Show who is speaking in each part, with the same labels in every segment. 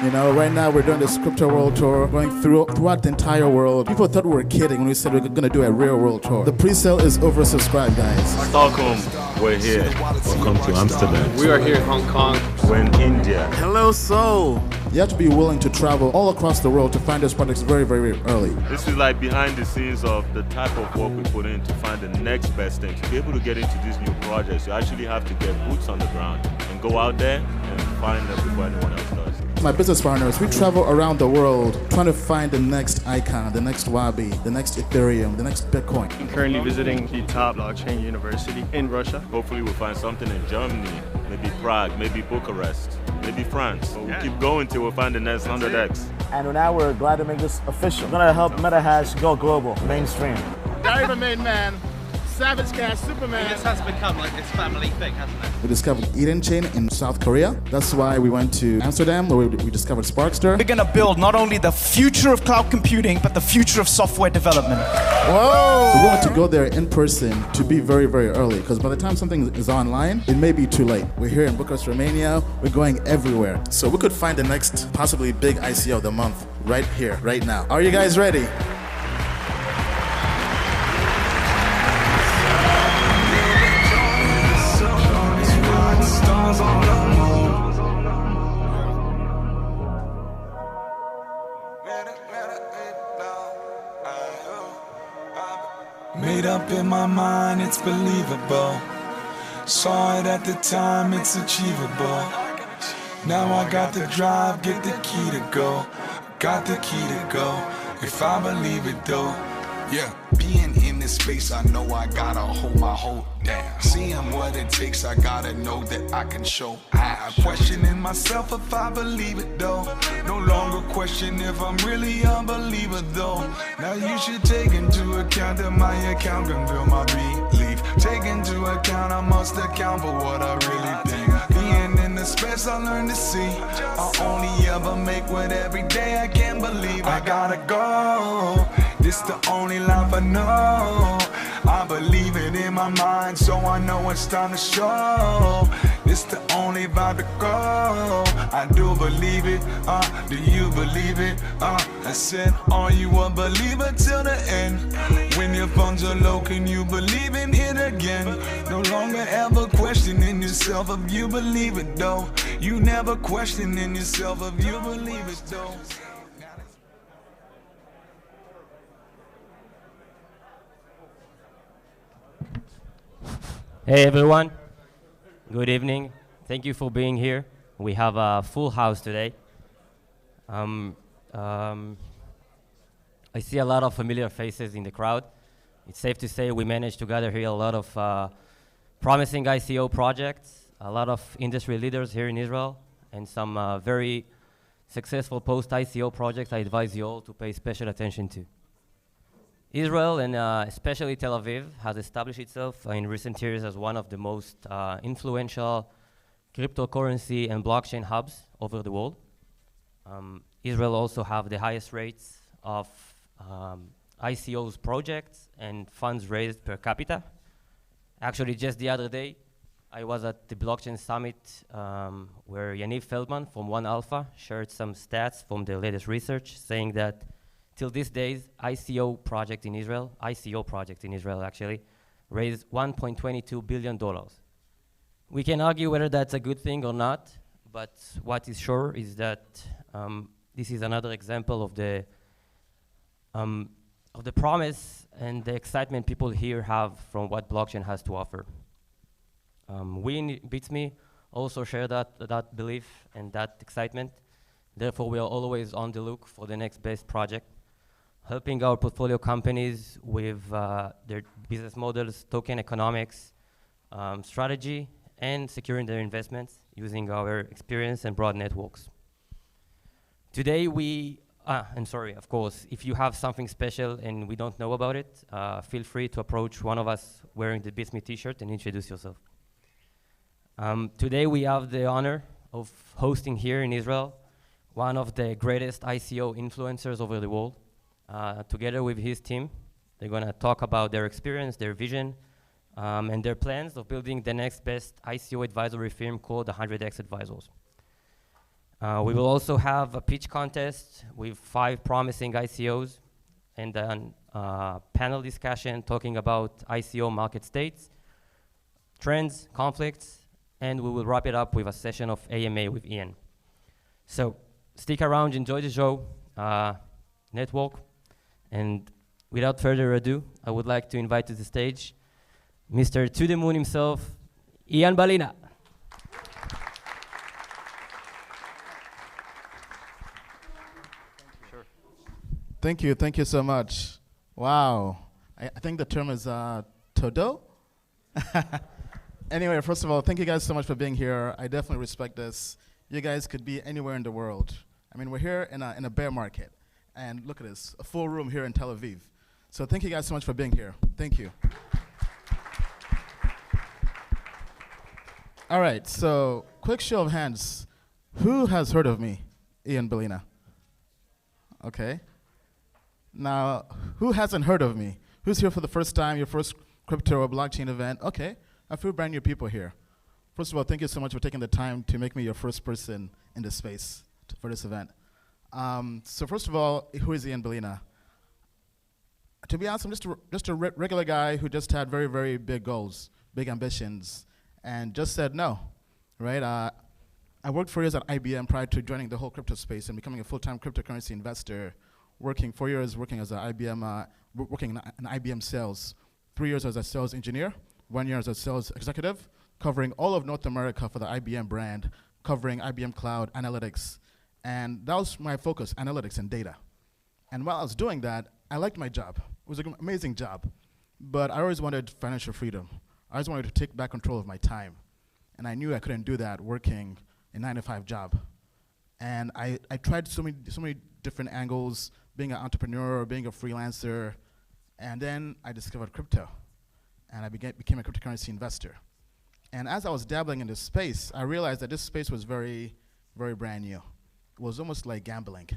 Speaker 1: You know, right now we're doing this crypto world tour, going throughout the entire world. People thought we were kidding when we said we were going to do a real world tour. The pre-sale is oversubscribed, guys.
Speaker 2: Stockholm, we're here.
Speaker 3: Welcome to Amsterdam.
Speaker 4: We are here in Hong Kong.
Speaker 2: We're in India.
Speaker 1: Hello, Seoul. You have to be willing to travel all across the world to find those projects very, very early.
Speaker 2: This is like behind the scenes of the type of work we put in to find the next best thing. To be able to get into these new projects, you actually have to get boots on the ground and go out there and find them before anyone else does.
Speaker 1: My business partners, we travel around the world trying to find the next icon, the next Wabi, the next Ethereum, the next Bitcoin.
Speaker 4: I'm currently visiting the top blockchain university in Russia.
Speaker 2: Hopefully we'll find something in Germany, maybe Prague, maybe Bucharest, maybe France. So we'll keep going till we find the next 100x.
Speaker 5: And now we're glad to make this official. We're gonna help MetaHash go global, mainstream.
Speaker 6: Gary the Main Man, Savage Cash, Superman.
Speaker 7: This has become like this family thing, hasn't it?
Speaker 1: We discovered Eden Chain in South Korea. That's why we went to Amsterdam, where we discovered Sparkster.
Speaker 8: We're gonna build not only the future of cloud computing, but the future of software development.
Speaker 1: Whoa! We want to go there in person to be very, very early, because by the time something is online, it may be too late. We're here in Bucharest, Romania. We're going everywhere. So we could find the next possibly big ICO of the month right here, right now. Are you guys ready?
Speaker 9: Made up in my mind, it's believable. Saw it at the time, it's achievable. Now I got the drive, get the key to go. Got the key to go, if I believe it though. Yeah, being in this space, I know I gotta hold my hold down. Seeing what it takes, I gotta know that I can show how. Questioning myself if I believe it though. No longer question if I'm really a believer though. Now you should take into account that my account can build my belief. Take into account, I must account for what I really think. Being in the space, I learn to see. I only ever make what every day I can't believe. I gotta go. This the only life I know. I believe it in my mind, so I know it's time to show. This the only vibe to go. I do believe it, do you believe it? I said, are you a believer till the end? When your funds are low, can you believe in it again? No longer ever questioning yourself if you believe it though. You never questioning yourself if you believe it though.
Speaker 10: Hey everyone, good evening. Thank you for being here. We have a full house today. I see a lot of familiar faces in the crowd. It's safe to say we managed to gather here a lot of promising ICO projects, a lot of industry leaders here in Israel, and some very successful post-ICO projects I advise you all to pay special attention to. Israel, and especially Tel Aviv, has established itself in recent years as one of the most influential cryptocurrency and blockchain hubs over the world. Israel also have the highest rates of ICOs projects and funds raised per capita. Actually, just the other day, I was at the blockchain summit where Yaniv Feldman from One Alpha shared some stats from the latest research saying that till these days, ICO project in Israel actually, raised $1.22 billion. We can argue whether that's a good thing or not, but what is sure is that this is another example of the promise and the excitement people here have from what blockchain has to offer. We in BITSME also share that belief and that excitement. Therefore, we are always on the look for the next best project, helping our portfolio companies with their business models, token economics, strategy, and securing their investments using our experience and broad networks. Today of course, if you have something special and we don't know about it, feel free to approach one of us wearing the BITSME t-shirt and introduce yourself. Today we have the honor of hosting here in Israel one of the greatest ICO influencers over the world. Together with his team, they're going to talk about their experience, their vision, and their plans of building the next best ICO advisory firm called the 100X Advisors. We will also have a pitch contest with 5 promising ICOs and then panel discussion talking about ICO market states, trends, conflicts, and we will wrap it up with a session of AMA with Ian. So stick around, enjoy the show, network, and without further ado, I would like to invite to the stage Mr. To the Moon himself, Ian Balina.
Speaker 1: Thank you so much. Wow, I think the term is todo. Anyway, first of all, thank you guys so much for being here. I definitely respect this. You guys could be anywhere in the world. I mean, we're here in a bear market, and look at this, a full room here in Tel Aviv. So thank you guys so much for being here. Thank you. All right, so quick show of hands. Who has heard of me? Ian Balina. Okay. Now, who hasn't heard of me? Who's here for the first time, your first crypto or blockchain event? Okay, a few brand new people here. First of all, thank you so much for taking the time to make me your first person in this space for this event. So first of all, who is Ian Balina? To be honest, I'm just a regular guy who just had very, very big goals, big ambitions, and just said no, right? I worked 4 years at IBM prior to joining the whole crypto space and becoming a full-time cryptocurrency investor, working 4 years working as an IBM, working in IBM sales, 3 years as a sales engineer, 1 year as a sales executive, covering all of North America for the IBM brand, covering IBM Cloud, analytics, and that was my focus, analytics and data. And while I was doing that, I liked my job. It was an amazing job, but I always wanted financial freedom. I always wanted to take back control of my time, and I knew I couldn't do that working a 9-to-5 job. And I tried so many different angles, being an entrepreneur, being a freelancer, and then I discovered crypto, and I became a cryptocurrency investor. And as I was dabbling in this space, I realized that this space was very, very brand new. It was almost like gambling.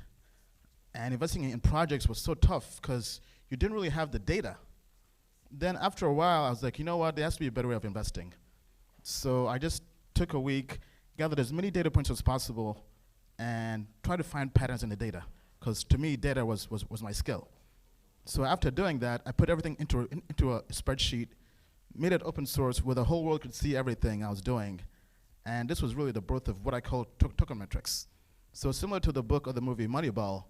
Speaker 1: And investing in projects was so tough because you didn't really have the data. Then after a while, I was like, you know what, there has to be a better way of investing. So I just took a week, gathered as many data points as possible, and tried to find patterns in the data. Because to me, data was my skill. So after doing that, I put everything into a spreadsheet, made it open source where the whole world could see everything I was doing. And this was really the birth of what I call tokenomics. So similar to the book or the movie Moneyball,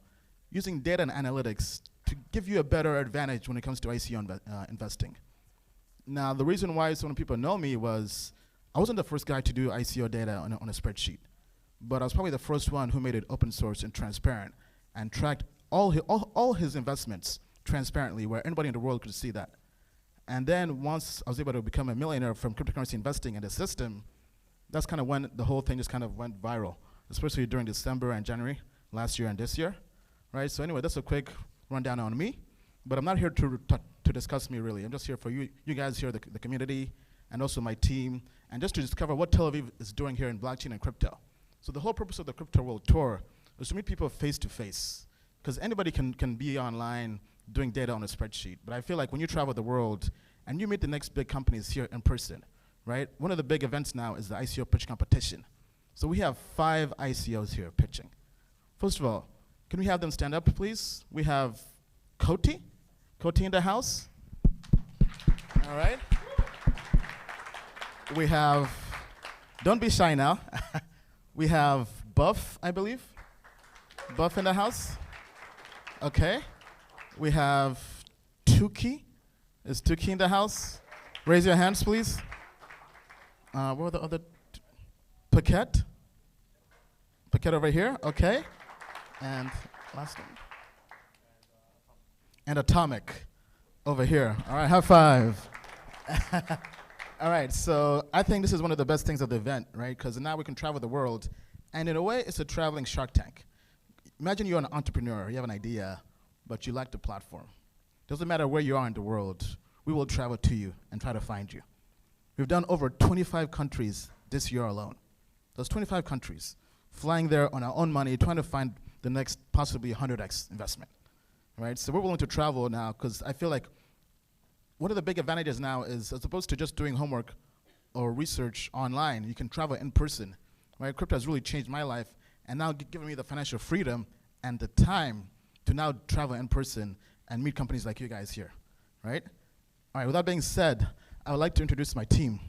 Speaker 1: using data and analytics to give you a better advantage when it comes to ICO investing. Now, the reason why so many people know me was I wasn't the first guy to do ICO data on a spreadsheet, but I was probably the first one who made it open source and transparent and tracked all his investments transparently where anybody in the world could see that. And then once I was able to become a millionaire from cryptocurrency investing in the system, that's kind of when the whole thing just kind of went viral, especially during December and January last year and this year, right? So anyway, that's a quick rundown on me, but I'm not here to discuss me really. I'm just here for you guys here, the community, and also my team, and just to discover what Tel Aviv is doing here in blockchain and crypto. So the whole purpose of the Crypto World Tour is to meet people face to face, because anybody can be online doing data on a spreadsheet. But I feel like when you travel the world and you meet the next big companies here in person, right? One of the big events now is the ICO pitch competition. So we have 5 ICOs here pitching. First of all, can we have them stand up, please? We have Koti in the house. All right. We have, don't be shy now. We have Buff, I believe. Buff in the house. Okay. We have Tuki. Is Tuki in the house? Raise your hands, please. What were the other? Paquette. Paquette over here. Okay. And last one. And Atomic over here. All right, high five. All right, so I think this is one of the best things of the event, right? Because now we can travel the world, and in a way, it's a traveling Shark Tank. Imagine you're an entrepreneur, you have an idea, but you lack the platform. Doesn't matter where you are in the world, we will travel to you and try to find you. We've done over 25 countries this year alone. Those 25 countries, flying there on our own money, trying to find the next possibly 100x investment, right? So we're willing to travel now because I feel like one of the big advantages now is as opposed to just doing homework or research online, you can travel in person, right? Crypto has really changed my life, and now giving me the financial freedom and the time to now travel in person and meet companies like you guys here, right? All right, with that being said, I would like to introduce my team.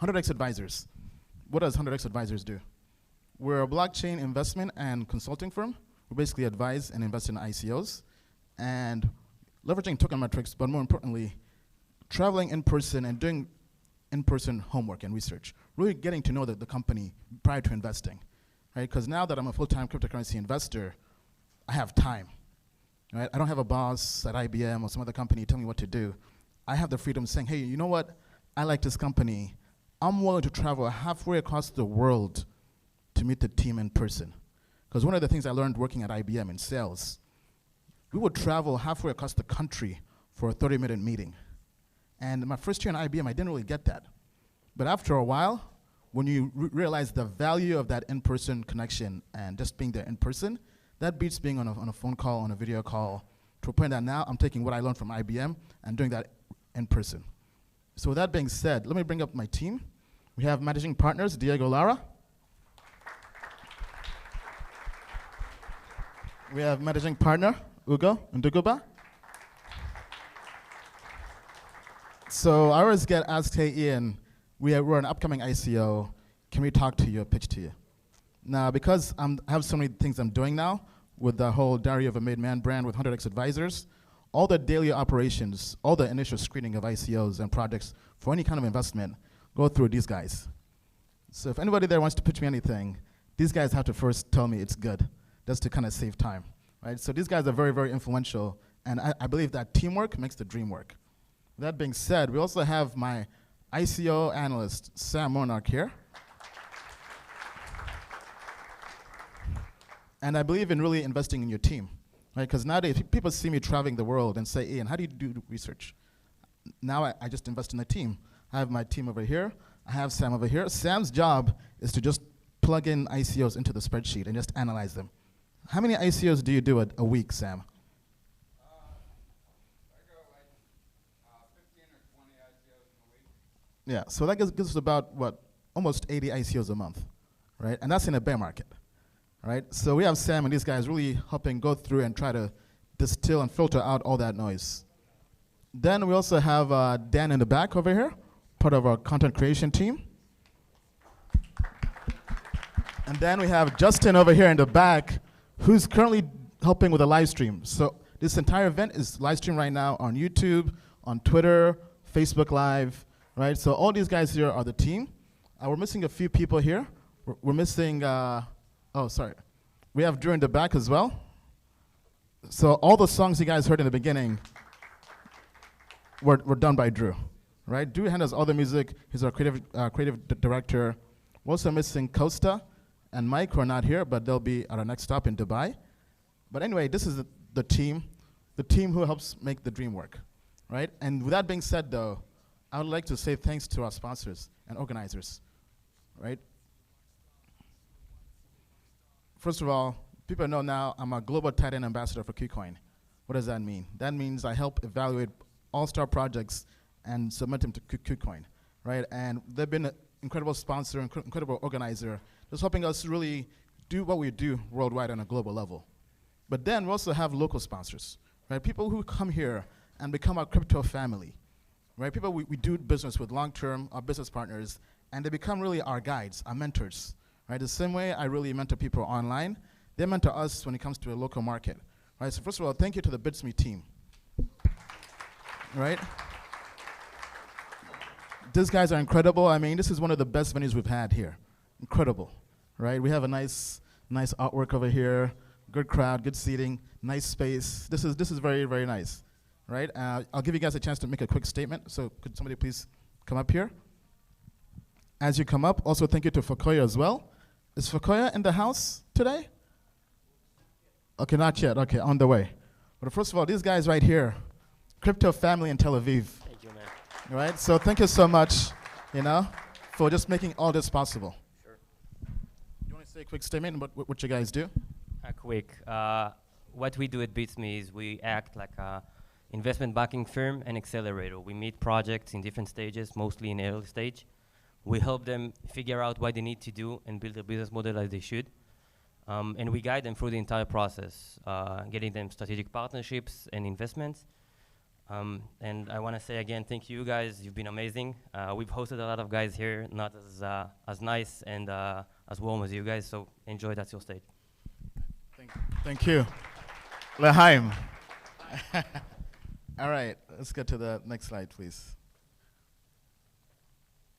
Speaker 1: 100X Advisors. What does 100X Advisors do? We're a blockchain investment and consulting firm. We basically advise and invest in ICOs and leveraging token metrics, but more importantly, traveling in person and doing in-person homework and research, really getting to know the company prior to investing, right? Because now that I'm a full-time cryptocurrency investor, I have time, right? I don't have a boss at IBM or some other company telling me what to do. I have the freedom saying, hey, you know what? I like this company. I'm willing to travel halfway across the world to meet the team in person. Because one of the things I learned working at IBM in sales, we would travel halfway across the country for a 30-minute meeting. And in my first year in IBM, I didn't really get that. But after a while, when you realize the value of that in-person connection and just being there in person, that beats being on a phone call, on a video call, to a point that now I'm taking what I learned from IBM and doing that in person. So with that being said, let me bring up my team. We have managing partners, Diego Lara. We have managing partner, Ugo Nduguba. So I always get asked, hey Ian, we're an upcoming ICO, can we talk to you or pitch to you? Now, because I have so many things I'm doing now with the whole Diary of a Made Man brand with 100X Advisors, all the daily operations, all the initial screening of ICOs and projects for any kind of investment go through these guys. So if anybody there wants to pitch me anything, these guys have to first tell me it's good, just to kind of save time, right? So these guys are very, very influential, and I believe that teamwork makes the dream work. With that being said, we also have my ICO analyst, Sam Monarch here. And I believe in really investing in your team, right? Because nowadays, people see me traveling the world and say, Ian, how do you do research? Now I just invest in a team. I have my team over here. I have Sam over here. Sam's job is to just plug in ICOs into the spreadsheet and just analyze them. How many ICOs do you do a week, Sam?
Speaker 11: I go like 15 or 20 ICOs in a week.
Speaker 1: Yeah, so that gives us about, what, almost 80 ICOs a month, right? And that's in a bear market, right? So we have Sam and these guys really helping go through and try to distill and filter out all that noise. Then we also have Dan in the back over here, part of our content creation team. And then we have Justin over here in the back, who's currently helping with a live stream. So this entire event is live streamed right now on YouTube, on Twitter, Facebook Live, right? So all these guys here are the team. We're missing a few people here. We're missing, oh, sorry. We have Drew in the back as well. So all the songs you guys heard in the beginning were done by Drew, right? Drew handles all the music. He's our creative director. We're also missing Costa and Mike, who are not here, but they'll be at our next stop in Dubai. But anyway, this is the team who helps make the dream work, right? And with that being said, though, I would like to say thanks to our sponsors and organizers, right? First of all, people know now I'm a global tight end ambassador for Kucoin. What does that mean? That means I help evaluate all-star projects and submit them to Kucoin, right? And they've been an incredible sponsor, incredible organizer, just helping us really do what we do worldwide on a global level. But then we also have local sponsors, right? People who come here and become our crypto family, right? People we do business with long-term, our business partners, and they become really our guides, our mentors, right? The same way I really mentor people online, they mentor us when it comes to a local market, right? So first of all, thank you to the BITSME team, right? These guys are incredible. I mean, this is one of the best venues we've had here. Incredible, right? We have a nice artwork over here, good crowd, good seating, nice space. This is very, very nice, right? I'll give you guys a chance to make a quick statement. So could somebody please come up here? As you come up, also thank you to Fakoya as well. Is Fakoya in the house today? Okay, not yet. Okay, on the way. But first of all, these guys right here, crypto family in Tel Aviv.
Speaker 10: Thank you, man.
Speaker 1: Right? So thank you so much, for just making all this possible.
Speaker 10: Sure.
Speaker 1: You want to say a quick statement about what you guys do?
Speaker 10: Quick. What we do at BITSME is we act like a investment banking firm and accelerator. We meet projects in different stages, mostly in early stage. We help them figure out what they need to do and build a business model as they should. And we guide them through the entire process, getting them strategic partnerships and investments. And I want to say again, thank you guys. You've been amazing. We've hosted a lot of guys here, not as nice and as warm as you guys. So enjoy. That's your stage.
Speaker 1: Thank you. L'chaim. All right, let's get to the next slide, please.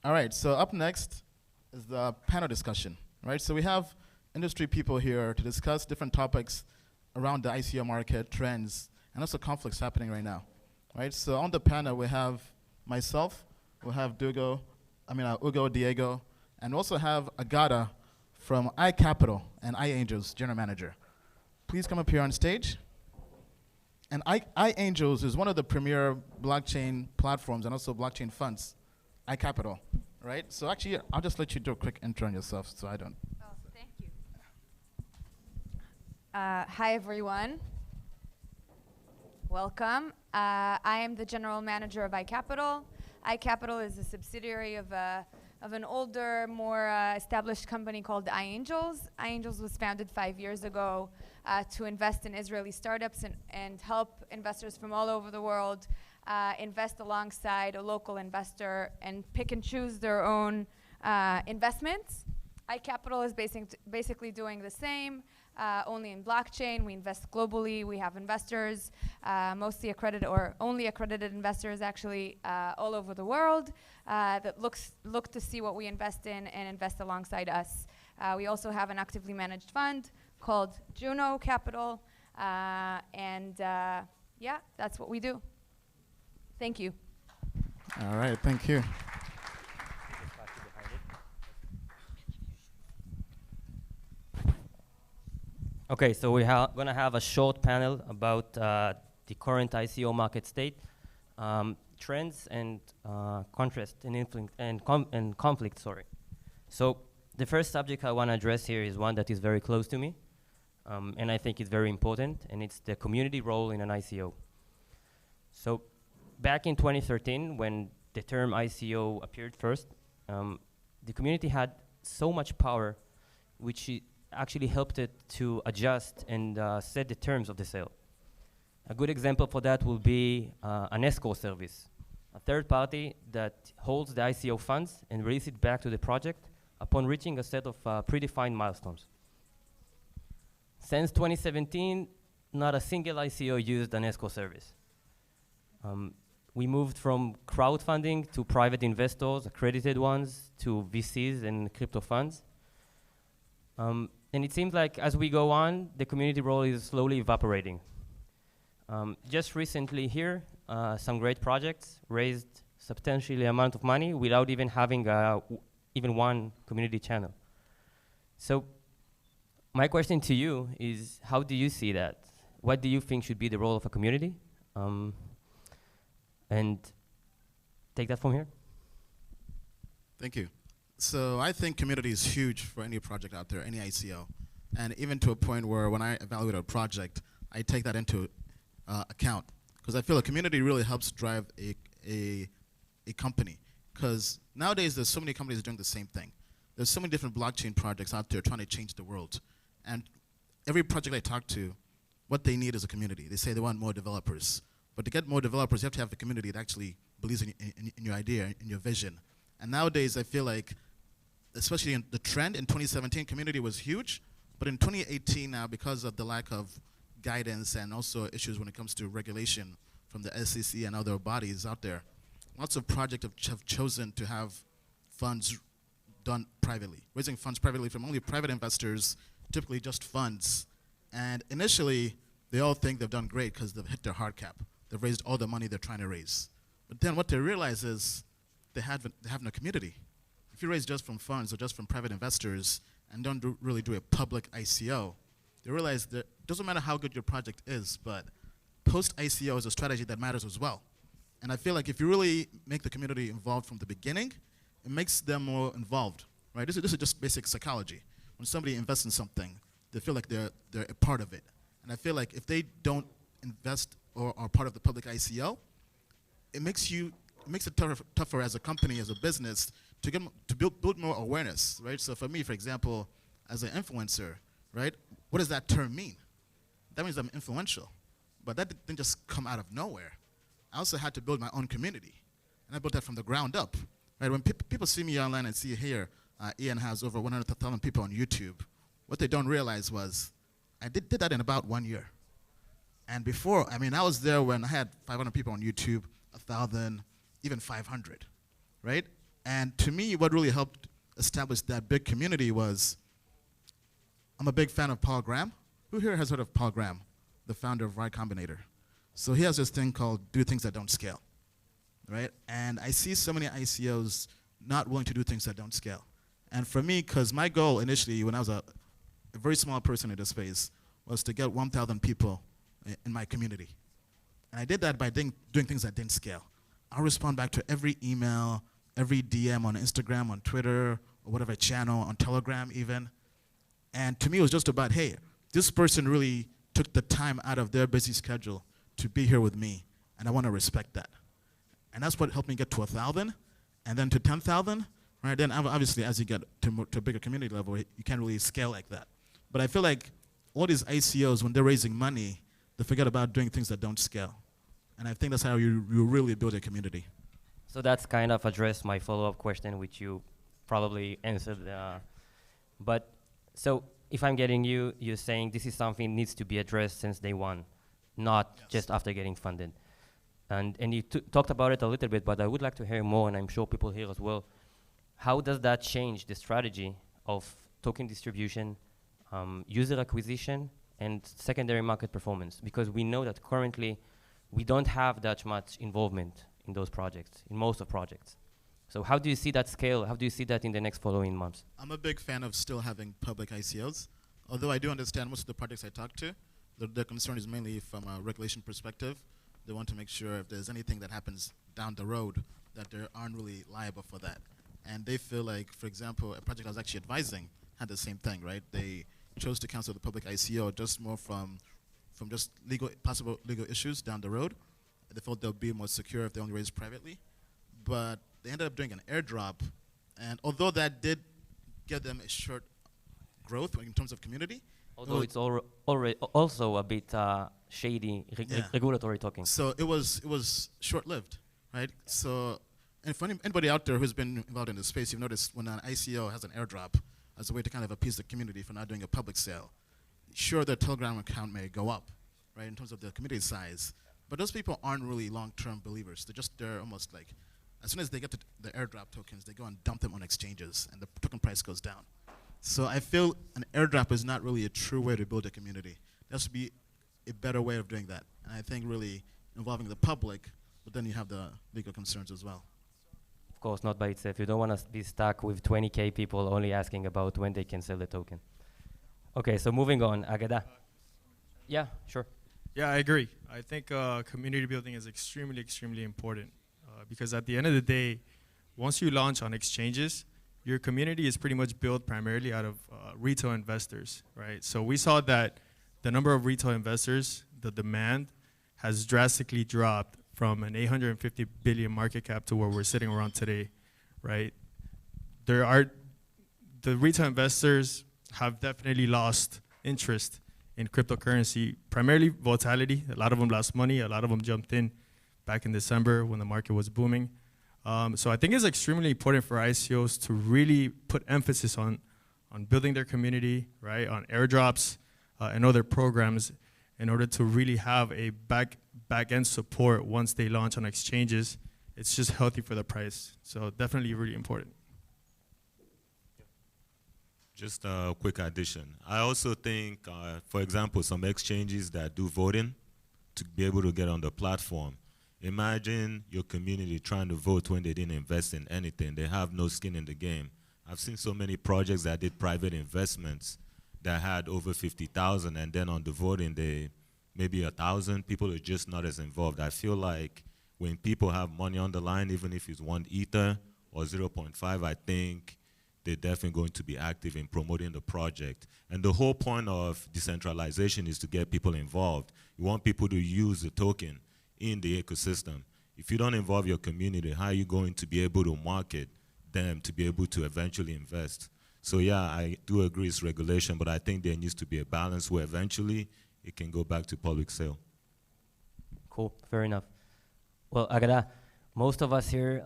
Speaker 1: All right, so up next is the panel discussion, right? So we have industry people here to discuss different topics around the ICO market, trends, and also conflicts happening right now, right? So on the panel, we have myself, we have Ugo, Diego, and we also have Agata from iCapital and iAngels, General Manager. Please come up here on stage. And iAngels is one of the premier blockchain platforms and also blockchain funds, iCapital, right? So actually, I'll just let you do a quick intro on yourself so I don't.
Speaker 12: Oh, thank you. Hi, everyone. Welcome. I am the general manager of iCapital. iCapital is a subsidiary of an older, more established company called iAngels. iAngels was founded 5 years ago to invest in Israeli startups and help investors from all over the world invest alongside a local investor and pick and choose their own investments. iCapital is basically doing the same, only in blockchain. We invest globally. We have investors, mostly accredited or only accredited investors actually all over the world that look to see what we invest in and invest alongside us. We also have an actively managed fund called Juno Capital, and yeah, that's what we do. Thank you.
Speaker 1: All right, thank you.
Speaker 10: Okay, so we're going to have a short panel about the current ICO market state, trends and contrast and conflict. Sorry. So the first subject I want to address here is one that is very close to me, and I think it's very important, and it's the community role in an ICO. So back in 2013, when the term ICO appeared first, the community had so much power, which actually helped it to adjust and set the terms of the sale. A good example for that will be an escrow service, a third party that holds the ICO funds and releases it back to the project upon reaching a set of predefined milestones. Since 2017, not a single ICO used an escrow service. We moved from crowdfunding to private investors, accredited ones, to VCs and crypto funds. And it seems like as we go on, the community role is slowly evaporating. Just recently here, some great projects raised substantially amount of money without even having even one community channel. So my question to you is, how do you see that? What do you think should be the role of a community? And take that from here.
Speaker 1: Thank you. So I think community is huge for any project out there, any ICO. And even to a point where when I evaluate a project, I take that into account. Because I feel a community really helps drive a company. Because nowadays there's so many companies doing the same thing. There's so many different blockchain projects out there trying to change the world. And every project I talk to, what they need is a community. They say they want more developers. But to get more developers, you have to have the community that actually believes in your idea, in your vision. And nowadays, I feel like, especially in the trend in 2017, community was huge. But in 2018 now, because of the lack of guidance and also issues when it comes to regulation from the SEC and other bodies out there, lots of projects have chosen to have funds done privately, raising funds privately from only private investors, typically just funds. And initially, they all think they've done great because they've hit their hard cap. They've raised all the money they're trying to raise. But then what they realize is they have no community. If you raise just from funds or just from private investors and don't really do a public ICO, they realize that it doesn't matter how good your project is, but post-ICO is a strategy that matters as well. And I feel like if you really make the community involved from the beginning, it makes them more involved, right? This is just basic psychology. When somebody invests in something, they feel like they're a part of it. And I feel like if they don't invest or are part of the public ICO, it makes it tougher as a company, as a business, to build more awareness, right? So for me, for example, as an influencer, right? What does that term mean? That means I'm influential. But that didn't just come out of nowhere. I also had to build my own community. And I built that from the ground up. Right? When people see me online and see here, Ian has over 100,000 people on YouTube, what they don't realize was I did that in about 1 year. And before, I mean, I was there when I had 500 people on YouTube, 1,000, even 500, right? And to me, what really helped establish that big community was, I'm a big fan of Paul Graham. Who here has heard of Paul Graham, the founder of Y Combinator? So he has this thing called do things that don't scale, right? And I see so many ICOs not willing to do things that don't scale. And for me, because my goal initially, when I was a very small person in this space, was to get 1,000 people in my community. And I did that by doing things that didn't scale. I'll respond back to every email, every DM on Instagram, on Twitter, or whatever channel, on Telegram even. And to me, it was just about, hey, this person really took the time out of their busy schedule to be here with me, and I want to respect that. And that's what helped me get to 1,000, and then to 10,000, right? Then obviously, as you get to a bigger community level, you can't really scale like that. But I feel like all these ICOs, when they're raising money, they forget about doing things that don't scale. And I think that's how you really build a community.
Speaker 10: So that's kind of addressed my follow-up question, which you probably answered. But so if I'm getting you, you're saying this is something that needs to be addressed since day one, not just after getting funded. And you talked about it a little bit, but I would like to hear more, and I'm sure people here as well. How does that change the strategy of token distribution, user acquisition, and secondary market performance? Because we know that currently we don't have that much involvement in those projects, in most of projects. So how do you see that scale? How do you see that in the next following months?
Speaker 1: I'm a big fan of still having public ICOs, although I do understand most of the projects I talk to, their concern is mainly from a regulation perspective. They want to make sure if there's anything that happens down the road that they aren't really liable for that. And they feel like, for example, a project I was actually advising had the same thing, right? They chose to cancel the public ICO just more from just possible legal issues down the road. They felt they'll be more secure if they only raised privately. But they ended up doing an airdrop, and although that did give them a short growth in terms of community,
Speaker 10: although it's already also a bit shady regulatory talking.
Speaker 1: So it was short-lived, right? So, and for anybody out there who's been involved in this space, you've noticed when an ICO has an airdrop as a way to kind of appease the community for not doing a public sale, sure, their Telegram account may go up, right, in terms of the community size, but those people aren't really long-term believers. They're almost like, as soon as they get to the airdrop tokens, they go and dump them on exchanges, and the token price goes down. So I feel an airdrop is not really a true way to build a community. There has to be a better way of doing that. And I think really involving the public, but then you have the legal concerns as well.
Speaker 10: Of course, not by itself. You don't want to be stuck with 20K people only asking about when they can sell the token. Okay, so moving on, Agada. Yeah, sure.
Speaker 4: Yeah, I agree. I think community building is extremely, extremely important because at the end of the day, once you launch on exchanges, your community is pretty much built primarily out of retail investors, right? So we saw that the number of retail investors, the demand, has drastically dropped from an 850 billion market cap to where we're sitting around today, right? The retail investors have definitely lost interest in cryptocurrency, primarily volatility. A lot of them lost money. A lot of them jumped in back in December when the market was booming. So I think it's extremely important for ICOs to really put emphasis on building their community, right, on airdrops and other programs in order to really have a back-end support once they launch on exchanges. It's just healthy for the price. So definitely really important.
Speaker 2: Just a quick addition. I also think, for example, some exchanges that do voting to be able to get on the platform. Imagine your community trying to vote when they didn't invest in anything. They have no skin in the game. I've seen so many projects that did private investments that had over 50,000, and then on the voting, they maybe 1,000 people are just not as involved. I feel like when people have money on the line, even if it's 1 Ether or 0.5, I think they're definitely going to be active in promoting the project. And the whole point of decentralization is to get people involved. You want people to use the token in the ecosystem. If you don't involve your community, how are you going to be able to market them to be able to eventually invest? So yeah, I do agree it's regulation, but I think there needs to be a balance where eventually it can go back to public sale.
Speaker 10: Cool, fair enough. Well, Agada, most of us here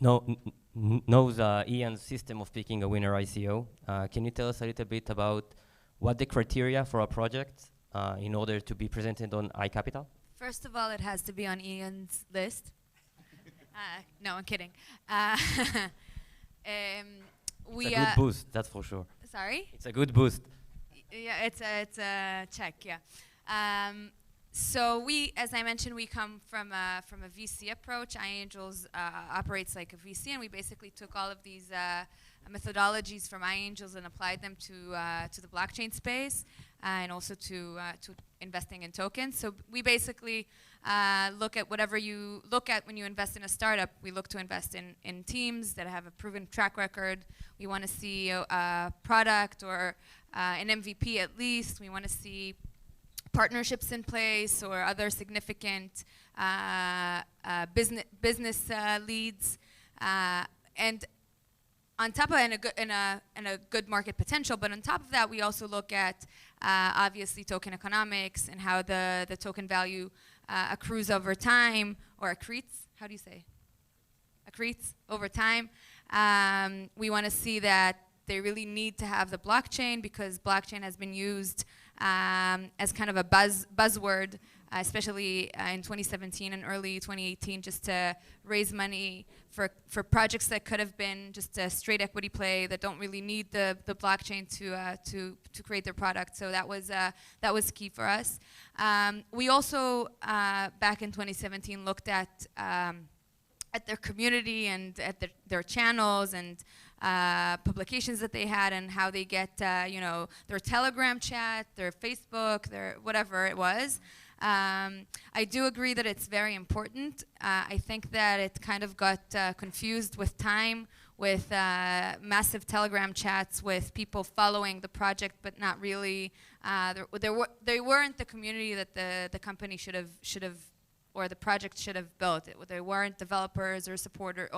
Speaker 10: knows Ian's system of picking a winner ICO. Can you tell us a little bit about what the criteria for a project in order to be presented on iCapital?
Speaker 12: First of all, it has to be on Ian's list. No, I'm kidding.
Speaker 10: It's a good boost, that's for sure.
Speaker 12: Sorry?
Speaker 10: It's a good boost.
Speaker 12: Yeah, it's a check, yeah. So we, as I mentioned, we come from a VC approach. iAngels operates like a VC, and we basically took all of these methodologies from iAngels and applied them to the blockchain space and also to investing in tokens. So we basically look at whatever you look at when you invest in a startup. We look to invest in teams that have a proven track record. We want to see a product or an MVP at least. We want to see partnerships in place or other significant business leads, and on top of and a good market potential. But on top of that, we also look at obviously token economics and how the token value accrues over time, or accretes. How do you say? Accretes over time. We want to see that they really need to have the blockchain, because blockchain has been used as kind of a buzzword, especially in 2017 and early 2018, just to raise money for projects that could have been just a straight equity play that don't really need the blockchain to create their product. So that was key for us. We also back in 2017 looked at their community and at their channels and publications that they had, and how they get their Telegram chat, their Facebook, their whatever it was. I do agree that it's very important. I think that it kind of got confused with time, with massive Telegram chats with people following the project, but not really. They weren't the community that the company should have, or the project should have built. They weren't developers or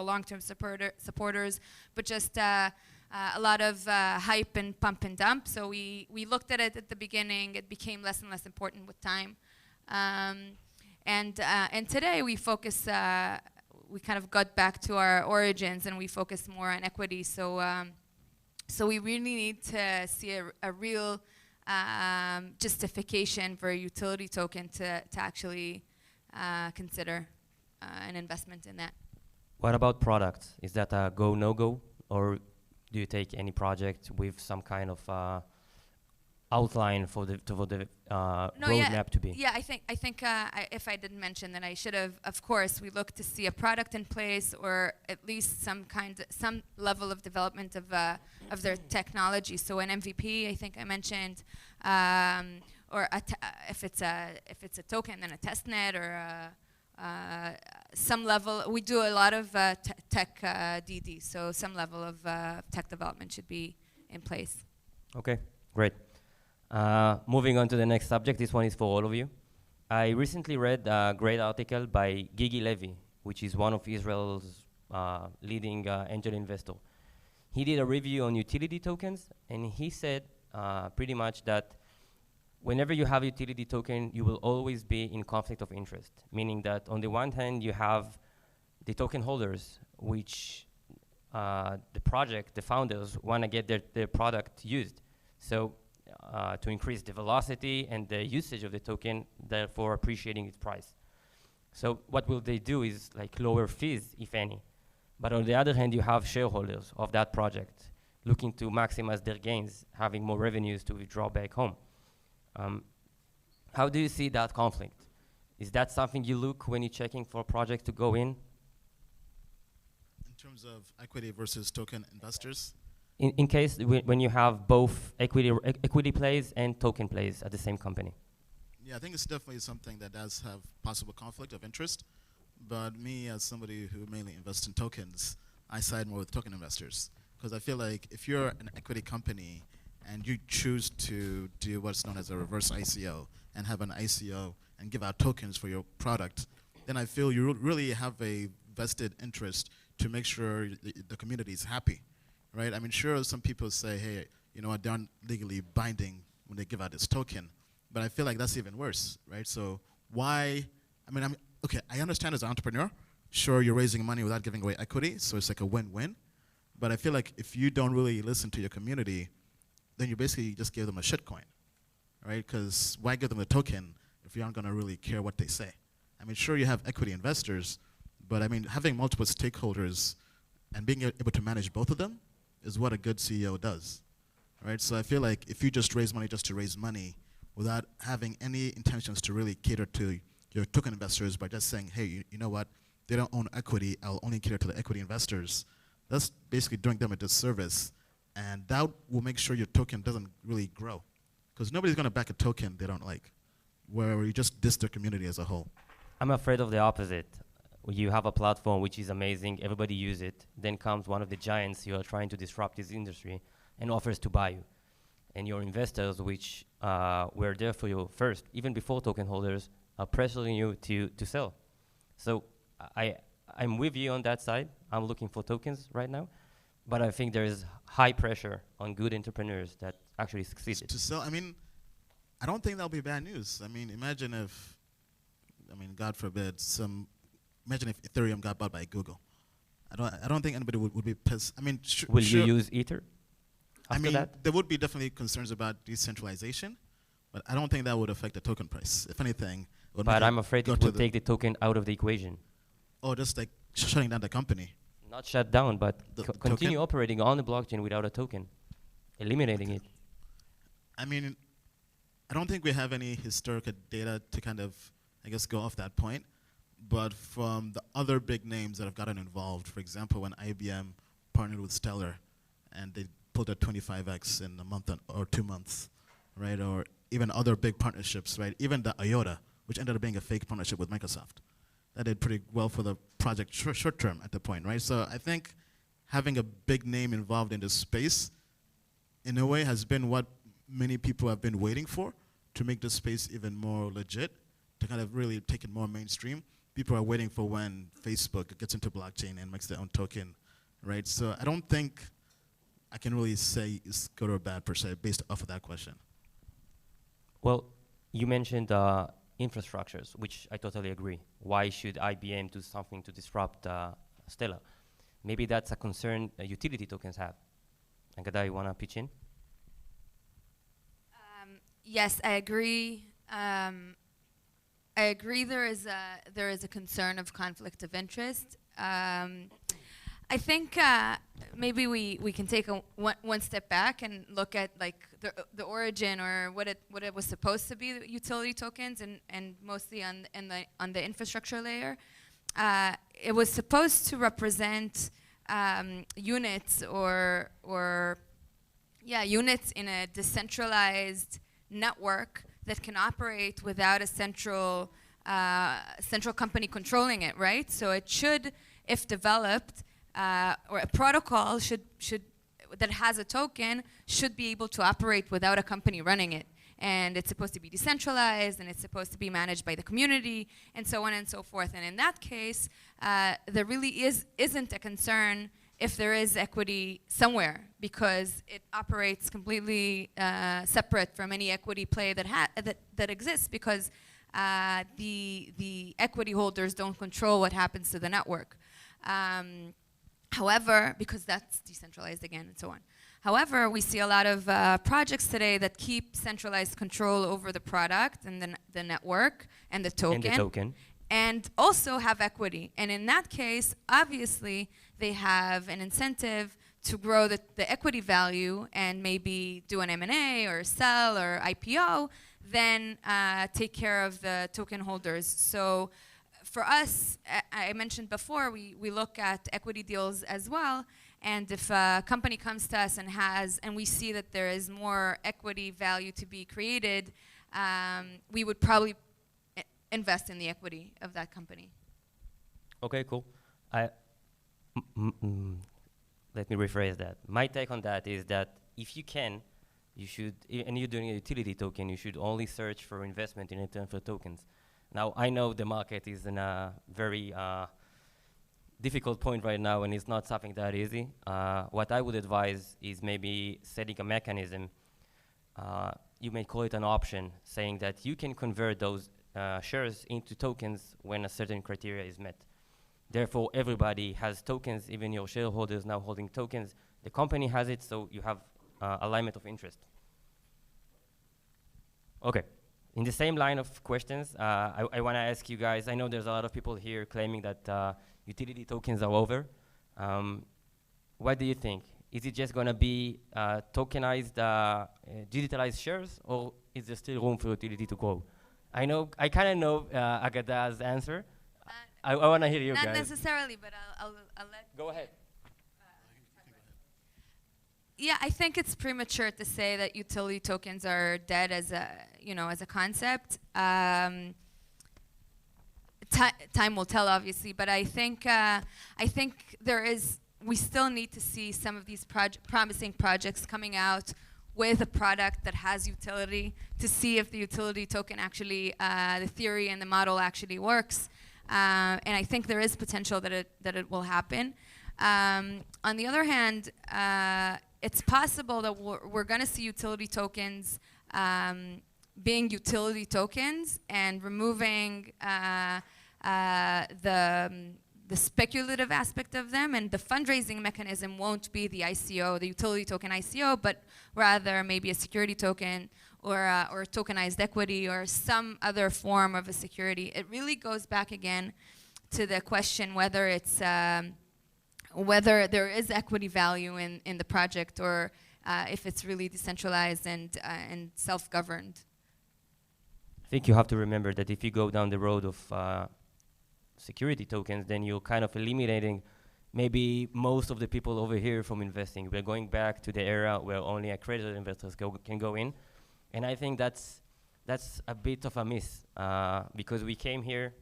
Speaker 12: long-term supporters, but just a lot of hype and pump and dump. So we looked at it at the beginning. It became less and less important with time. And today we focus, we kind of got back to our origins, and we focus more on equity. So we really need to see a real justification for a utility token to actually consider an investment in that.
Speaker 10: What about products? Is that a go, no-go? Or do you take any project with some kind of outline for the roadmap to be?
Speaker 12: Yeah, I think if I didn't mention that, I should have. Of course, we look to see a product in place, or at least some level of development of their technology. So an MVP, I think I mentioned, or if it's a token, then a testnet, or some level. We do a lot of tech DD, so some level of tech development should be in place.
Speaker 10: Okay, great. Moving on to the next subject. This one is for all of you. I recently read a great article by Gigi Levy, which is one of Israel's leading angel investor. He did a review on utility tokens, and he said pretty much that whenever you have a utility token, you will always be in conflict of interest, meaning that on the one hand, you have the token holders, which the project, the founders, want to get their product used. So to increase the velocity and the usage of the token, therefore appreciating its price. So what will they do is like lower fees, if any. But on the other hand, you have shareholders of that project looking to maximize their gains, having more revenues to withdraw back home. How do you see that conflict? Is that something you look when you're checking for a project to go in?
Speaker 1: In terms of equity versus token investors?
Speaker 10: In case when you have both equity plays and token plays at the same company.
Speaker 1: Yeah, I think it's definitely something that does have possible conflict of interest. But me, as somebody who mainly invests in tokens, I side more with token investors. Because I feel like if you're an equity company and you choose to do what's known as a reverse ICO and have an ICO and give out tokens for your product, then I feel you really have a vested interest to make sure the community is happy. right? I mean, sure, some people say, hey, you know what, they aren't legally binding when they give out this token, but I feel like that's even worse, right? So why, okay, I understand as an entrepreneur, sure, you're raising money without giving away equity, so it's like a win-win, but I feel like if you don't really listen to your community, then you basically just give them a shitcoin, right? Because why give them a token if you aren't going to really care what they say? I mean, sure, you have equity investors, but I mean, having multiple stakeholders and being able to manage both of them is what a good CEO does, right? So I feel like if you just raise money just to raise money without having any intentions to really cater to your token investors by just saying, hey, you know what, they don't own equity, I'll only cater to the equity investors, that's basically doing them a disservice, and that will make sure your token doesn't really grow. Because nobody's going to back a token they don't like, where you just diss their community as a whole.
Speaker 10: I'm afraid of the opposite. You have a platform which is amazing, everybody use it, then comes one of the giants who are trying to disrupt this industry and offers to buy you. And your investors, which were there for you first, even before token holders, are pressuring you to sell. So I'm with you on that side. I'm looking for tokens right now, but I think there is high pressure on good entrepreneurs that actually succeeded.
Speaker 1: To sell, I mean, I don't think that'll be bad news. I mean, imagine if, God forbid, imagine if Ethereum got bought by Google. I don't think anybody would be pissed. I mean,
Speaker 10: will you use Ether after that?
Speaker 1: There would be definitely concerns about decentralization, but I don't think that would affect the token price. If anything,
Speaker 10: but I'm afraid it will take the token out of the equation.
Speaker 1: Or just like shutting down the company.
Speaker 10: Not shut down, but continue operating on the blockchain without a token, eliminating it.
Speaker 1: I mean, I don't think we have any historical data to kind of, I guess, go off that point. But from the other big names that have gotten involved, for example, when IBM partnered with Stellar and they pulled a 25x in a month or 2 months, right? Or even other big partnerships, right? Even the IOTA, which ended up being a fake partnership with Microsoft. That did pretty well for the project short term at the point, right? So I think having a big name involved in this space, in a way, has been what many people have been waiting for to make this space even more legit, to kind of really take it more mainstream. People are waiting for when Facebook gets into blockchain and makes their own token, right? So I don't think I can really say it's good or bad per se based off of that question.
Speaker 10: Well, you mentioned infrastructures, which I totally agree. Why should IBM do something to disrupt Stellar? Maybe that's a concern utility tokens have. Agada, you want to pitch in?
Speaker 12: Yes, I agree. I agree there is a concern of conflict of interest. I think maybe we can take one step back and look at like the origin or what it was supposed to be, the utility tokens, and mostly on the infrastructure layer. It was supposed to represent units units in a decentralized network that can operate without a central company controlling it, right? So it should, if developed, or a protocol that has a token should be able to operate without a company running it. And it's supposed to be decentralized, and it's supposed to be managed by the community, and so on and so forth. And in that case, there really isn't a concern if there is equity somewhere, because it operates completely separate from any equity play that exists, because the equity holders don't control what happens to the network. However, because that's decentralized again and so on. However, we see a lot of projects today that keep centralized control over the product and the network and the token. And also have equity. And in that case, obviously, they have an incentive to grow the equity value and maybe do an M&A or sell or IPO, then take care of the token holders. So for us, I mentioned before, we look at equity deals as well. And if a company comes to us and we see that there is more equity value to be created, we would probably invest in the equity of that company.
Speaker 10: Okay, cool. Let me rephrase that. My take on that is that if you can, you should, and you're doing a utility token, you should only search for investment in return for tokens. Now, I know the market is in a very difficult point right now, and it's not something that easy. What I would advise is maybe setting a mechanism. You may call it an option, saying that you can convert those shares into tokens when a certain criteria is met. Therefore, everybody has tokens, even your shareholders now holding tokens. The company has it, so you have alignment of interest. Okay. In the same line of questions, I want to ask you guys, I know there's a lot of people here claiming that utility tokens are over. What do you think? Is it just going to be tokenized, digitalized shares, or is there still room for utility to grow? I kind of know Agada's answer. I want to hear you guys.
Speaker 12: Not necessarily, but I'll let...
Speaker 10: Go ahead.
Speaker 12: Yeah, I think it's premature to say that utility tokens are dead as a, as a concept. Time will tell, obviously, but I think we still need to see some of these promising projects coming out with a product that has utility to see if the utility token actually, the theory and the model actually works. And I think there is potential that it will happen. On the other hand, it's possible that we're going to see utility tokens being utility tokens and removing the speculative aspect of them, and the fundraising mechanism won't be the ICO, the utility token ICO, but rather maybe a security token or tokenized equity or some other form of a security. It really goes back again to the question whether it's whether there is equity value in the project, or if it's really decentralized and self-governed.
Speaker 10: I think you have to remember that if you go down the road of security tokens, then you're kind of eliminating maybe most of the people over here from investing. We're going back to the era where only accredited investors can go in. And I think that's a bit of a miss because we came here.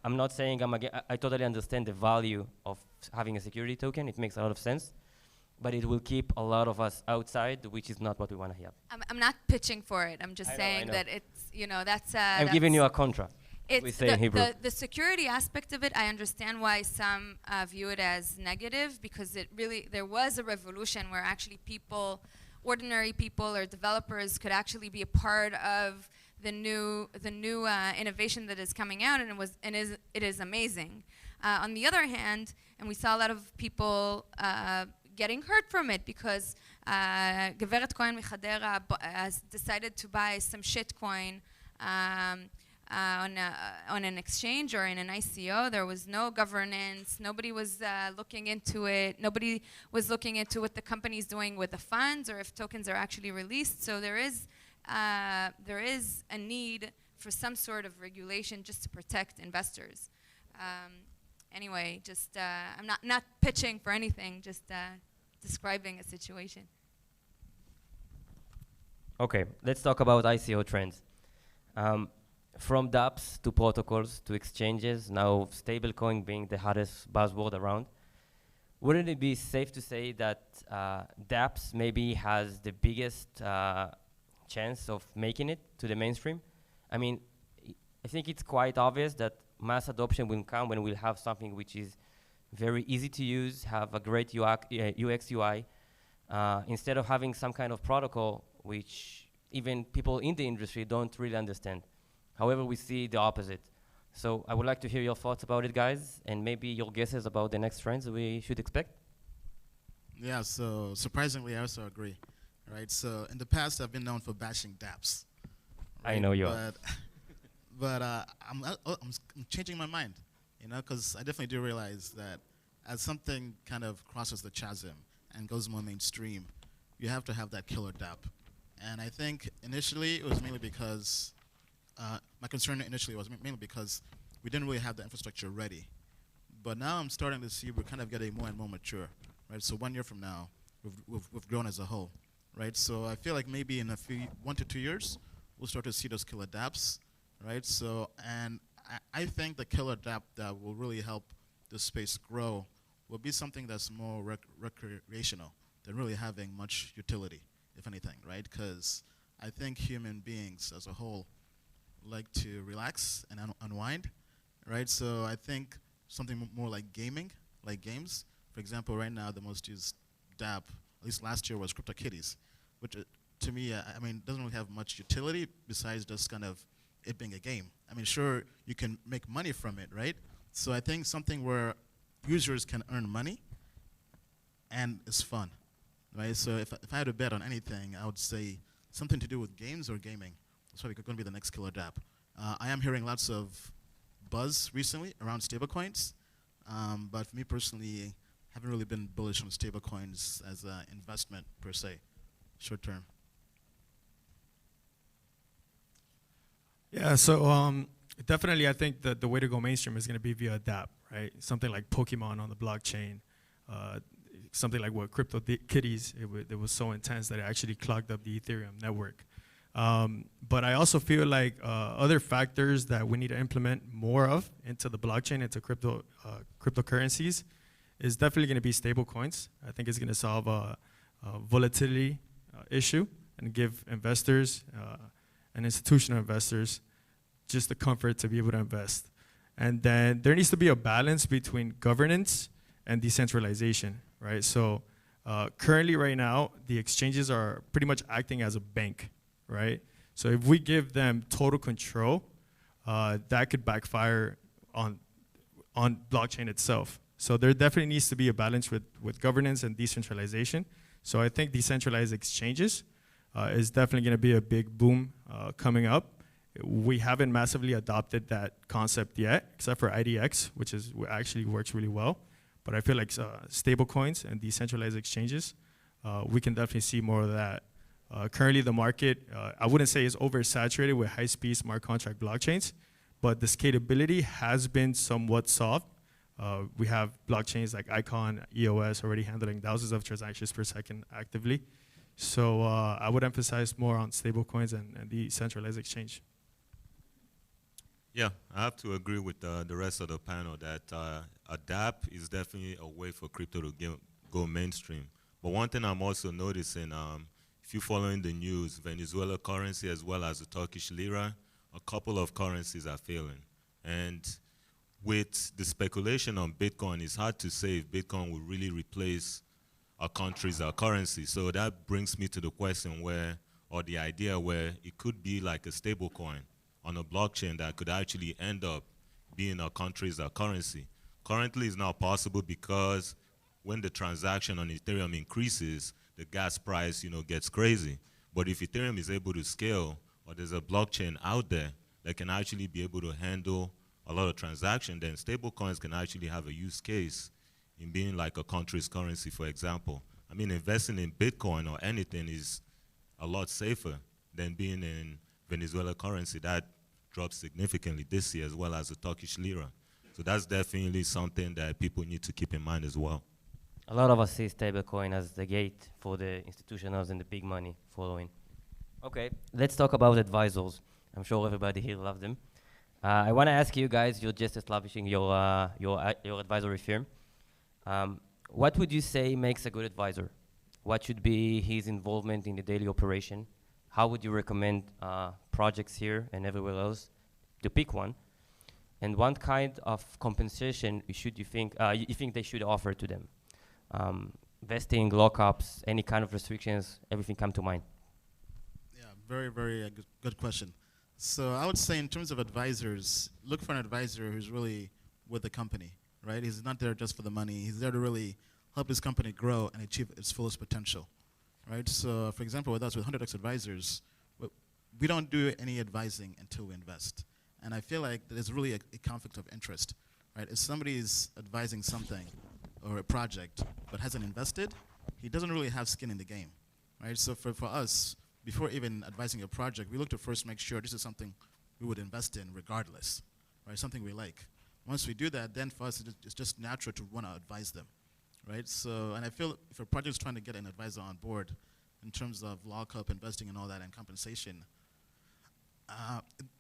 Speaker 10: I'm not saying I totally understand the value of having a security token. It makes a lot of sense. But it will keep a lot of us outside, which is not what we want to have.
Speaker 12: I'm not pitching for it. I'm just saying that it's, that's...
Speaker 10: I'm giving you a contra.
Speaker 12: It's the security aspect of it. I understand why some view it as negative, because there was a revolution where actually ordinary people or developers could actually be a part of the new innovation that is coming out, and it is amazing. On the other hand, and we saw a lot of people getting hurt from it because Geveret Cohen Michadera has decided to buy some shitcoin on an exchange or in an ICO. There was no governance. Nobody was looking into it. Nobody was looking into what the company's doing with the funds or if tokens are actually released. So there is a need for some sort of regulation just to protect investors. Anyway, just I'm not pitching for anything, just describing a situation.
Speaker 10: Okay, let's talk about ICO trends. From dApps to protocols to exchanges, now stablecoin being the hottest buzzword around. Wouldn't it be safe to say that dApps maybe has the biggest chance of making it to the mainstream? I mean, I think it's quite obvious that mass adoption will come when we'll have something which is very easy to use, have a great UX UI, instead of having some kind of protocol which even people in the industry don't really understand. However, we see the opposite. So I would like to hear your thoughts about it, guys, and maybe your guesses about the next trends we should expect.
Speaker 1: Yeah, so surprisingly, I also agree. Right, so in the past, I've been known for bashing dApps. Right?
Speaker 10: I know you are.
Speaker 1: But I'm changing my mind, because I definitely do realize that as something kind of crosses the chasm and goes more mainstream, you have to have that killer dApp. And I think initially it was mainly because, my concern initially was mainly because we didn't really have the infrastructure ready. But now I'm starting to see we're kind of getting more and more mature, right? So 1 year from now, we've grown as a whole, right? So I feel like maybe in 1 to 2 years, we'll start to see those killer dApps, right? So, and I think the killer dApp that will really help the space grow will be something that's more recreational than really having much utility, if anything, right? Because I think human beings as a whole like to relax and unwind, right? So I think something more like gaming like games. For example, right now the most used dApp, at least last year, was CryptoKitties, which to me, I mean, doesn't really have much utility besides just kind of it being a game. I mean, sure, you can make money from it, right? So I think something where users can earn money and it's fun, right? So if I had to bet on anything, I would say something to do with games or gaming. That's probably going to be the next killer dApp. I am hearing lots of buzz recently around stablecoins, but for me personally, I haven't really been bullish on stablecoins as an investment per se, short term.
Speaker 4: Yeah, so definitely I think that the way to go mainstream is going to be via dApp, right? Something like Pokemon on the blockchain, something like what CryptoKitties, it was so intense that it actually clogged up the Ethereum network. But I also feel like other factors that we need to implement more of into the blockchain, into cryptocurrencies, is definitely going to be stable coins. I think it's going to solve a volatility issue and give investors and institutional investors just the comfort to be able to invest. And then there needs to be a balance between governance and decentralization, right? So currently right now, the exchanges are pretty much acting as a bank, right? So if we give them total control, that could backfire on blockchain itself. So there definitely needs to be a balance with governance and decentralization. So I think decentralized exchanges is definitely going to be a big boom coming up. We haven't massively adopted that concept yet, except for IDX, which actually works really well. But I feel like stable coins and decentralized exchanges, we can definitely see more of that. Currently, the market, I wouldn't say is oversaturated with high-speed smart contract blockchains, but the scalability has been somewhat solved. We have blockchains like Icon, EOS already handling thousands of transactions per second actively. So I would emphasize more on stablecoins and decentralized exchange.
Speaker 2: Yeah, I have to agree with the rest of the panel that a dApp is definitely a way for crypto to go mainstream. But one thing I'm also noticing, if you're following the news, Venezuela currency as well as the Turkish lira, a couple of currencies are failing. And with the speculation on Bitcoin, it's hard to say if Bitcoin will really replace a country's currency. So that brings me to the question or the idea where it could be like a stable coin on a blockchain that could actually end up being a country's currency. Currently, it's not possible because when the transaction on Ethereum increases, the gas price, gets crazy. But if Ethereum is able to scale, or there's a blockchain out there that can actually be able to handle a lot of transactions, then stable coins can actually have a use case in being like a country's currency, for example. I mean, investing in Bitcoin or anything is a lot safer than being in Venezuela currency. That dropped significantly this year, as well as the Turkish lira. So that's definitely something that people need to keep in mind as well.
Speaker 10: A lot of us see stablecoin as the gate for the institutionals and the big money following. Okay, let's talk about advisors. I'm sure everybody here loves them. I want to ask you guys, you're just establishing your advisory firm. What would you say makes a good advisor? What should be his involvement in the daily operation? How would you recommend projects here and everywhere else to pick one? And what kind of compensation you think they should offer to them? Vesting, lockups, any kind of restrictions, everything come to mind.
Speaker 1: Yeah, very, very good question. So I would say in terms of advisors, look for an advisor who's really with the company, right? He's not there just for the money. He's there to really help his company grow and achieve its fullest potential, right? So for example, with us, with 100X Advisors, we don't do any advising until we invest. And I feel like there's really a conflict of interest, right? If somebody's advising something or a project but hasn't invested, he doesn't really have skin in the game, right? So for us, before even advising a project, we look to first make sure this is something we would invest in regardless, right? Something we like. Once we do that, then for us it's just natural to want to advise them, right? So, and I feel if a project's trying to get an advisor on board in terms of lockup, investing and all that, and compensation,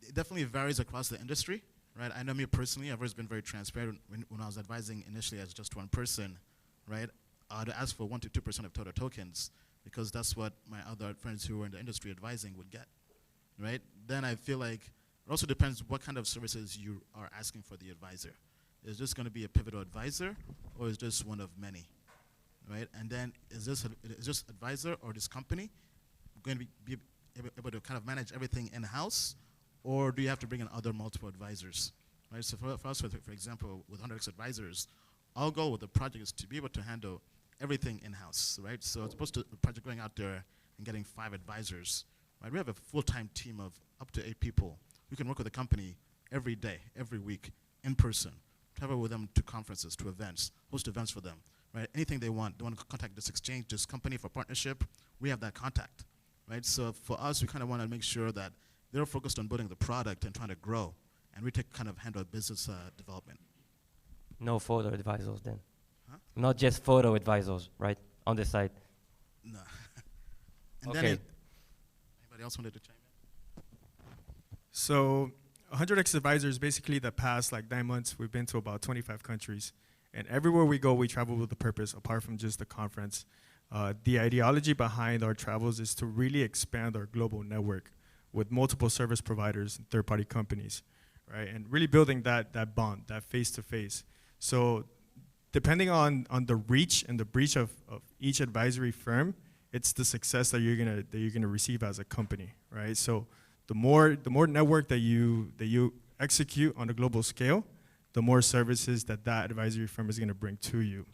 Speaker 1: it definitely varies across the industry, right? I know me personally, I've always been very transparent when I was advising initially as just one person, right? I'd ask for 1 to 2% of total tokens because that's what my other friends who were in the industry advising would get, right? Then I feel like it also depends what kind of services you are asking for the advisor. is this going to be a pivotal advisor, or is this one of many, right? And then is this advisor or this company going to be able to kind of manage everything in-house, or do you have to bring in other multiple advisors, right? So for us, for example, with 100x advisors, our goal with the project is to be able to handle everything in-house, right? So it's supposed to a project going out there and getting 5 advisors, right? We have a full-time team of up to 8 people who can work with the company every day, every week, in person, travel with them to conferences, to events, host events for them, right? Anything they want to contact this exchange, this company for partnership, we have that contact, right? So for us, we kind of want to make sure that they're focused on building the product and trying to grow, and we kind of handle business development.
Speaker 10: No photo advisors then?
Speaker 1: Huh?
Speaker 10: Not just photo advisors, right, on the side?
Speaker 1: No. And
Speaker 10: okay.
Speaker 1: then anybody else wanted to chime in?
Speaker 4: So 100x advisors, basically the past like 9 months, we've been to about 25 countries. And everywhere we go, we travel with a purpose, apart from just the conference. The ideology behind our travels is to really expand our global network with multiple service providers and third-party companies, right? And really building that bond, that face-to-face. So depending on the reach and the breach of each advisory firm, it's the success that you're gonna receive as a company, right? So the more network that you execute on a global scale, the more services that advisory firm is gonna bring to you.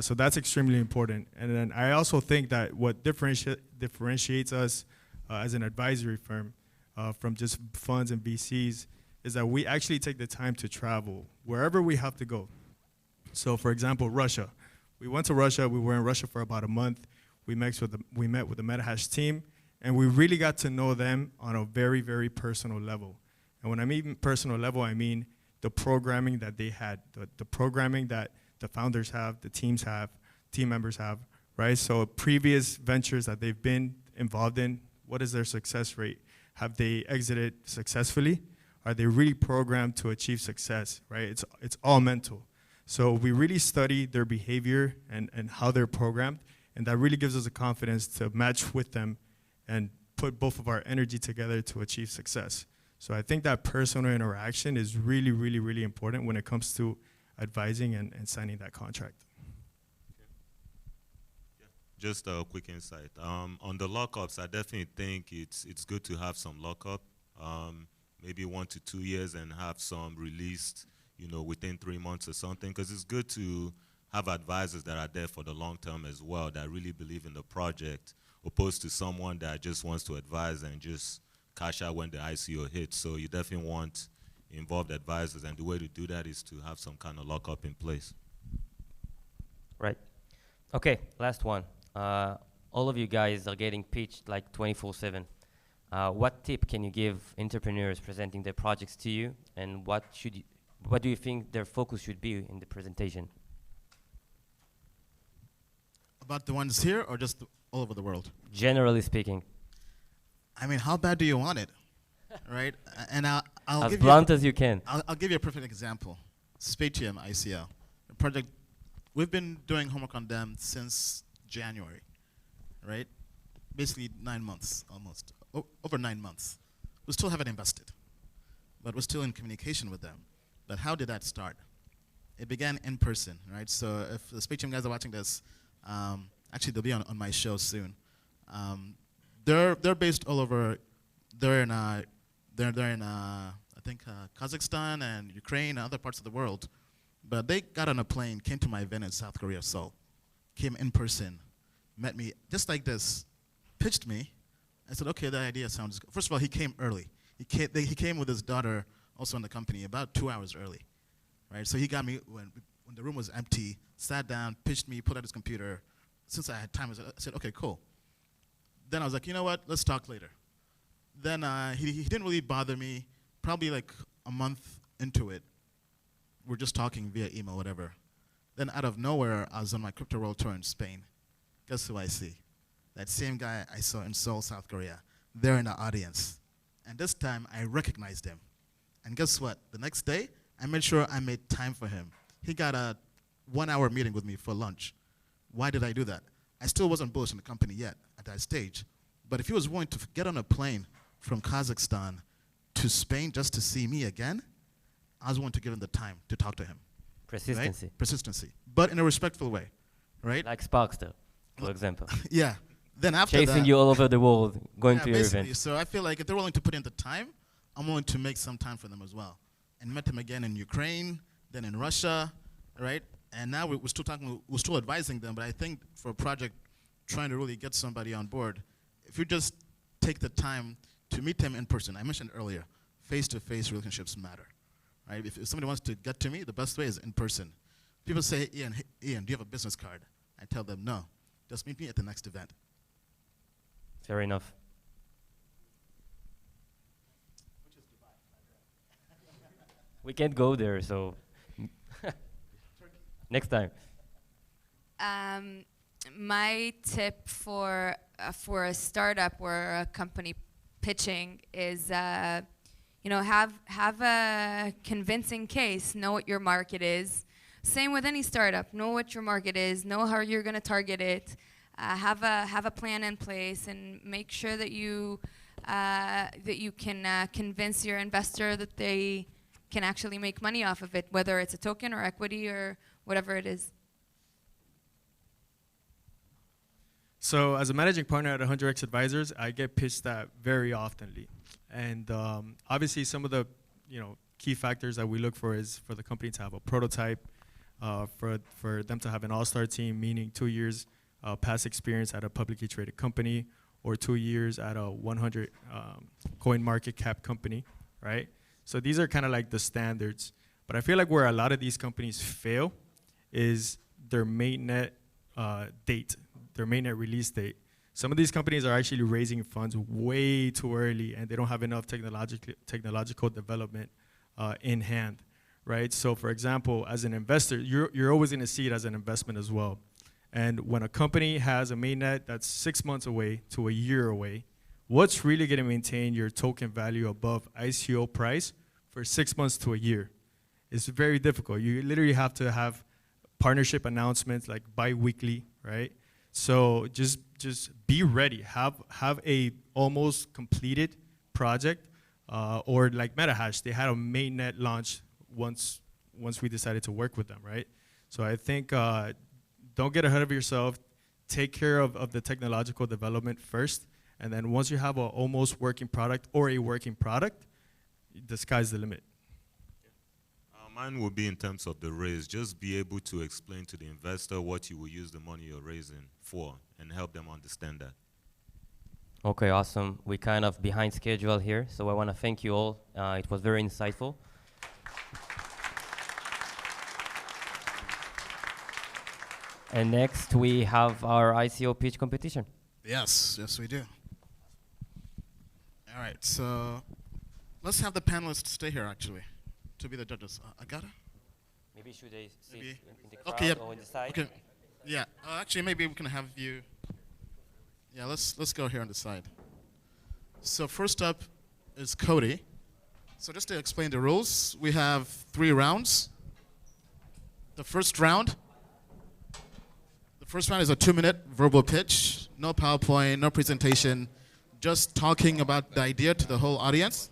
Speaker 4: So that's extremely important. And then I also think that what differentiates us as an advisory firm from just funds and VCs is that we actually take the time to travel wherever we have to go. So for example, Russia. We went to Russia, we were in Russia for about a month. We met with the MetaHash team, and we really got to know them on a very, very personal level. And when I mean personal level, I mean the programming that they had, the programming that the founders have, the team members have, right? So previous ventures that they've been involved in, what is their success rate? Have they exited successfully? Are they really programmed to achieve success, right? It's all mental. So we really study their behavior and how they're programmed, and that really gives us the confidence to match with them and put both of our energy together to achieve success. So I think that personal interaction is really, really, really important when it comes to advising and signing that contract.
Speaker 2: Just a quick insight. On the lockups, I definitely think it's good to have some lockup, maybe 1 to 2 years, and have some released, within 3 months or something, because it's good to have advisors that are there for the long term as well, that really believe in the project, opposed to someone that just wants to advise and just cash out when the ICO hits. So you definitely want involved advisors, and the way to do that is to have some kind of lockup in place.
Speaker 10: Right. Okay, last one. All of you guys are getting pitched like 24/7. What tip can you give entrepreneurs presenting their projects to you, and what do you think their focus should be in the presentation?
Speaker 1: About the ones here, or just all over the world?
Speaker 10: Generally speaking.
Speaker 1: I mean, how bad do you want it, right? And I'll
Speaker 10: as
Speaker 1: give
Speaker 10: blunt
Speaker 1: you
Speaker 10: as you can.
Speaker 1: I'll give you a perfect example. Spatium ICO, a project we've been doing homework on them since January, right? Basically 9 months, almost over 9 months. We still haven't invested, but we're still in communication with them. But how did that start? It began in person, right? So if the Spatium guys are watching this, actually they'll be on my show soon. They're based all over. They're in I think Kazakhstan and Ukraine and other parts of the world. But they got on a plane, came to my event in South Korea, Seoul, came in person, met me just like this, pitched me. I said, okay, the idea sounds good. First of all, he came early. He came with his daughter, also in the company, about 2 hours early, right? So he got me when the room was empty, sat down, pitched me, pulled out his computer. Since I had time, I said, okay, cool. Then I was like, you know what, let's talk later. Then he didn't really bother me. Probably like a month into it, we're just talking via email, whatever. Then out of nowhere, I was on my Crypto World Tour in Spain. Guess who I see? That same guy I saw in Seoul, South Korea. They're in the audience. And this time, I recognized him. And guess what? The next day, I made sure I made time for him. He got a 1-hour meeting with me for lunch. Why did I do that? I still wasn't bullish in the company yet at that stage. But if he was willing to get on a plane from Kazakhstan to Spain just to see me again, I was willing to give him the time to talk to him.
Speaker 10: Persistency.
Speaker 1: Right? Persistency, but in a respectful way, right?
Speaker 10: Like Sparkster, for example.
Speaker 1: Yeah. Then after
Speaker 10: Chasing
Speaker 1: that,
Speaker 10: you all over the world, going to your
Speaker 1: basically.
Speaker 10: event.
Speaker 1: So I feel like if they're willing to put in the time, I'm willing to make some time for them as well. And met them again in Ukraine, then in Russia, right? And now we're still talking, we're still advising them, but I think for a project trying to really get somebody on board, if you just take the time to meet them in person, I mentioned earlier, face-to-face relationships matter, right? If somebody wants to get to me, the best way is in person. People say, Ian, do you have a business card? I tell them, no, just meet me at the next event.
Speaker 10: Fair enough. We can't go there, so next time.
Speaker 12: My tip for a startup or a company pitching is, have a convincing case. Know what your market is. Same with any startup. Know what your market is. Know how you're going to target it. Have a plan in place, and make sure that you can convince your investor that they can actually make money off of it, whether it's a token or equity or whatever it is.
Speaker 4: So as a managing partner at 100X Advisors, I get pitched that very oftenly. And obviously some of the key factors that we look for is for the company to have a prototype, for them to have an all-star team, meaning 2 years past experience at a publicly traded company, or 2 years at a 100 coin market cap company, right? So these are kind of like the standards. But I feel like where a lot of these companies fail is their mainnet date, their mainnet release date. Some of these companies are actually raising funds way too early, and they don't have enough technological development in hand, right? So for example, as an investor, you're always gonna see it as an investment as well. And when a company has a mainnet that's 6 months away to a year away, what's really gonna maintain your token value above ICO price for 6 months to a year? It's very difficult. You literally have to have partnership announcements like bi-weekly, right? So just be ready. Have a almost completed project, or like MetaHash, they had a mainnet launch once we decided to work with them, right? So I think don't get ahead of yourself. Take care of the technological development first, and then once you have an almost working product or a working product, the sky's the limit.
Speaker 2: Mine would be in terms of the raise. Just be able to explain to the investor what you will use the money you're raising for and help them understand that.
Speaker 10: Okay, awesome. We're kind of behind schedule here, so I want to thank you all. It was very insightful. And next, we have our ICO pitch competition.
Speaker 1: Yes, we do. All right, so let's have the panelists stay here, actually, to be the judges. Agata?
Speaker 10: Maybe should they sit in the crowd
Speaker 1: okay,
Speaker 10: or in the side?
Speaker 1: Okay. Yeah, actually, maybe we can have you. Yeah, let's go here on the side. So first up is Cody. So just to explain the rules, we have 3 rounds. The first round is a 2-minute verbal pitch. No PowerPoint, no presentation, just talking about the idea to the whole audience.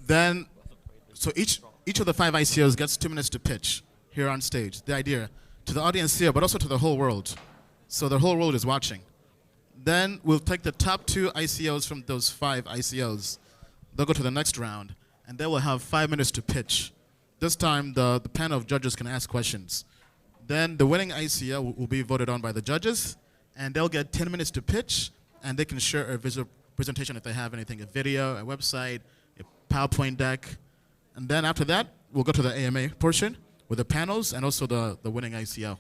Speaker 1: Then, so each of the 5 ICOs gets 2 minutes to pitch here on stage, the idea to the audience here, but also to the whole world. So the whole world is watching. Then we'll take the top 2 ICOs from those 5 ICOs. They'll go to the next round, and they will have 5 minutes to pitch. This time, the panel of judges can ask questions. Then the winning ICO will be voted on by the judges, and they'll get 10 minutes to pitch, and they can share a visual presentation if they have anything, a video, a website, a PowerPoint deck. And then after that, we'll go to the AMA portion with the panels and also the winning ICO.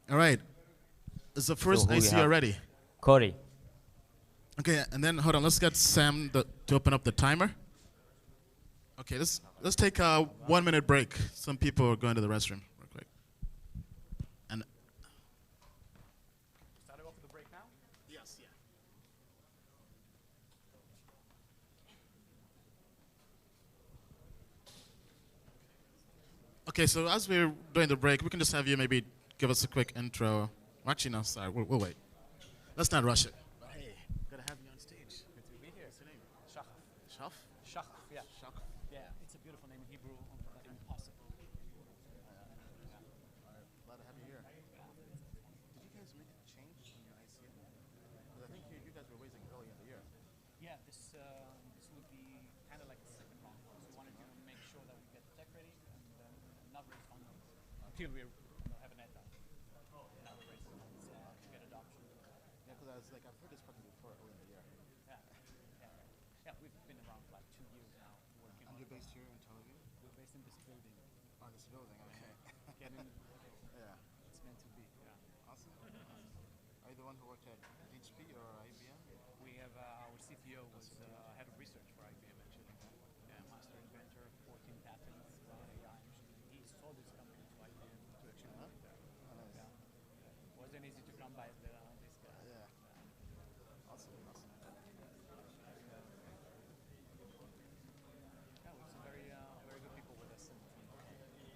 Speaker 1: All right. Is the first ICO ready?
Speaker 10: Cody.
Speaker 1: Okay, and then hold on. Let's get Sam to open up the timer. Okay, let's take a 1-minute break. Some people are going to the restroom real quick. And
Speaker 8: Starting off with the break now?
Speaker 1: yes, yeah. Okay, so as we're doing the break, we can just have you maybe give us a quick intro. Actually, no, sorry, we'll wait. Let's not rush it. Hey, good to have you on stage.
Speaker 8: Good to be here.
Speaker 1: What's your name?
Speaker 8: Shachaf.
Speaker 1: Shaf?
Speaker 8: Shachaf, yeah.
Speaker 1: Shaf.
Speaker 13: Yeah, it's a beautiful name in Hebrew, like impossible.
Speaker 1: Glad to have you here. Did you guys make a change in your ICO? Because I think you guys were raising early in the year.
Speaker 13: Yeah, this would be kind of like the second round for us. We wanted to make sure that we get the tech ready and then not raise funding until we have an ETA. Now we're raising funds to get adoption.
Speaker 1: Yeah, because I was like, I've heard this company before early in the year.
Speaker 13: Yeah, we've been around for like 2 years now working.
Speaker 1: And you're based here in Tel-Aviv?
Speaker 13: We're based in this building.
Speaker 1: Oh, this building, okay. Yeah.
Speaker 13: It's meant to be. Yeah.
Speaker 1: Awesome. Are you the one who worked at HP or IBM?
Speaker 13: We have our CTO was head of research for IBM actually. Yeah, master inventor, 14 patents around AI machine. He sold his company to IBM to actually work there.
Speaker 1: Nice.
Speaker 13: Yeah. Wasn't easy to come by this guy.
Speaker 1: Yeah. Awesome.
Speaker 13: Yeah, we have some very good people with us in the team.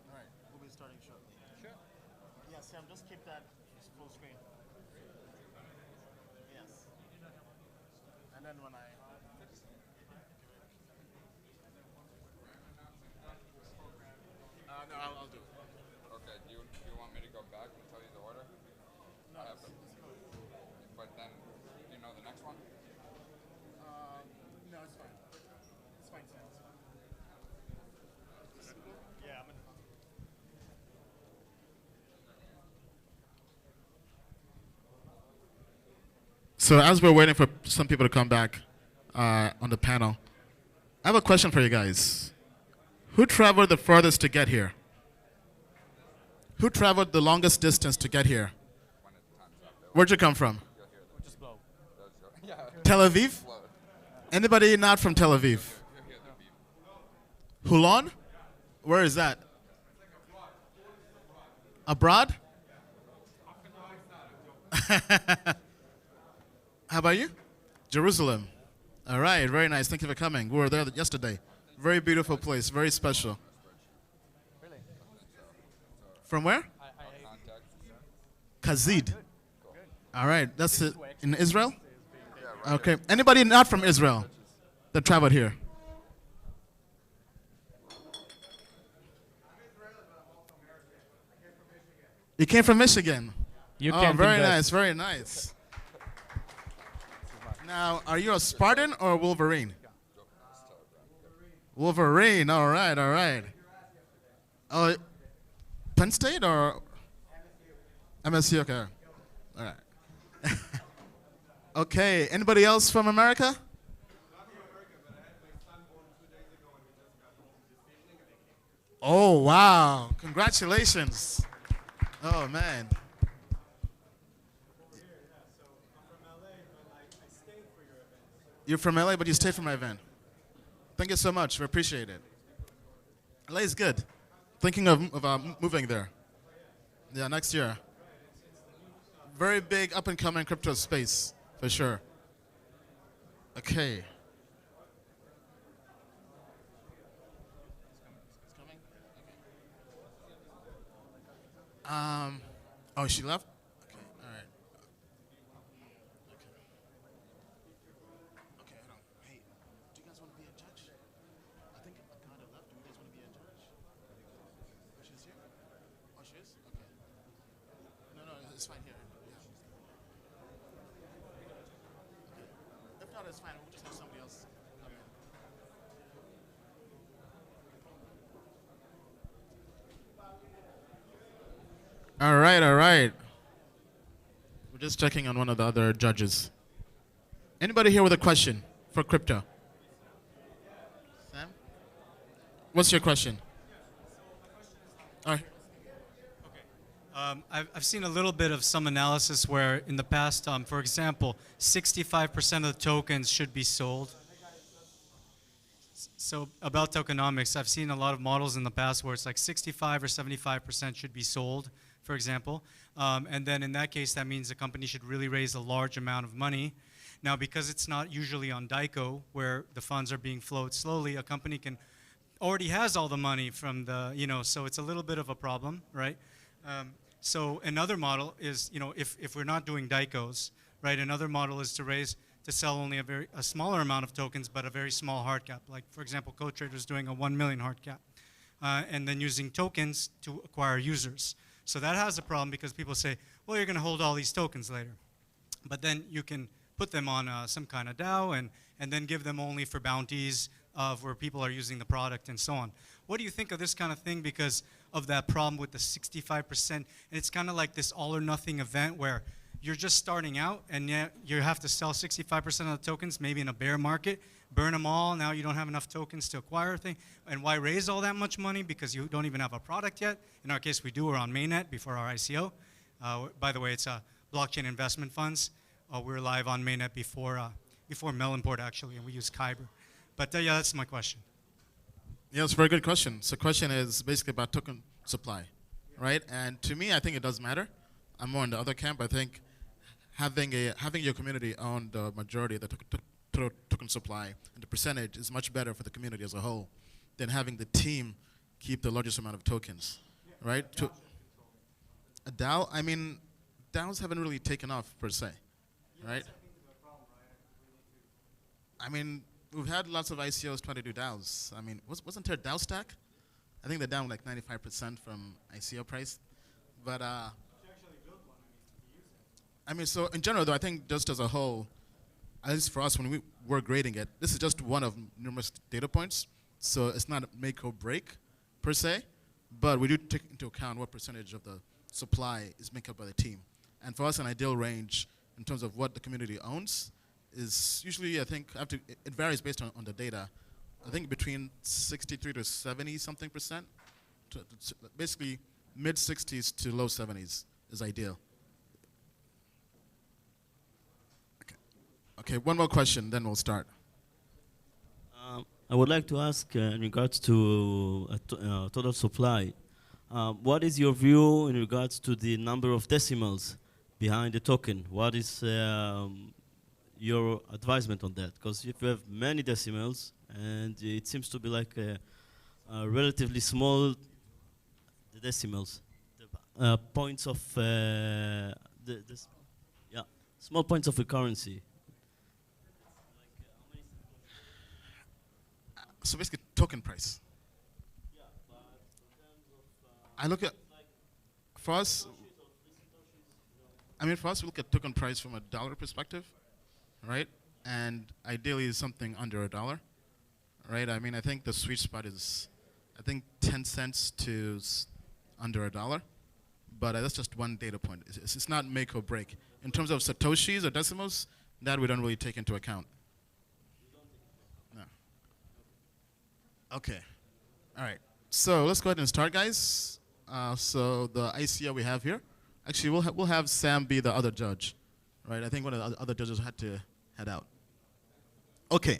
Speaker 1: All right, we'll be starting shortly.
Speaker 13: Sure.
Speaker 5: Yeah, Sam, just keep that full screen.
Speaker 1: Yes. And then when I... no, I'll do it.
Speaker 11: Okay, do you want me to go back and tell you the order?
Speaker 1: No,
Speaker 11: I have to. But then, do you know the next one?
Speaker 1: No, it's fine. It's fine, Sam.
Speaker 4: Yeah, I'm gonna.
Speaker 1: So as we're waiting for some people to come back on the panel, I have a question for you guys. Who traveled the furthest to get here? Who traveled the longest distance to get here? Where'd you come from?
Speaker 13: Just blow.
Speaker 1: Tel Aviv? Anybody not from Tel Aviv? Hulon? Where is that? Abroad? How about you? Jerusalem. All right, very nice. Thank you for coming. We were there yesterday. Very beautiful place, very special.
Speaker 13: Really?
Speaker 1: From where? Kazid. All right, that's it. In Israel? Okay. Anybody not from Israel that traveled here? You came from Michigan.
Speaker 10: You
Speaker 1: oh,
Speaker 10: can
Speaker 1: very
Speaker 10: invest.
Speaker 1: nice, very nice. Now, are you a Spartan or a Wolverine? Wolverine, all right, all right. Oh, Penn State or MSU? Okay, all right. Okay, anybody else from America? Oh, wow, congratulations. Oh, man. You're from LA, but you stayed for my event. Thank you so much. We appreciate it. LA is good. Thinking of moving there. Yeah, next year. Very big up-and-coming crypto space, for sure. Okay. Oh, she left? Okay, all right. Okay, hold on. Hey, do you guys want to be a judge? I think Akada left. Do you guys want to be a judge? Oh, she's here? Oh, she is? Okay. No, it's fine here. Yeah. Okay. If not, it's fine. We'll just have somebody else come in. All right, all right. We're just checking on one of the other judges. Anybody here with a question for crypto? Sam? What's your question? All right.
Speaker 14: I've seen a little bit of some analysis where in the past, for example, 65% of the tokens should be sold. So about tokenomics, I've seen a lot of models in the past where it's like 65 or 75% should be sold, for example. And then in that case, that means the company should really raise a large amount of money. Now, because it's not usually on DICO, where the funds are being flowed slowly, a company already has all the money from the, so it's a little bit of a problem, right? So another model is, if we're not doing DICOs, right, another model is to raise to sell only a smaller amount of tokens, but a very small hard cap. Like, for example, CoTrader is doing a 1 million hard cap, and then using tokens to acquire users. So that has a problem because people say, well, you're going to hold all these tokens later. But then you can put them on some kind of DAO and then give them only for bounties of where people are using the product and so on. What do you think of this kind of thing because of that problem with the 65%? And it's kind of like this all or nothing event where you're just starting out and yet you have to sell 65% of the tokens, maybe in a bear market, burn them all, now you don't have enough tokens to acquire a thing. And why raise all that much money? Because you don't even have a product yet. In our case, we do. We're on mainnet before our ICO. By the way, it's blockchain investment funds. We're live on mainnet before Melonport, actually, and we use Kyber. But yeah, that's my question.
Speaker 1: Yeah, it's a very good question. So the question is basically about token supply, right? And to me, I think it does matter. I'm more in the other camp. I think having your community own the majority of the token supply and the percentage is much better for the community as a whole than having the team keep the largest amount of tokens, right? A DAO, I mean, DAOs haven't really taken off per se, right? I mean, we've had lots of ICOs try to do DAOs. I mean, wasn't there a DAO stack? I think they're down like 95% from ICO price. But, I mean, so in general, though, I think just as a whole, at least for us, when we were grading it, this is just one of numerous data points. So it's not a make or break, per se. But we do take into account what percentage of the supply is made up by the team. And for us, an ideal range in terms of what the community owns is usually, I think, it varies based on the data. I think between 63 to 70 something percent. Basically, mid 60s to low 70s is ideal. Okay, one more question, then we'll start.
Speaker 15: I would like to ask in regards to total supply. What is your view in regards to the number of decimals behind the token? What is your advisement on that? Because if you have many decimals, and it seems to be like a relatively small decimals, points of small points of recurrency.
Speaker 1: So basically, token price. I look at, for us, we look at token price from a dollar perspective, right? And ideally, something under $1, right? I mean, I think the sweet spot is, I think 10 cents to under $1, but that's just one data point. It's not make or break. In terms of satoshis or decimals, that we don't really take into account. No. Okay. All right. So let's go ahead and start, guys. So the ICO we have here, actually we'll have Sam be the other judge, right? I think one of the other judges had to head out. Okay,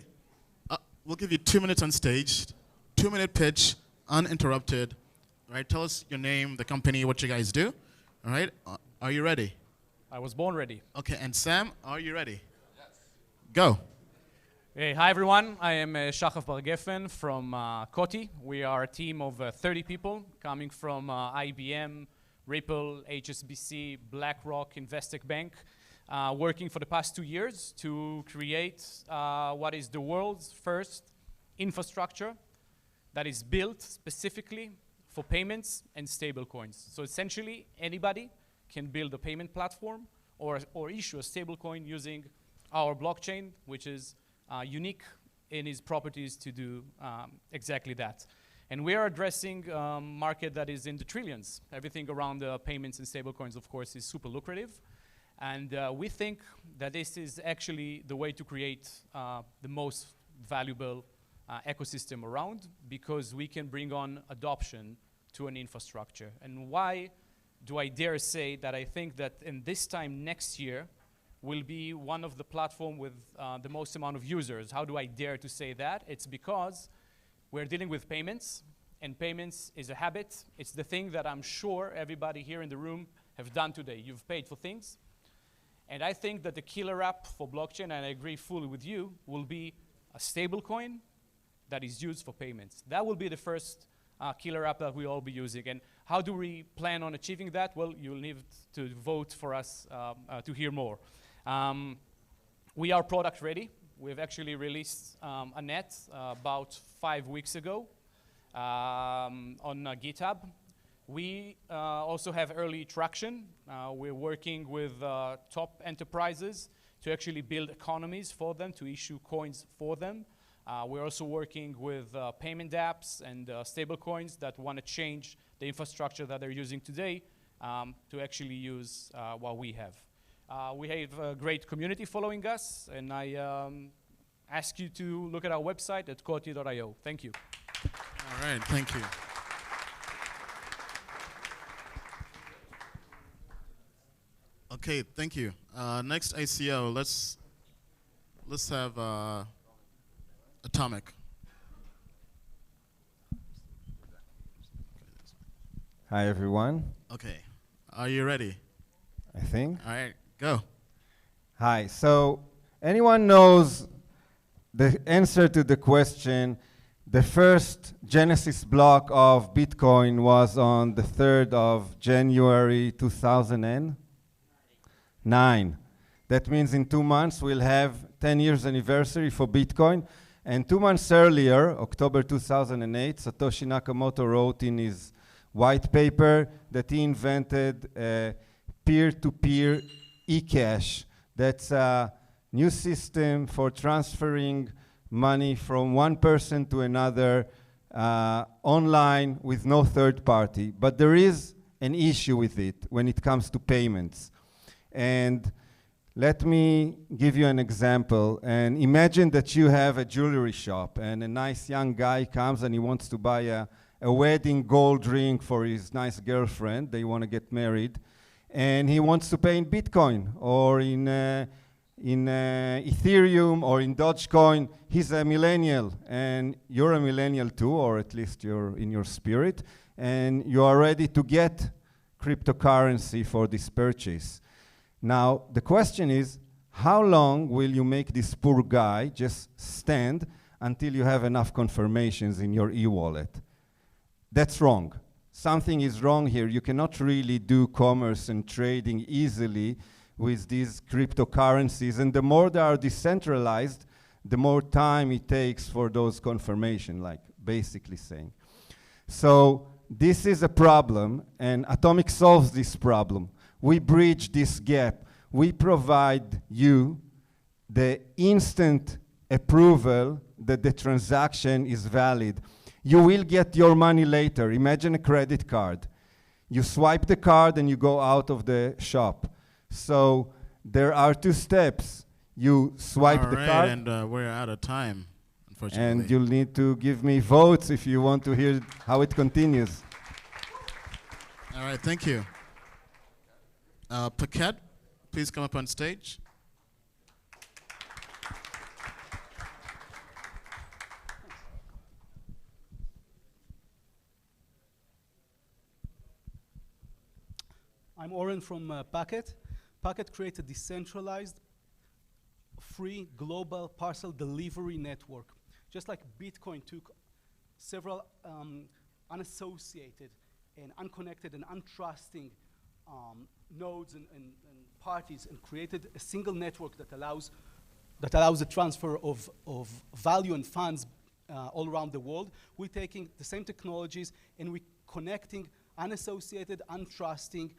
Speaker 1: we'll give you 2 minutes on stage, 2-minute pitch, uninterrupted, right? Tell us your name, the company, what you guys do, all right? Are you ready?
Speaker 16: I was born ready.
Speaker 1: Okay, and Sam, are you ready? Yes. Go.
Speaker 16: Hey, hi everyone, I am Shachaf Bar-Geffen from Koti. We are a team of 30 people coming from IBM, Ripple, HSBC, BlackRock, Investec Bank, working for the past 2 years to create what is the world's first infrastructure that is built specifically for payments and stablecoins. So essentially, anybody can build a payment platform or issue a stablecoin using our blockchain, which is unique in its properties to do exactly that. And we are addressing a market that is in the trillions. Everything around payments and stablecoins, of course, is super lucrative. And we think that this is actually the way to create the most valuable ecosystem around, because we can bring on adoption to an infrastructure. And why do I dare say that I think that in this time next year, will be one of the platform with the most amount of users? How do I dare to say that? It's because we're dealing with payments, and payments is a habit. It's the thing that I'm sure everybody here in the room have done today. You've paid for things. And I think that the killer app for blockchain, and I agree fully with you, will be a stablecoin that is used for payments. That will be the first killer app that we'll all be using. And how do we plan on achieving that? Well, you'll need to vote for us to hear more. We are product ready. We've actually released a net about 5 weeks ago on GitHub. We also have early traction. We're working with top enterprises to actually build economies for them, to issue coins for them. We're also working with payment apps and stable coins that want to change the infrastructure that they're using today to actually use what we have. We have a great community following us, and I ask you to look at our website at koti.io. Thank you.
Speaker 1: All right, thank you. Okay, thank you. Next ICO, let's have Atomic.
Speaker 17: Hi, everyone.
Speaker 1: Okay, are you ready?
Speaker 17: I think.
Speaker 1: All right, go.
Speaker 17: Hi, so anyone knows the answer to the question, the first Genesis block of Bitcoin was on the 3rd of January 2009. That means in 2 months we'll have 10 years anniversary for Bitcoin. And 2 months earlier, October 2008, Satoshi Nakamoto wrote in his white paper that he invented peer-to-peer eCash. That's a new system for transferring money from one person to another online with no third party. But there is an issue with it when it comes to payments. And let me give you an example. And imagine that you have a jewelry shop and a nice young guy comes and he wants to buy a wedding gold ring for his nice girlfriend. They want to get married. And he wants to pay in Bitcoin or in Ethereum or in Dogecoin. He's a millennial, and you're a millennial too, or at least you're in your spirit, and you are ready to get cryptocurrency for this purchase. Now, the question is, how long will you make this poor guy just stand until you have enough confirmations in your e-wallet? That's wrong. Something is wrong here. You cannot really do commerce and trading easily with these cryptocurrencies. And the more they are decentralized, the more time it takes for those confirmation, like basically saying. So this is a problem, and Atomic solves this problem. We bridge this gap. We provide you the instant approval that the transaction is valid. You will get your money later. Imagine a credit card. You swipe the card and you go out of the shop. So there are 2 steps. You swipe the card.
Speaker 1: And we're out of time, unfortunately.
Speaker 17: And you'll need to give me votes if you want to hear how it continues.
Speaker 1: All right, thank you. Paquette, please come up on stage.
Speaker 18: I'm Oren from Packet. Packet creates a decentralized, free, global parcel delivery network. Just like Bitcoin took several unassociated and unconnected and untrusting nodes and parties and created a single network that allows the transfer of value and funds all around the world. We're taking the same technologies and we're connecting unassociated, untrusting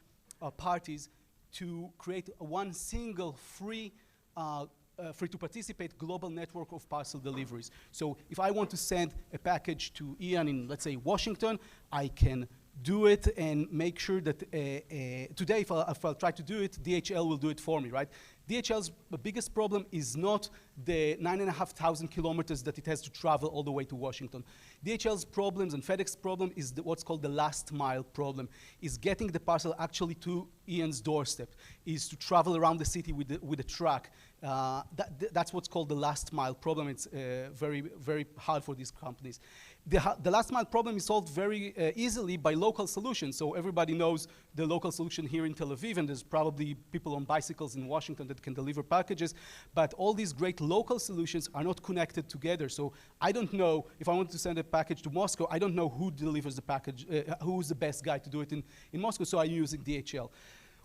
Speaker 18: parties to create one single free to participate global network of parcel deliveries. So if I want to send a package to Ian in, let's say, Washington, I can do it and make sure that today, if I'll try to do it, DHL will do it for me, right? DHL's biggest problem is not the 9,500 kilometers that it has to travel all the way to Washington. DHL's problems and FedEx problem is what's called the last mile problem, is getting the parcel actually to Ian's doorstep, is to travel around the city with a truck. That's what's called the last mile problem. It's very, very hard for these companies. The last mile problem is solved very easily by local solutions. So everybody knows the local solution here in Tel Aviv, and there's probably people on bicycles in Washington that can deliver packages. But all these great local solutions are not connected together. So I don't know, if I want to send a package to Moscow, I don't know who delivers the package, who's the best guy to do it in Moscow, so I'm using DHL.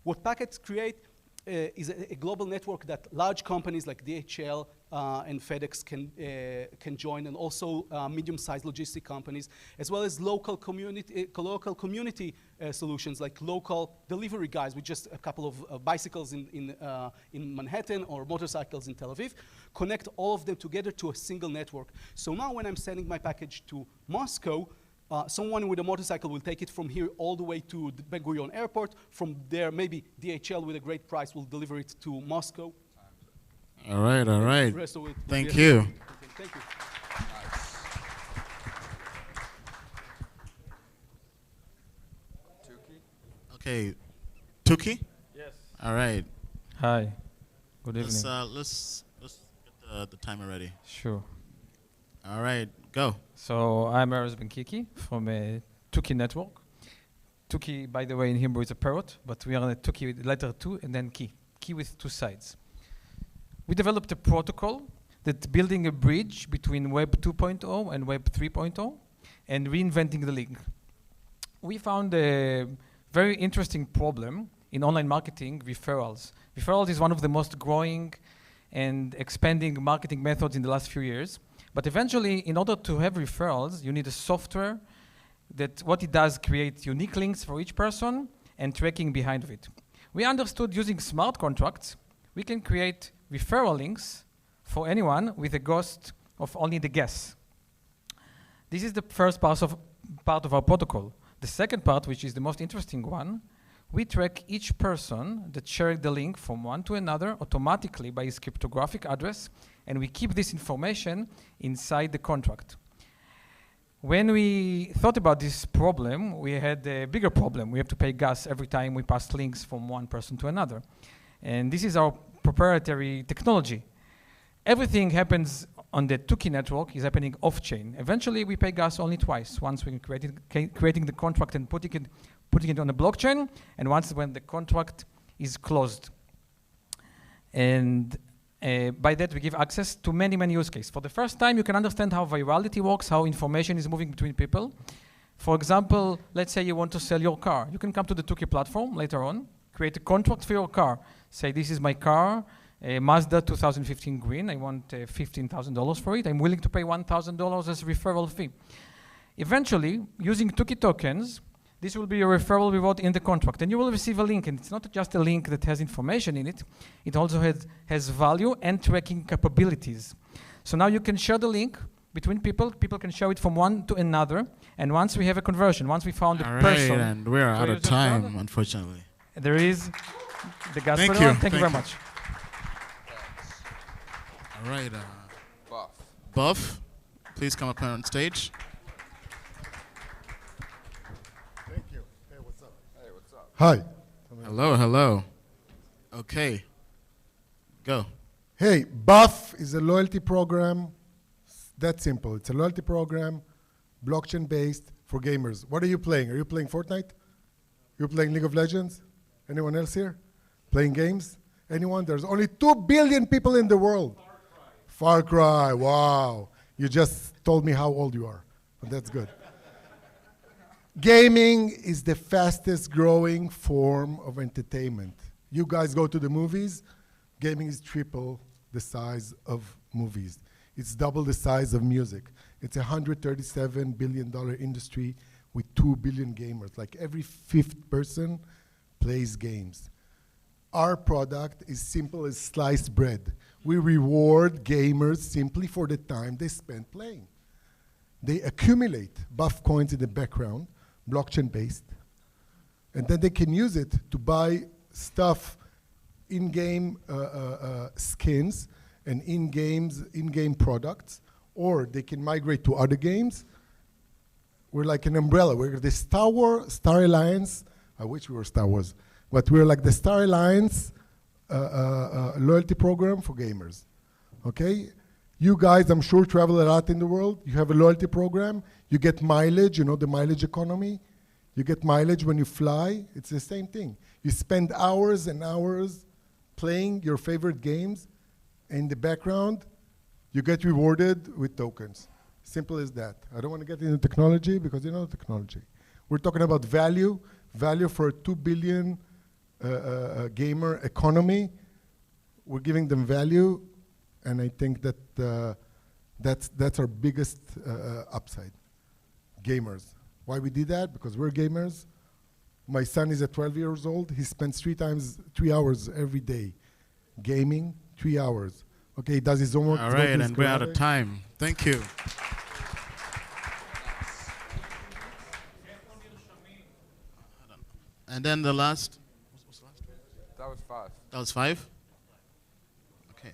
Speaker 18: What packets create is a global network that large companies like DHL and FedEx can join, and also medium-sized logistic companies, as well as local community solutions like local delivery guys with just a couple of bicycles in Manhattan or motorcycles in Tel Aviv, connect all of them together to a single network. So now when I'm sending my package to Moscow, someone with a motorcycle will take it from here all the way to the Ben Gurion airport. From there, maybe DHL with a great price will deliver it to Moscow.
Speaker 1: All right, all right.
Speaker 18: The rest of it
Speaker 1: Thank you.
Speaker 18: Okay, thank you.
Speaker 1: Okay, Tuki?
Speaker 19: Yes.
Speaker 1: All right.
Speaker 19: Hi. Good evening.
Speaker 1: Let's get the timer ready.
Speaker 19: Sure.
Speaker 1: All right, go.
Speaker 19: So I'm Erez Ben Kiki from Tuki Network. Tuki, by the way, in Hebrew is a parrot, but we are on a Tuki with letter 2 and then key. Key with 2 sides. We developed a protocol that's building a bridge between Web 2.0 and Web 3.0 and reinventing the link. We found a very interesting problem in online marketing, referrals. Referrals is one of the most growing and expanding marketing methods in the last few years. But eventually, in order to have referrals, you need a software that what it does create unique links for each person and tracking behind of it. We understood using smart contracts, we can create referral links for anyone with a cost of only the guess. This is the first part of our protocol. The second part, which is the most interesting one, we track each person that shared the link from one to another automatically by his cryptographic address, and we keep this information inside the contract. When we thought about this problem, we had a bigger problem. We have to pay gas every time we pass links from one person to another. And this is our proprietary technology. Everything happens on the Tuki network is happening off-chain. Eventually, we pay gas only twice. Once when creating the contract and putting it on the blockchain, and once when the contract is closed. And by that, we give access to many, many use cases. For the first time, you can understand how virality works, how information is moving between people. For example, let's say you want to sell your car. You can come to the Tuki platform later on, create a contract for your car. Say, this is my car, Mazda 2015 green. I want $15,000 for it. I'm willing to pay $1,000 as a referral fee. Eventually, using Tuki tokens, this will be a referral reward in the contract. And you will receive a link. And it's not just a link that has information in it. It also has value and tracking capabilities. So now you can share the link between people. People can share it from one to another. And once we have a conversion, once we found a person.
Speaker 1: And we're out of time, unfortunately.
Speaker 19: There is the gas
Speaker 1: Thank
Speaker 19: pedal.
Speaker 1: you.
Speaker 19: Thank you very much.
Speaker 1: All right. Buff, please come up on stage.
Speaker 20: Thank you. Hey, what's up? Hey, what's up?
Speaker 1: Hi. Hello, hello. Okay. Go.
Speaker 20: Hey, Buff is a loyalty program. That's simple. It's a loyalty program, blockchain-based for gamers. What are you playing? Are you playing Fortnite? You're playing League of Legends? Anyone else here? Playing games? Anyone? There's only 2 billion people in the world. Far Cry, wow. You just told me how old you are, but that's good. Gaming is the fastest growing form of entertainment. You guys go to the movies, gaming is triple the size of movies. It's double the size of music. It's a $137 billion industry with 2 billion gamers. Like every 5th person plays games. Our product is simple as sliced bread. We reward gamers simply for the time they spend playing. They accumulate Buff coins in the background, blockchain-based, and then they can use it to buy stuff, in-game skins and in-game products, or they can migrate to other games. We're like an umbrella. We're the Star Alliance. I wish we were Star Wars, but we're like the Star Alliance loyalty program for gamers. Okay? You guys, I'm sure, travel a lot in the world. You have a loyalty program. You get mileage, you know the mileage economy. You get mileage when you fly. It's the same thing. You spend hours and hours playing your favorite games. In the background, you get rewarded with tokens. Simple as that. I don't want to get into technology because you know technology. We're talking about value for a $2 billion gamer economy. We're giving them value, and I think that that's our biggest upside. Gamers. Why we did that? Because we're gamers. My son is 12 years old. He spends 3 hours every day gaming, 3 hours. Okay, he does his homework.
Speaker 1: All right, and we're out of time. Thank you. And then the last? What's the last?
Speaker 11: That was 5.
Speaker 1: That was 5? Okay.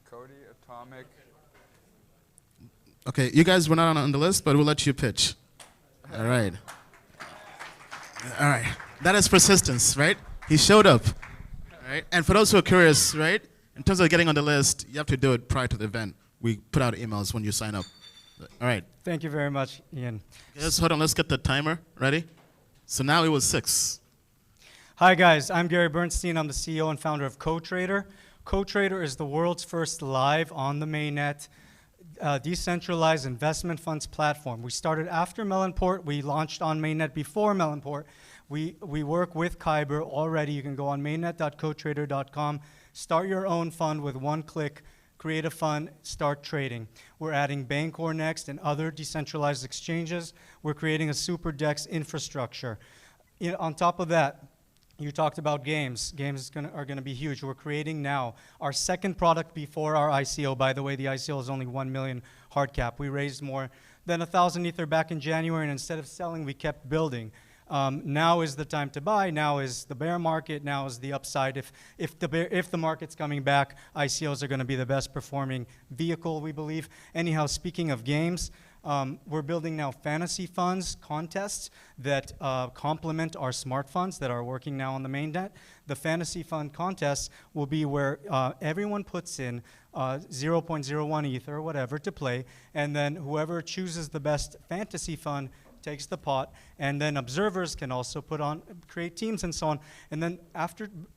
Speaker 11: Cody, Atomic.
Speaker 1: Okay, you guys were not on the list, but we'll let you pitch. All right. All right. That is persistence, right? He showed up. All right. And for those who are curious, right, in terms of getting on the list, you have to do it prior to the event. We put out emails when you sign up. All right.
Speaker 21: Thank you very much, Ian.
Speaker 1: Yes, hold on. Let's get the timer ready. So now it was 6.
Speaker 21: Hi, guys. I'm Gary Bernstein. I'm the CEO and founder of CoTrader. CoTrader is the world's first live on the mainnet decentralized investment funds platform. We started after Melonport. We launched on mainnet before Melonport. We work with Kyber already. You can go on mainnet.cotrader.com, start your own fund with 1 click, create a fund, start trading. We're adding Bancor next and other decentralized exchanges. We're creating a super DEX infrastructure. On top of that, you talked about games. Games are going to be huge. We're creating now our second product before our ICO. By the way, the ICO is only 1 million hard cap. We raised more than 1,000 Ether back in January, and instead of selling, we kept building. Now is the time to buy. Now is the bear market. Now is the upside. If the market's coming back, ICOs are going to be the best performing vehicle, we believe. Anyhow, speaking of games, we're building now fantasy funds contests that complement our smart funds that are working now on the mainnet. The fantasy fund contests will be where everyone puts in 0.01 Ether or whatever to play, and then whoever chooses the best fantasy fund takes the pot, and then observers can also create teams and so on. And then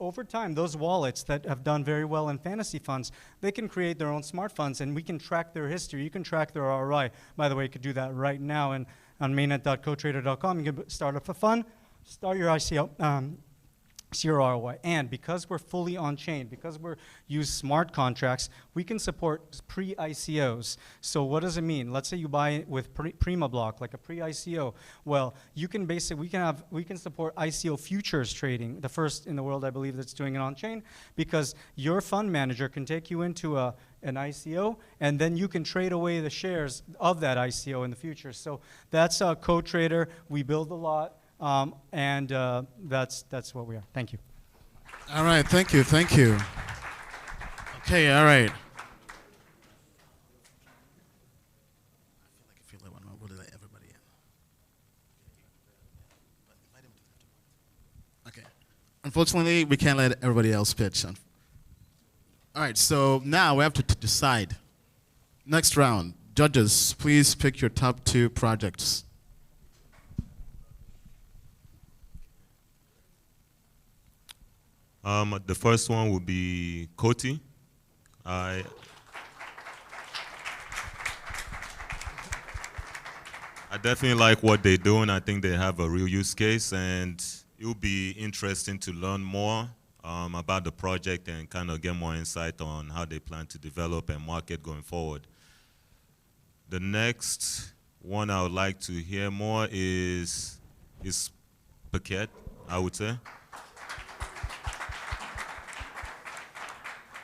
Speaker 21: over time, those wallets that have done very well in fantasy funds, they can create their own smart funds, and we can track their history. You can track their ROI. By the way, you could do that right now on mainnet.cotrader.com. You can start up a fund, start your ICO, see your ROI. And because we're fully on-chain, because we use smart contracts, we can support pre-ICOs. So what does it mean? Let's say you buy with Prima Block, like a pre-ICO. Well, you can basically, we can support ICO futures trading, the first in the world, I believe, that's doing it on-chain, because your fund manager can take you into an ICO, and then you can trade away the shares of that ICO in the future. So that's CoTrader. We build a lot. And that's what we are. Thank you.
Speaker 1: All right, thank you. Okay, all right. I feel like I want to let everybody in. Okay. Unfortunately, we can't let everybody else pitch. All right, so now we have to decide. Next round. Judges, please pick your top 2 projects.
Speaker 2: The first one would be Koti. I definitely like what they're doing. I think they have a real use case, and it will be interesting to learn more about the project and kind of get more insight on how they plan to develop and market going forward. The next one I would like to hear more is Paquette, I would say.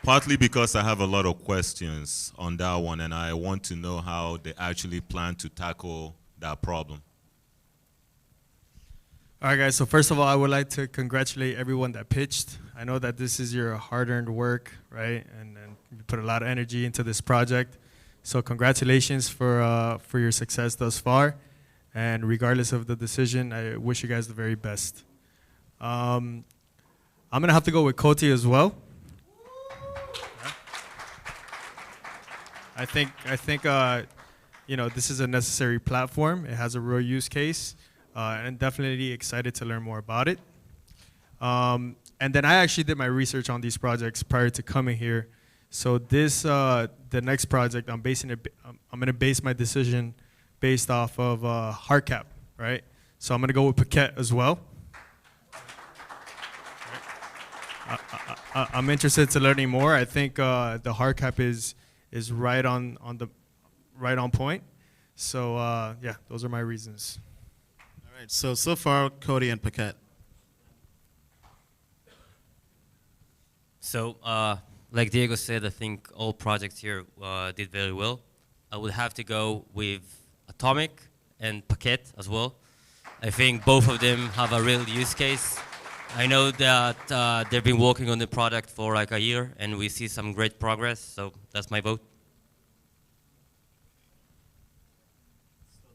Speaker 2: Partly because I have a lot of questions on that one, and I want to know how they actually plan to tackle that problem.
Speaker 4: All right, guys, so first of all, I would like to congratulate everyone that pitched. I know that this is your hard-earned work, right? And you put a lot of energy into this project. So congratulations for your success thus far. And regardless of the decision, I wish you guys the very best. I'm going to have to go with Koti as well. I think this is a necessary platform. It has a real use case, and definitely excited to learn more about it. And then I actually did my research on these projects prior to coming here. So the next project, I'm going to base my decision based off of hard cap, right? So I'm going to go with Paquette as well. I'm interested to learning more. I think the hard cap is right on point. So yeah, those are my reasons.
Speaker 1: All right. So far, Cody and Paquette.
Speaker 10: So, like Diego said, I think all projects here did very well. I would have to go with Atomic and Paquette as well. I think both of them have a real use case. I know that they've been working on the product for like a year, and we see some great progress, so that's my vote.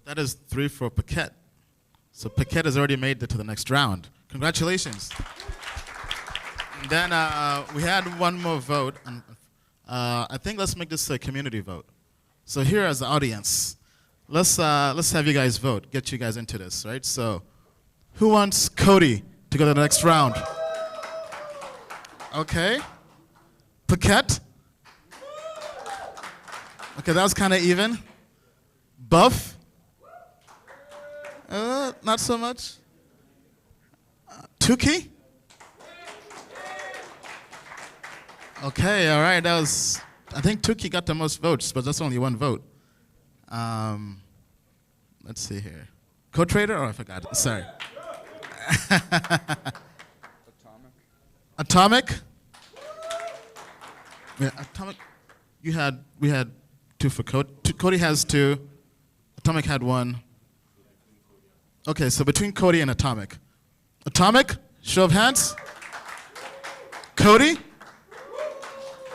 Speaker 1: That is 3 for Paquette. So Paquette has already made it to the next round. Congratulations. And then we had one more vote. And, I think let's make this a community vote. So here as the audience, let's have you guys vote, get you guys into this, right? So who wants Cody to go to the next round? Okay. Paquette? Okay, that was kind of even. Buff? Not so much. Tuki? Okay, all right. That was, I think Tuki got the most votes, but that's only one vote. Let's see here. Co-trader? Oh, I forgot. Sorry. Atomic? Yeah, Atomic. We had 2 for Cody. Cody has 2. Atomic had 1. Okay, so between Cody and Atomic. Atomic, show of hands. Cody?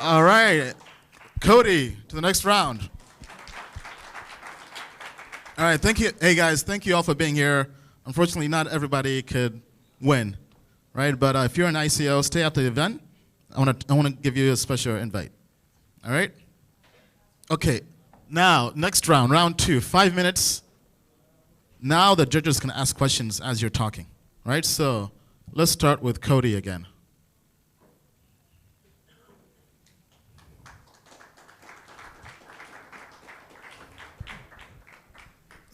Speaker 1: All right. Cody, to the next round. All right, thank you. Hey, guys, thank you all for being here. Unfortunately, not everybody could win, right? But if you're an ICO, stay after the event. I want to give you a special invite. All right? Okay, now, next round, round 2, 5 minutes. Now the judges can ask questions as you're talking, right? So let's start with Cody again.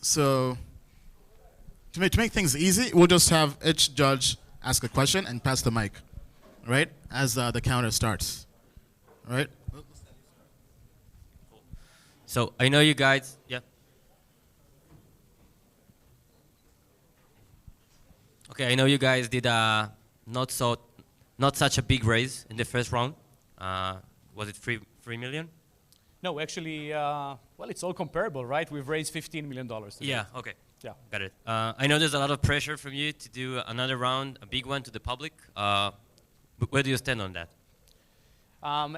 Speaker 1: So to make things easy, we'll just have each judge ask a question and pass the mic, right? As the counter starts, all right?
Speaker 10: So I know you guys, yeah. Okay, I know you guys did not such a big raise in the first round. Was it 3 million?
Speaker 16: No, actually, well, it's all comparable, right? We've raised $15 million.
Speaker 10: Yeah, okay.
Speaker 16: Yeah.
Speaker 10: Got it. I know there's a lot of pressure from you to do another round, a big one to the public. Where do you stand on that?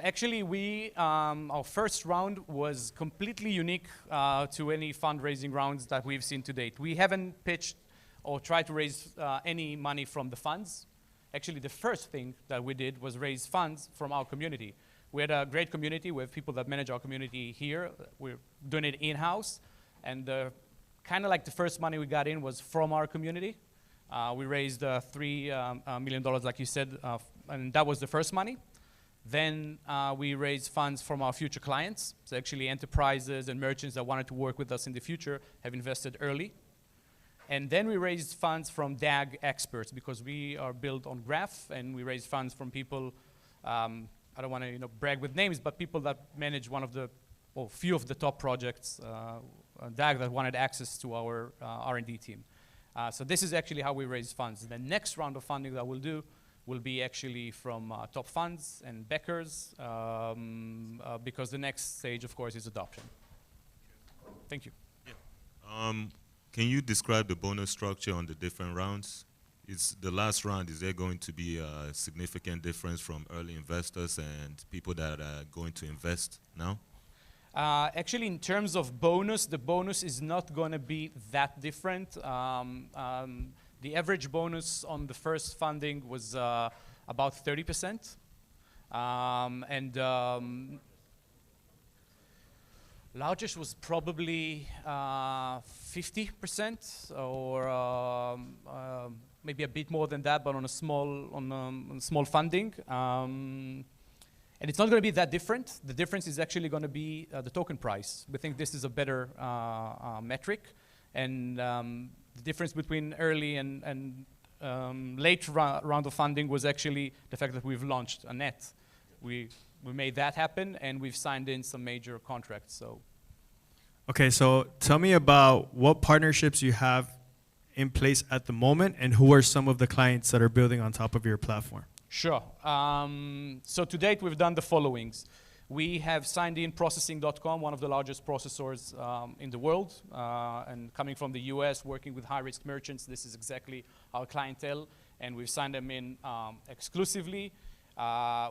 Speaker 16: Actually, our first round was completely unique to any fundraising rounds that we've seen to date. We haven't pitched or tried to raise any money from the funds. Actually, the first thing that we did was raise funds from our community. We had a great community. We have people that manage our community here. We're doing it in-house. And kind of like the first money we got in was from our community. We raised $3 million, like you said, and that was the first money. Then we raised funds from our future clients. So actually enterprises and merchants that wanted to work with us in the future have invested early. And then we raised funds from DAG experts because we are built on Graph, and we raised funds from people, I don't want to brag with names, but people that manage one of the, or few of the top projects, DAG that wanted access to our R&D team. So this is actually how we raise funds. The next round of funding that we'll do will be actually from top funds and backers, because the next stage, of course, is adoption. Thank you.
Speaker 2: Yeah. Can you describe the bonus structure on the different rounds? It's the last round, is there going to be a significant difference from early investors and people that are going to invest now?
Speaker 16: Actually, in terms of bonus, the bonus is not going to be that different. The average bonus on the first funding was about 30%. Largest was probably 50%, or maybe a bit more than that, but on a small funding. And it's not going to be that different. The difference is actually going to be the token price. We think this is a better metric. And the difference between early and late round of funding was actually the fact that we've launched a net. We made that happen, and we've signed in some major contracts. So.
Speaker 4: Okay, so tell me about what partnerships you have in place at the moment, and who are some of the clients that are building on top of your platform?
Speaker 16: Sure. So to date, we've done the followings. We have signed in processing.com, one of the largest processors in the world, and coming from the US, working with high-risk merchants. This is exactly our clientele, and we've signed them in exclusively.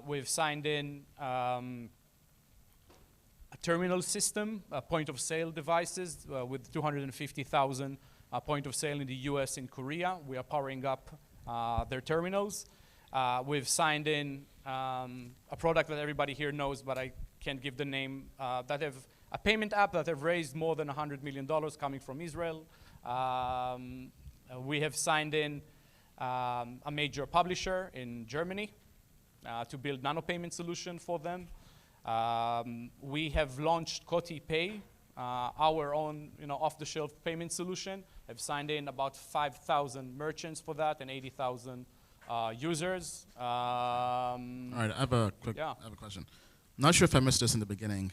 Speaker 16: We've signed in a terminal system, point-of-sale devices with 250,000 point of sale in the US and Korea. We are powering up their terminals. We've signed in a product that everybody here knows, but I can't give the name, that have a payment app that have raised more than $100 million coming from Israel. We have signed in a major publisher in Germany to build nano payment solution for them. We have launched Koti Pay, our own off-the-shelf payment solution. Have signed in about 5,000 merchants for that and 80,000 users.
Speaker 1: All right, I have a question. Not sure if I missed this in the beginning,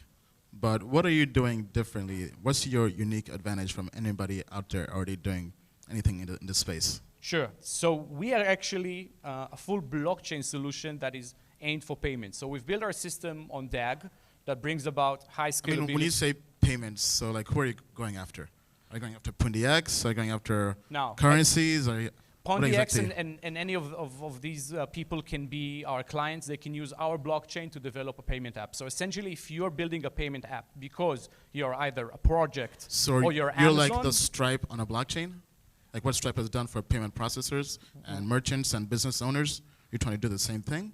Speaker 1: but what are you doing differently? What's your unique advantage from anybody out there already doing anything in this space?
Speaker 16: Sure. So we are actually a full blockchain solution that is aimed for payments. So we've built our system on DAG that brings about high scalability.
Speaker 1: I mean, when you say payments, so like who are you going after? Are you going after PundiX? Are you going after currencies?
Speaker 16: PundiX and any of these people can be our clients. They can use our blockchain to develop a payment app. So essentially, if you're building a payment app because you're either a project or you're Amazon.
Speaker 1: You're like the Stripe on a blockchain? Like what Stripe has done for payment processors and merchants and business owners? You're trying to do the same thing?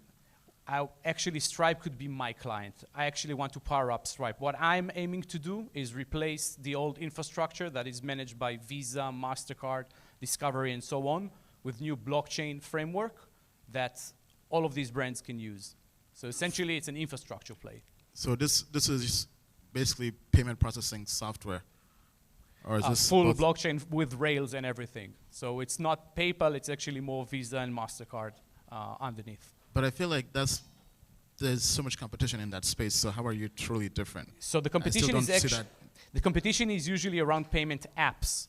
Speaker 16: Actually, Stripe could be my client. I actually want to power up Stripe. What I'm aiming to do is replace the old infrastructure that is managed by Visa, MasterCard, Discovery, and so on, with new blockchain framework that all of these brands can use. So essentially, it's an infrastructure play.
Speaker 1: So this is basically payment processing software? Or is this
Speaker 16: full blockchain with Rails and everything. So it's not PayPal, it's actually more Visa and MasterCard underneath.
Speaker 1: But I feel like there's so much competition in that space, so how are you truly different?
Speaker 16: So the competition is usually around payment apps.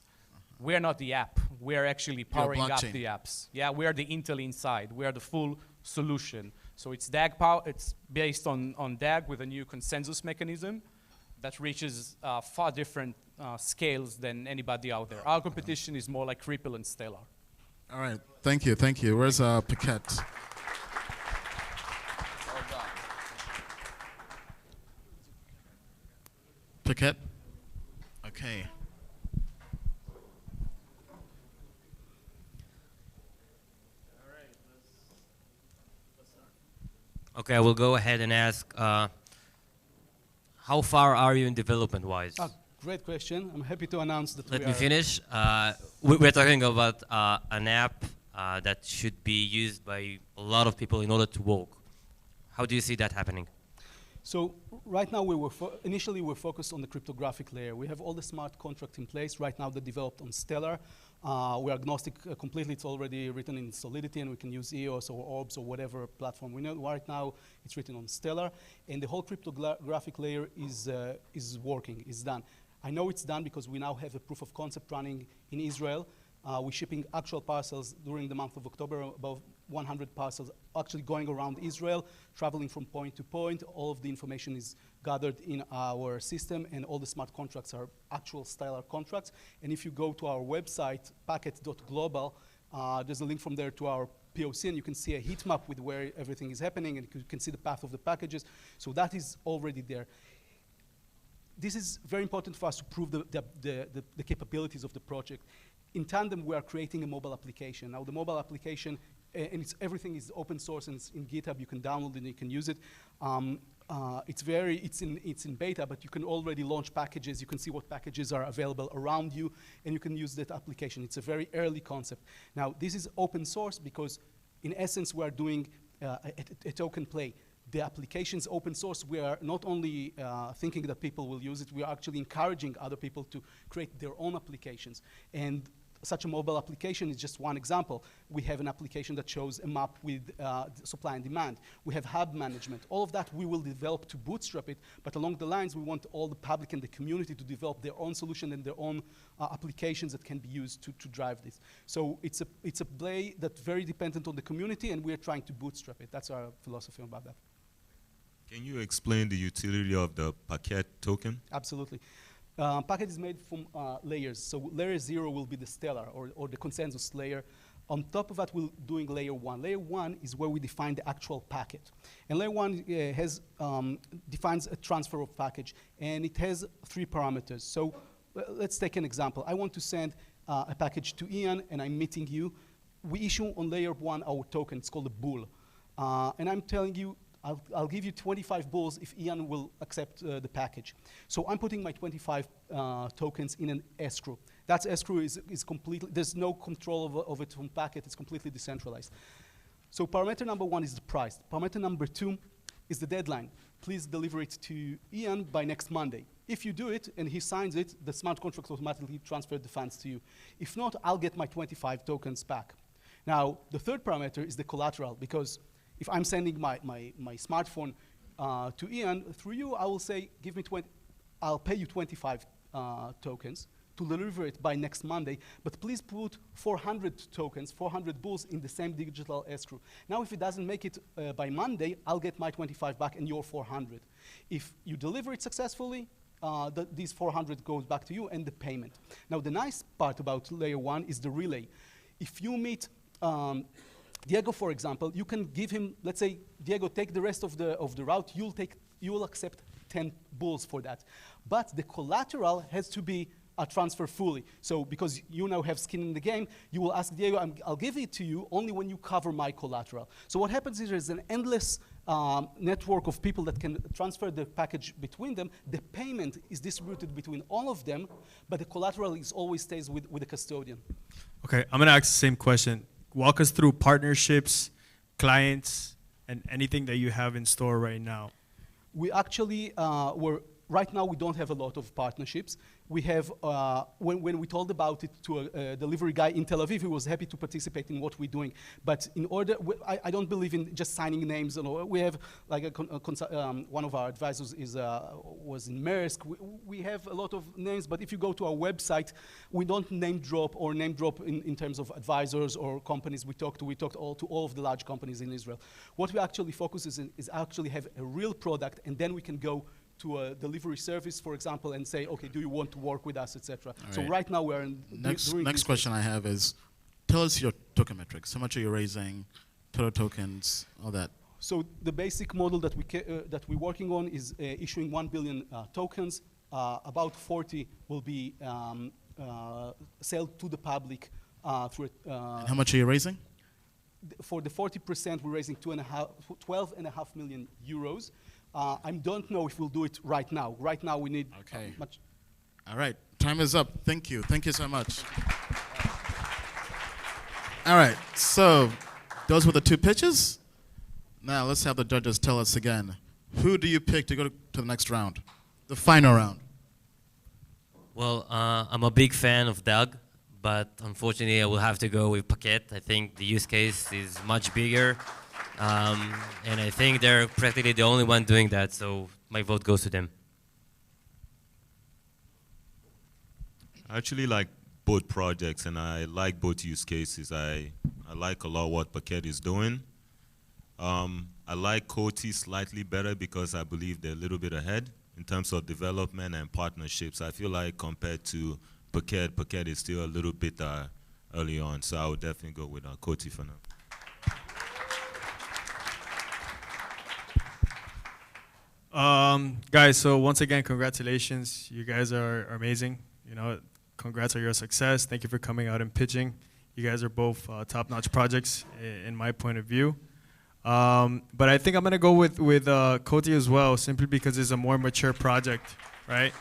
Speaker 16: We're not the app. We're actually powering up the apps. Yeah, we are the Intel inside. We are the full solution. So it's DAG it's based on DAG with a new consensus mechanism that reaches far different scales than anybody out there. Our competition is more like Ripple and Stellar.
Speaker 1: All right, thank you. Where's Paquette? Paquette? Okay.
Speaker 10: Okay, I will go ahead and ask, how far are you in development-wise?
Speaker 18: Great question. I'm happy to announce that
Speaker 10: Let me finish. We're talking about an app that should be used by a lot of people in order to work. How do you see that happening?
Speaker 18: So right now, initially we're focused on the cryptographic layer. We have all the smart contracts in place. Right now, they're developed on Stellar. We're agnostic completely. It's already written in Solidity, and we can use EOS or Orbs or whatever platform we know. Right now, it's written on Stellar, and the whole cryptographic layer is working, is done. I know it's done because we now have a proof of concept running in Israel. We're shipping actual parcels during the month of October, about 100 parcels actually going around Israel, traveling from point to point. All of the information is gathered in our system, and all the smart contracts are actual Stellar contracts. And if you go to our website, packet.global, there's a link from there to our POC, and you can see a heat map with where everything is happening, and you can see the path of the packages. So that is already there. This is very important for us to prove the capabilities of the project. In tandem, we are creating a mobile application. Now, the mobile application, and everything is open source, and it's in GitHub. You can download it and you can use it. It's in beta, but you can already launch packages. You can see what packages are available around you, and you can use that application. It's a very early concept. Now, this is open source because, in essence, we are doing a token play. The application is open source. We are not only thinking that people will use it, we are actually encouraging other people to create their own applications. And such a mobile application is just one example. We have an application that shows a map with supply and demand. We have hub management. All of that we will develop to bootstrap it, but along the lines we want all the public and the community to develop their own solution and their own applications that can be used to drive this. So it's a play that's very dependent on the community, and we're trying to bootstrap it. That's our philosophy about that.
Speaker 2: Can you explain the utility of the Packet token?
Speaker 18: Absolutely. Packet is made from layers. So layer 0 will be the stellar or the consensus layer. On top of that, we're doing layer 1. Layer 1 is where we define the actual packet. And layer 1 defines a transfer of package, and it has 3 parameters. So let's take an example. I want to send a package to Ian, and I'm meeting you. We issue on layer 1 our token. It's called a bull. And I'm telling you, I'll give you 25 bulls if Ian will accept the package. So I'm putting my 25 tokens in an escrow. That escrow is completely, there's no control of it from Packet. It's completely decentralized. So parameter number 1 is the price. Parameter number 2 is the deadline. Please deliver it to Ian by next Monday. If you do it and he signs it, the smart contract automatically transfers the funds to you. If not, I'll get my 25 tokens back. Now, the third parameter is the collateral, because if I'm sending my smartphone to Ian, through you, I will say, give me 20, I'll pay you 25 tokens to deliver it by next Monday, but please put 400 tokens, 400 bulls in the same digital escrow. Now, if it doesn't make it by Monday, I'll get my 25 back and your 400. If you deliver it successfully, these 400 goes back to you and the payment. Now, the nice part about layer 1 is the relay. If you meet Diego, for example, you can give him, let's say, Diego, take the rest of the route. You will accept 10 bulls for that. But the collateral has to be transferred fully. So because you now have skin in the game, you will ask Diego, I'll give it to you only when you cover my collateral. So what happens is there's an endless network of people that can transfer the package between them. The payment is distributed between all of them, but the collateral always stays with the custodian.
Speaker 4: Okay, I'm going to ask the same question. Walk us through partnerships, clients, and anything that you have in store right now.
Speaker 18: We actually, right now we don't have a lot of partnerships. We have, when we told about it to a delivery guy in Tel Aviv, he was happy to participate in what we're doing. But in order, I don't believe in just signing names. We have, like one of our advisors was in Maersk. We have a lot of names, but if you go to our website, we don't name drop in terms of advisors or companies we talk to. We talk to all of the large companies in Israel. What we actually focus is actually have a real product, and then we can go to a delivery service, for example, and say, okay, do you want to work with us, etc. So right now we're in
Speaker 1: next question I have is, tell us your token metrics. How much are you raising, total tokens, all that?
Speaker 18: So the basic model that we're working on is issuing 1 billion tokens. About 40 will be sold to the public through.
Speaker 1: And how much are you raising?
Speaker 18: For the 40%, we're raising 12.5 million euros. I don't know if we'll do it right now. Right now, we need much.
Speaker 1: All right, time is up. Thank you. Thank you so much. All right, so those were the 2 pitches. Now let's have the judges tell us again. Who do you pick to go to the next round, the final round?
Speaker 10: Well, I'm a big fan of Doug, but unfortunately, I will have to go with Packet. I think the use case is much bigger. And I think they're practically the only one doing that, so my vote goes to them.
Speaker 2: I actually like both projects, and I like both use cases. I like a lot what Packet is doing. I like Coty slightly better because I believe they're a little bit ahead in terms of development and partnerships. I feel like compared to Packet, Packet is still a little bit early on, so I would definitely go with Coty for now.
Speaker 4: Guys, so once again, congratulations. You guys are amazing. You know, congrats on your success. Thank you for coming out and pitching. You guys are both top-notch projects in my point of view. But I think I'm gonna go with Coty as well, simply because it's a more mature project, right?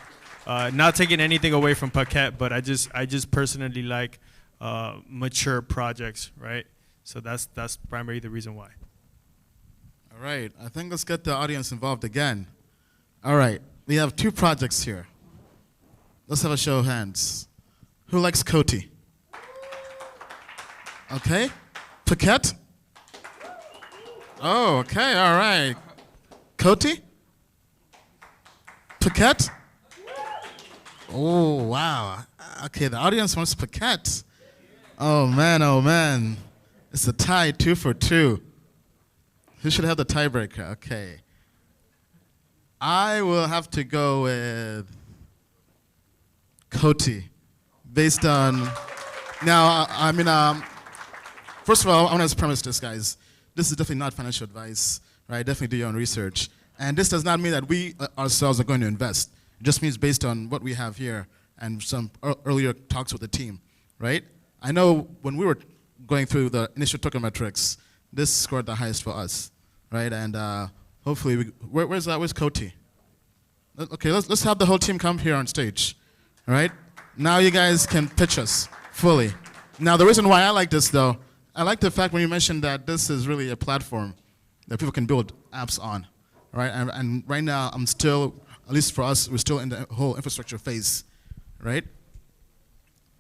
Speaker 4: Not taking anything away from Packet, but I just personally like mature projects, right? So that's primarily the reason why.
Speaker 1: All right, I think let's get the audience involved again. All right, we have two projects here. Let's have a show of hands. Who likes Coty? Okay. Phuket? Oh, okay, all right. Coty? Phuket? Oh, wow. Okay, the audience wants Phuket. Oh, man. It's a tie, 2 for 2. Who should have the tiebreaker? Okay. I will have to go with Coty, based on, now, first of all, I want to premise this, guys. This is definitely not financial advice, right? Definitely do your own research. And this does not mean that we ourselves are going to invest. It just means based on what we have here and some earlier talks with the team, right? I know when we were going through the initial token metrics, this scored the highest for us, right? And hopefully, where's Coty? Okay, let's have the whole team come here on stage, all right? Now you guys can pitch us fully. Now the reason why I like this though, I like the fact when you mentioned that this is really a platform that people can build apps on, right? And right now I'm still, at least for us, we're still in the whole infrastructure phase, right?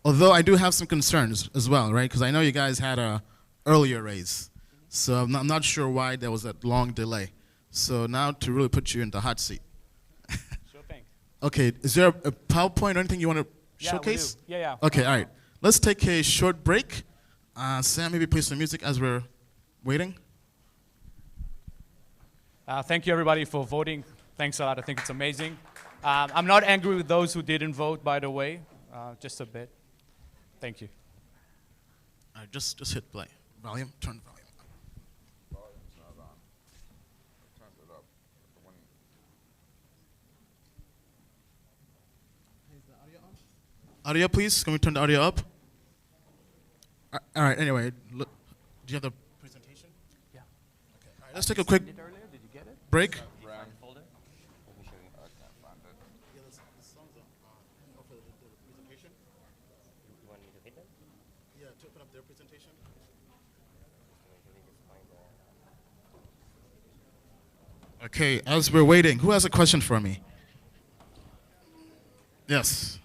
Speaker 1: Although I do have some concerns as well, right? Because I know you guys had a earlier raise. So I'm not sure why there was that long delay. So now to really put you in the hot seat.
Speaker 16: Sure thing.
Speaker 1: Okay, is there a PowerPoint or anything you want to showcase?
Speaker 16: We do. Yeah.
Speaker 1: Okay, all right. Let's take a short break. Sam, maybe play some music as we're waiting.
Speaker 16: Thank you, everybody, for voting. Thanks a lot. I think it's amazing. I'm not angry with those who didn't vote, by the way, just a bit. Thank you.
Speaker 1: Just hit play. Volume, turn volume. Audio, please. Can we turn the audio up? All right. Anyway, look, do you have the presentation?
Speaker 16: Yeah.
Speaker 1: Okay. All right, let's take a quick break. Okay, as we're waiting, who has a question for me? Yes.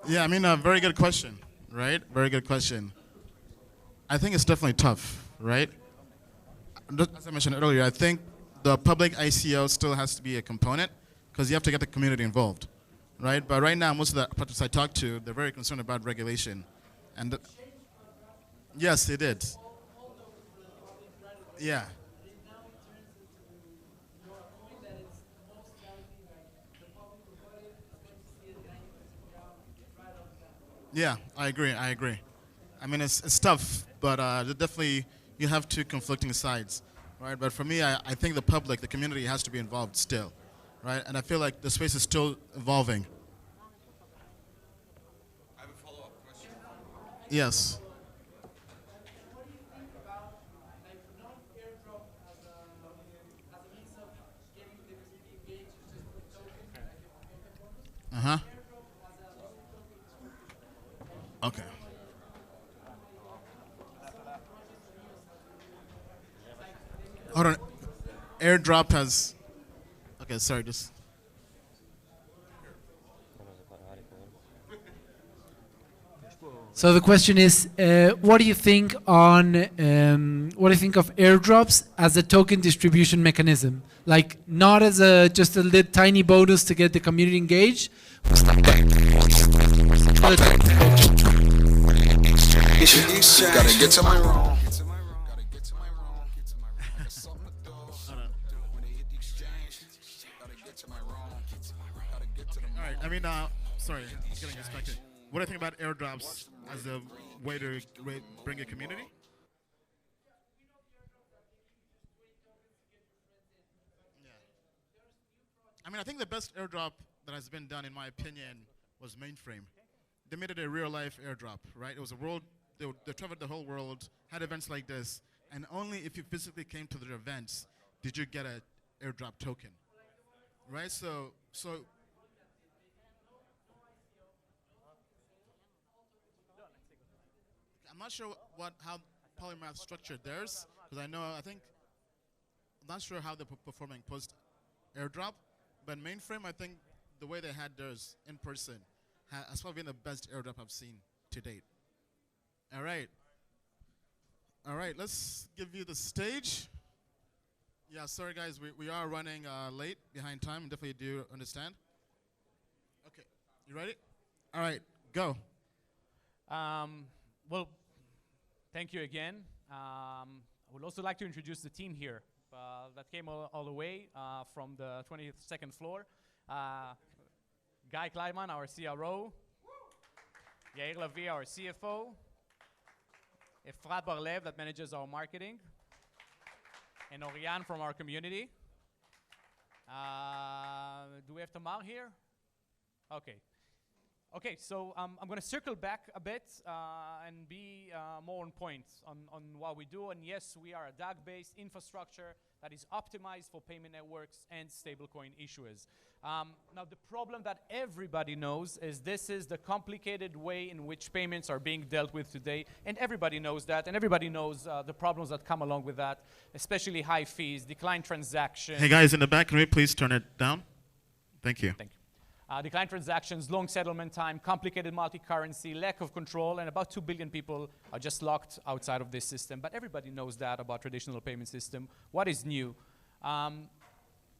Speaker 1: Yeah, I mean, a very good question, right? Very good question. I think it's definitely tough, right? As I mentioned earlier, I think the public ICO still has to be a component because you have to get the community involved, right? But right now, most of the participants I talk to, they're very concerned about regulation. And yes, they did. Yeah. Yeah, I agree. I mean, it's tough, but definitely you have two conflicting sides, right? But for me, I think the public, the community has to be involved still, right? And I feel like the space is still evolving.
Speaker 11: I have a follow-up question.
Speaker 1: Yes. Uh-huh. Okay. Hold on. Airdrop has... Okay, sorry, just...
Speaker 3: So the question is, what do you think on what do you think of airdrops as a token distribution mechanism? Like not as a just a little tiny bonus to get the community engaged.
Speaker 9: Gotta get to my room.
Speaker 1: All right, I mean, sorry, I'm getting distracted. What do you think about airdrops as a way to bring a community? I mean, I think the best airdrop that has been done, in my opinion, was Mainframe. They made it a real-life airdrop, right? It was a world, they traveled the whole world, had events like this, and only if you physically came to their events did you get an airdrop token, right? So I'm not sure how Polymath structured theirs, because I'm not sure how they're performing post airdrop, but Mainframe, I think the way they had theirs in person has probably been the best airdrop I've seen to date. All right, let's give you the stage. Yeah, sorry guys, we are running late, behind time, definitely do understand. Okay, you ready? All right, go.
Speaker 16: Well, thank you again. I would also like to introduce the team here that came all the way from the 22nd floor. Guy Kleiman, our CRO. Yair Lavi, our CFO. Efrat Barlev, that manages our marketing. And Oriane from our community. Do we have Tamar here? Okay. Okay, so I'm going to circle back a bit and be more on point on what we do. And yes, we are a DAG-based infrastructure that is optimized for payment networks and stablecoin issuers. Now, the problem that everybody knows is this is the complicated way in which payments are being dealt with today. And everybody knows that. And everybody knows the problems that come along with that, especially high fees, declined transactions.
Speaker 1: Hey guys in the back, can we please turn it down? Thank you.
Speaker 16: Thank you. Declined transactions, long settlement time, complicated multi-currency, lack of control, and about 2 billion people are just locked outside of this system. But everybody knows that about traditional payment system. What is new?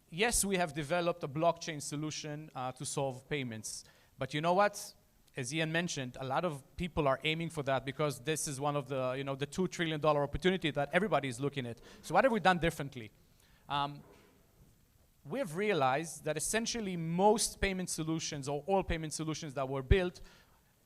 Speaker 16: Yes, we have developed a blockchain solution to solve payments. But you know what? As Ian mentioned, a lot of people are aiming for that because this is one of the, the $2 trillion opportunity that everybody is looking at. So what have we done differently? We've realized that essentially most payment solutions or all payment solutions that were built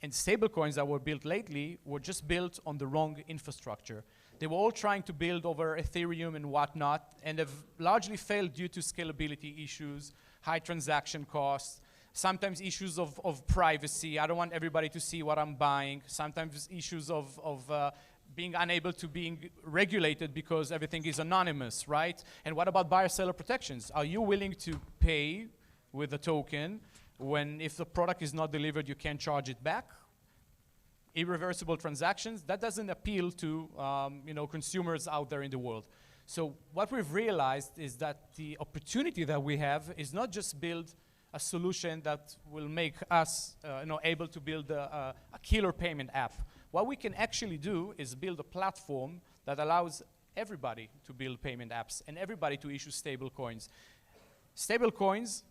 Speaker 16: and stablecoins that were built lately were just built on the wrong infrastructure. They were all trying to build over Ethereum and whatnot, and have largely failed due to scalability issues, high transaction costs, sometimes issues of privacy. I don't want everybody to see what I'm buying. Sometimes issues of being unable to being regulated because everything is anonymous, right? And what about buyer-seller protections? Are you willing to pay with a token when if the product is not delivered, you can't charge it back? Irreversible transactions, that doesn't appeal to consumers out there in the world. So what we've realized is that the opportunity that we have is not just build a solution that will make us able to build a killer payment app. What we can actually do is build a platform that allows everybody to build payment apps and everybody to issue stable coins. Stable coins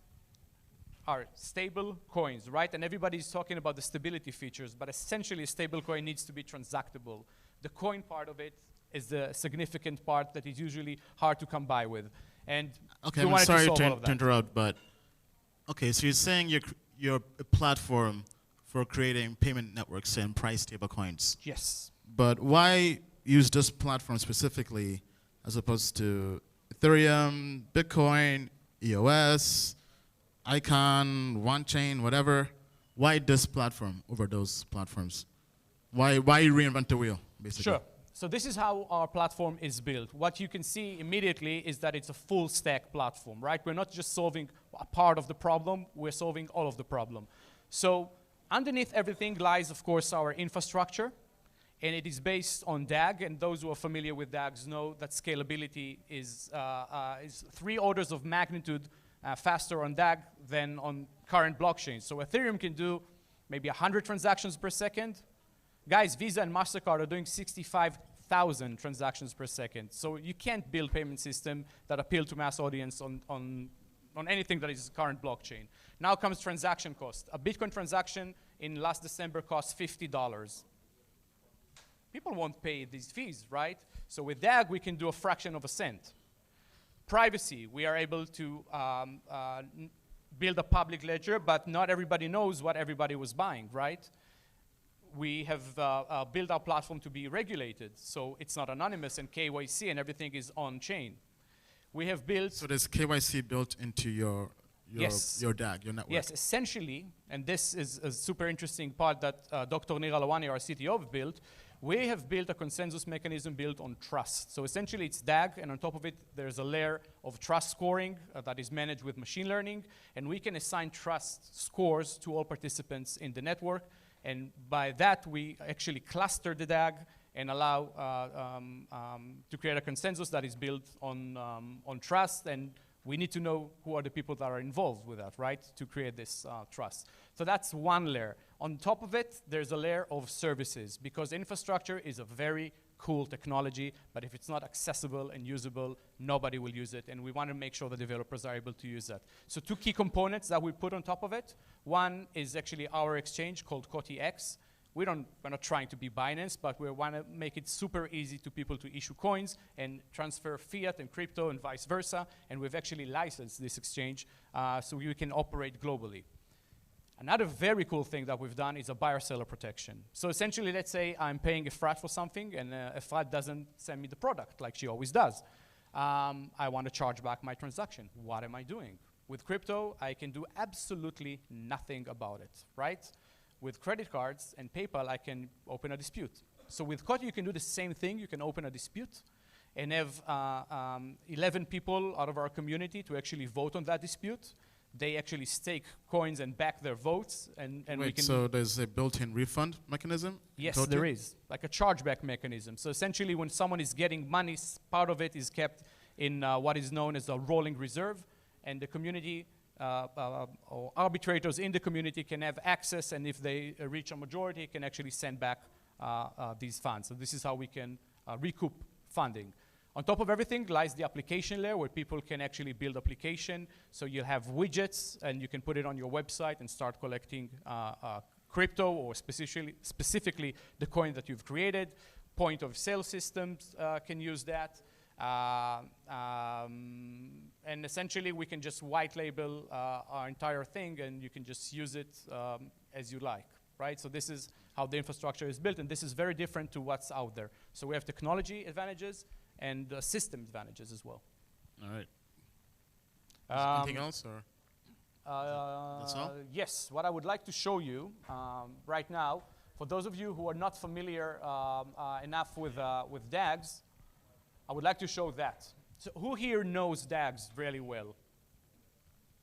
Speaker 16: are stable coins, right? And everybody's talking about the stability features, but essentially a stable coin needs to be transactable. The coin part of it is the significant part that is usually hard to come by with. And
Speaker 1: okay, I'm sorry to interrupt, but okay, so you're saying you're a platform for creating payment networks and price stable coins.
Speaker 16: Yes.
Speaker 1: But why use this platform specifically as opposed to Ethereum, Bitcoin, EOS, Icon, OneChain, whatever? Why this platform over those platforms? Why reinvent the wheel, basically?
Speaker 16: Sure. So this is how our platform is built. What you can see immediately is that it's a full stack platform, right? We're not just solving a part of the problem, we're solving all of the problem. So underneath everything lies, of course, our infrastructure, and it is based on DAG, and those who are familiar with DAGs know that scalability is 3 orders of magnitude faster on DAG than on current blockchains. So Ethereum can do maybe 100 transactions per second. Guys, Visa and MasterCard are doing 65,000 transactions per second. So you can't build payment system that appeal to mass audience on anything that is current blockchain. Now comes transaction cost. A Bitcoin transaction in last December cost $50. People won't pay these fees, right? So with DAG, we can do a fraction of a cent. Privacy, we are able to build a public ledger, but not everybody knows what everybody was buying, right? We have built our platform to be regulated, so it's not anonymous, and KYC and everything is on-chain. We have built...
Speaker 1: So there's KYC built into your your DAG, your network?
Speaker 16: Yes, essentially, and this is a super interesting part that Dr. Nir Alawani, our CTO, have built. We have built a consensus mechanism built on trust. So essentially it's DAG, and on top of it, there's a layer of trust scoring that is managed with machine learning, and we can assign trust scores to all participants in the network, and by that, we actually cluster the DAG and allow to create a consensus that is built on trust, and we need to know who are the people that are involved with that, right, to create this trust. So that's one layer. On top of it, there's a layer of services, because infrastructure is a very cool technology, but if it's not accessible and usable, nobody will use it, and we want to make sure the developers are able to use that. So two key components that we put on top of it. One is actually our exchange called KotiX. We're not trying to be Binance, but we want to make it super easy to people to issue coins and transfer fiat and crypto and vice versa, and we've actually licensed this exchange so we can operate globally. Another very cool thing that we've done is a buyer-seller protection. So essentially, let's say I'm paying Efrat for something, and Efrat doesn't send me the product like she always does. I want to charge back my transaction. What am I doing? With crypto, I can do absolutely nothing about it, right? With credit cards and PayPal, I can open a dispute. So with Koti, you can do the same thing. You can open a dispute and have 11 people out of our community to actually vote on that dispute. They actually stake coins and back their votes, and
Speaker 1: Wait,
Speaker 16: we can.
Speaker 1: So there's a built-in refund mechanism?
Speaker 16: Yes, there is, like a chargeback mechanism. So essentially, when someone is getting money, part of it is kept in what is known as a rolling reserve, and the community or arbitrators in the community can have access, and if they reach a majority, can actually send back these funds. So this is how we can recoup funding. On top of everything lies the application layer, where people can actually build application. So you'll have widgets, and you can put it on your website and start collecting crypto, or specifically the coin that you've created. Point of sale systems can use that. And essentially, we can just white label our entire thing, and you can just use it as you like, right? So this is how the infrastructure is built, and this is very different to what's out there. So we have technology advantages and system advantages as well.
Speaker 1: All right. Anything else, or? That's all?
Speaker 16: Yes, what I would like to show you right now, for those of you who are not familiar enough with DAGs, I would like to show that. So who here knows DAGs really well?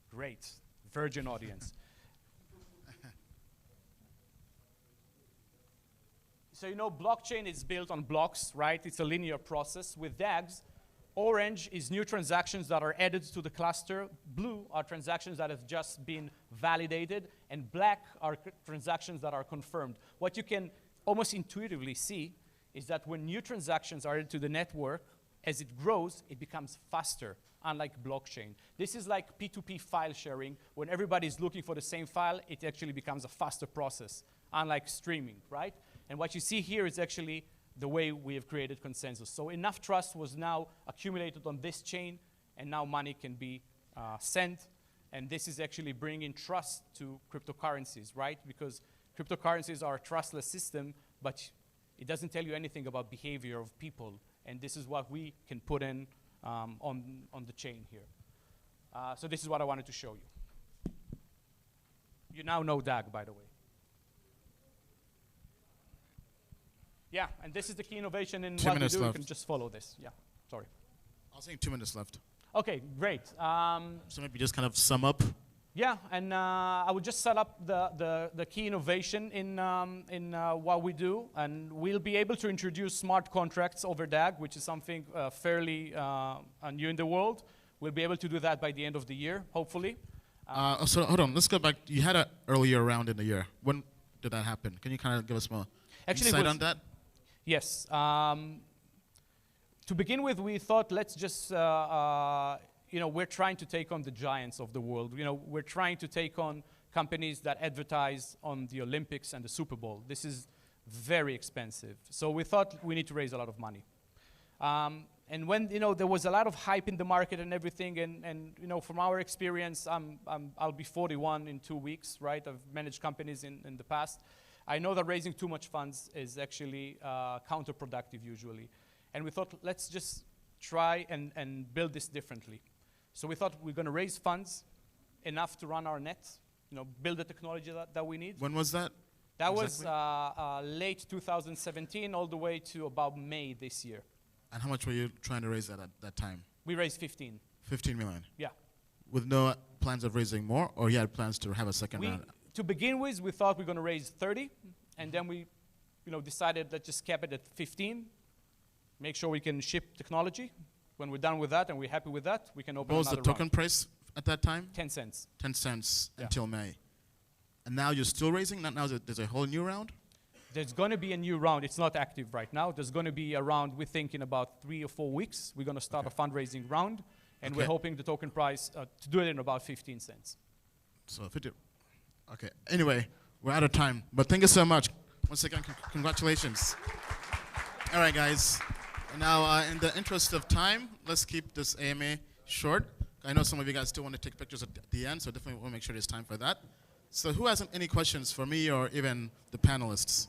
Speaker 16: Great, virgin audience. So you know blockchain is built on blocks, right? It's a linear process. With DAGs, orange is new transactions that are added to the cluster. Blue are transactions that have just been validated. And black are transactions that are confirmed. What you can almost intuitively see is that when new transactions are added to the network, as it grows, it becomes faster, unlike blockchain. This is like P2P file sharing. When everybody's looking for the same file, it actually becomes a faster process, unlike streaming, right? And what you see here is actually the way we have created consensus. So enough trust was now accumulated on this chain, and now money can be sent. And this is actually bringing trust to cryptocurrencies, right? Because cryptocurrencies are a trustless system, but it doesn't tell you anything about behavior of people. And this is what we can put in on the chain here. So this is what I wanted to show you. You now know DAG, by the way. Yeah, and this is the key innovation in what we do. You can just follow this. Yeah, sorry.
Speaker 1: I was saying 2 minutes left.
Speaker 16: Okay, great.
Speaker 1: So maybe just kind of sum up.
Speaker 16: Yeah, and I would just set up the key innovation in what we do, and we'll be able to introduce smart contracts over DAG, which is something fairly new in the world. We'll be able to do that by the end of the year, hopefully.
Speaker 1: So hold on, let's go back. You had an earlier round in the year. When did that happen? Can you kind of give us more insight on that?
Speaker 16: Yes. To begin with, we thought let's just, we're trying to take on the giants of the world. We're trying to take on companies that advertise on the Olympics and the Super Bowl. This is very expensive. So we thought we need to raise a lot of money. And when, there was a lot of hype in the market and everything, and from our experience, I'll be 41 in 2 weeks, right? I've managed companies in the past. I know that raising too much funds is actually counterproductive usually. And we thought, let's just try and build this differently. So we thought we're going to raise funds enough to run our net, build the technology that we need.
Speaker 1: When was that?
Speaker 16: That
Speaker 1: exactly?
Speaker 16: was late 2017 all the way to about May this year.
Speaker 1: And how much were you trying to raise at that time?
Speaker 16: We raised 15.
Speaker 1: 15 million?
Speaker 16: Yeah.
Speaker 1: With no plans of raising more, or you had plans to have a second round?
Speaker 16: To begin with, we thought we were going to raise 30, and then we decided let's just cap it at 15, make sure we can ship technology. When we're done with that and we're happy with that, we can open another round.
Speaker 1: What was the token price at that time?
Speaker 16: 10 cents.
Speaker 1: 10 cents until May. And now you're still raising? Now there's a whole new round?
Speaker 16: There's going to be a new round. It's not active right now. There's going to be a round, we think, in about 3 or 4 weeks. We're going to start a fundraising round, and we're hoping the token price to do it in about 15 cents.
Speaker 1: So 50. Okay. Anyway, we're out of time. But thank you so much. Once again, congratulations. All right, guys. Now, in the interest of time, let's keep this AMA short. I know some of you guys still want to take pictures at the end, so definitely we'll make sure there's time for that. So who has any questions for me or even the panelists?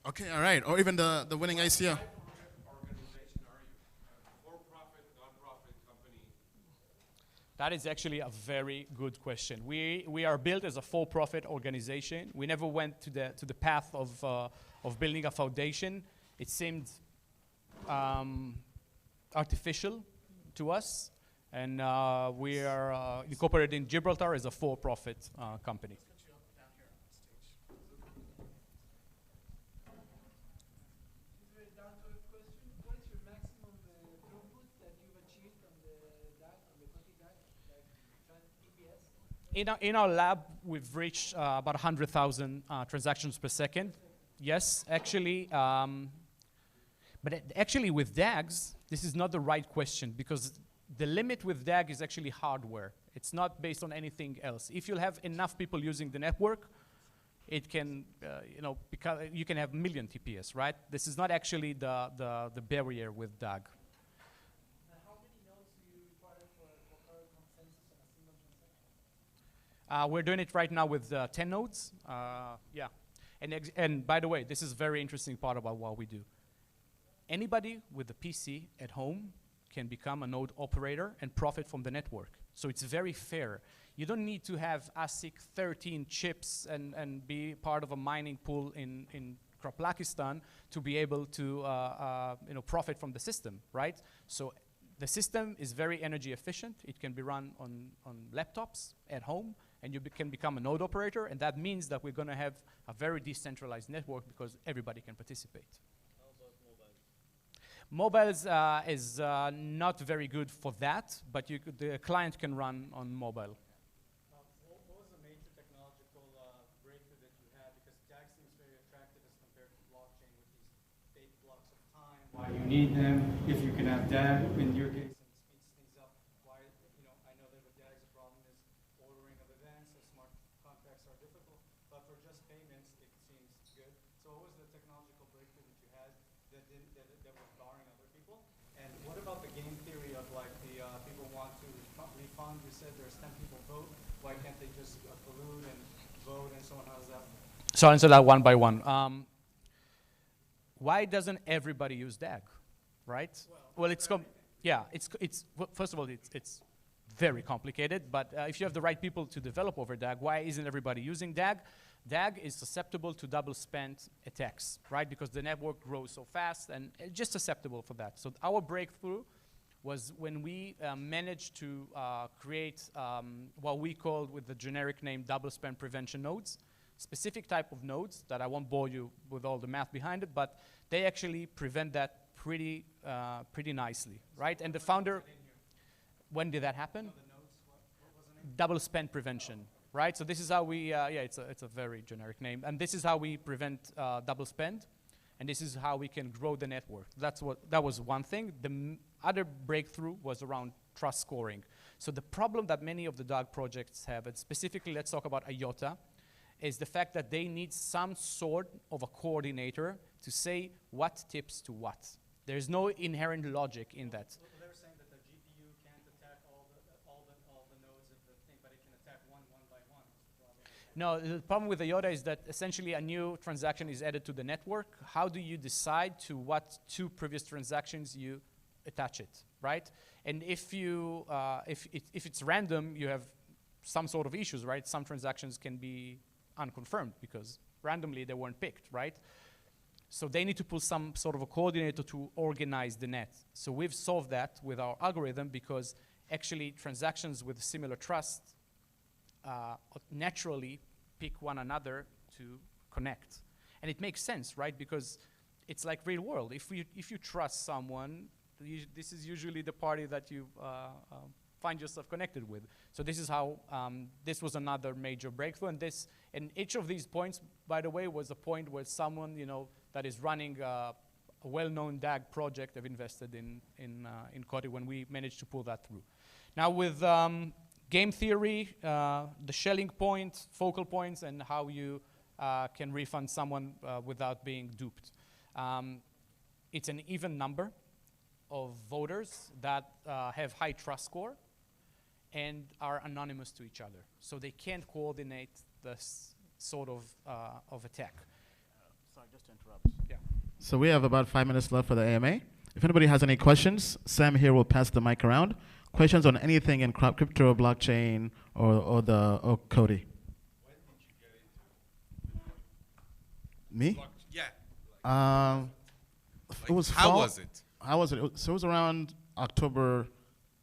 Speaker 1: Okay, all right. Or even the winning ICO.
Speaker 16: That is actually a very good question. We are built as a for-profit organization. We never went to the path of building a foundation. It seemed artificial to us, and we are incorporated in Gibraltar as a for-profit company. In our lab, we've reached about 100,000 transactions per second. Yes, actually, but actually with DAGs, this is not the right question, because the limit with DAG is actually hardware. It's not based on anything else. If you have enough people using the network, it can, you can have million TPS, right? This is not actually the barrier with DAG. We're doing it right now with 10 nodes. Yeah. And by the way, this is a very interesting part about what we do. Anybody with a PC at home can become a node operator and profit from the network. So it's very fair. You don't need to have ASIC 13 chips and be part of a mining pool in Pakistan to be able to profit from the system, right? So the system is very energy efficient. It can be run on laptops at home, and you can become a node operator, and that means that we're going to have a very decentralized network because everybody can participate.
Speaker 15: How about
Speaker 16: Mobile is not very good for that, but the client can run on mobile.
Speaker 21: What was the major technological breakthrough that you had? Because DAG seems very attractive as compared to blockchain with these fake blocks of time. Why you need them? If you can have DAG in your case, and it speeds things up. Why? I know that with DAG the problem is ordering of events. So smart contracts are difficult, but for just payments, it seems good. So what was the technological breakthrough that you had that was barring other people? And what about the game theory of like the people want to refund? You said there's 10 people vote. Why can't they just collude and vote and so on? How does that?
Speaker 16: So I'll answer that one by one. Why doesn't everybody use DAG, right? Well, it's first of all, it's very complicated. But if you have the right people to develop over DAG, why isn't everybody using DAG? DAG is susceptible to double spend attacks, right? Because the network grows so fast and it's just susceptible for that. So our breakthrough was when we managed to create what we called with the generic name double spend prevention nodes, specific type of nodes that I won't bore you with all the math behind it, but they actually prevent that pretty nicely, right? And the founder, when did that happen? Double spend prevention. Right, so this is how we, it's a very generic name, and this is how we prevent double spend, and this is how we can grow the network. That was one thing. The other breakthrough was around trust scoring. So the problem that many of the DAG projects have, and specifically let's talk about IOTA, is the fact that they need some sort of a coordinator to say what tips to what. There's no inherent logic in that.
Speaker 21: They're saying that the GPU can't attack all the nodes of the thing, but it can attack one by one.
Speaker 16: No, the problem with IOTA is that essentially a new transaction is added to the network. How do you decide to what two previous transactions you attach it, right? And if you if it's random, you have some sort of issues, right? Some transactions can be unconfirmed because randomly they weren't picked, right? So they need to put some sort of a coordinator to organize the net. So we've solved that with our algorithm because actually transactions with similar trust naturally pick one another to connect. And it makes sense, right? Because it's like real world. If you trust someone, this is usually the party that you find yourself connected with. So this is how, this was another major breakthrough. And each of these points, by the way, was a point where someone, that is running a well-known DAG project have invested in Koti when we managed to pull that through. Now with game theory, the Schelling point, focal points, and how you can refund someone without being duped. It's an even number of voters that have high trust score and are anonymous to each other. So they can't coordinate this sort of attack.
Speaker 1: Sorry, just to interrupt.
Speaker 16: Yeah.
Speaker 1: So we have about 5 minutes left for the AMA. If anybody has any questions, Sam here will pass the mic around. Questions on anything in crypto, blockchain, or Koti. Me?
Speaker 6: Yeah.
Speaker 1: It was
Speaker 6: how
Speaker 1: fall.
Speaker 6: was it?
Speaker 1: How was it? So it was around October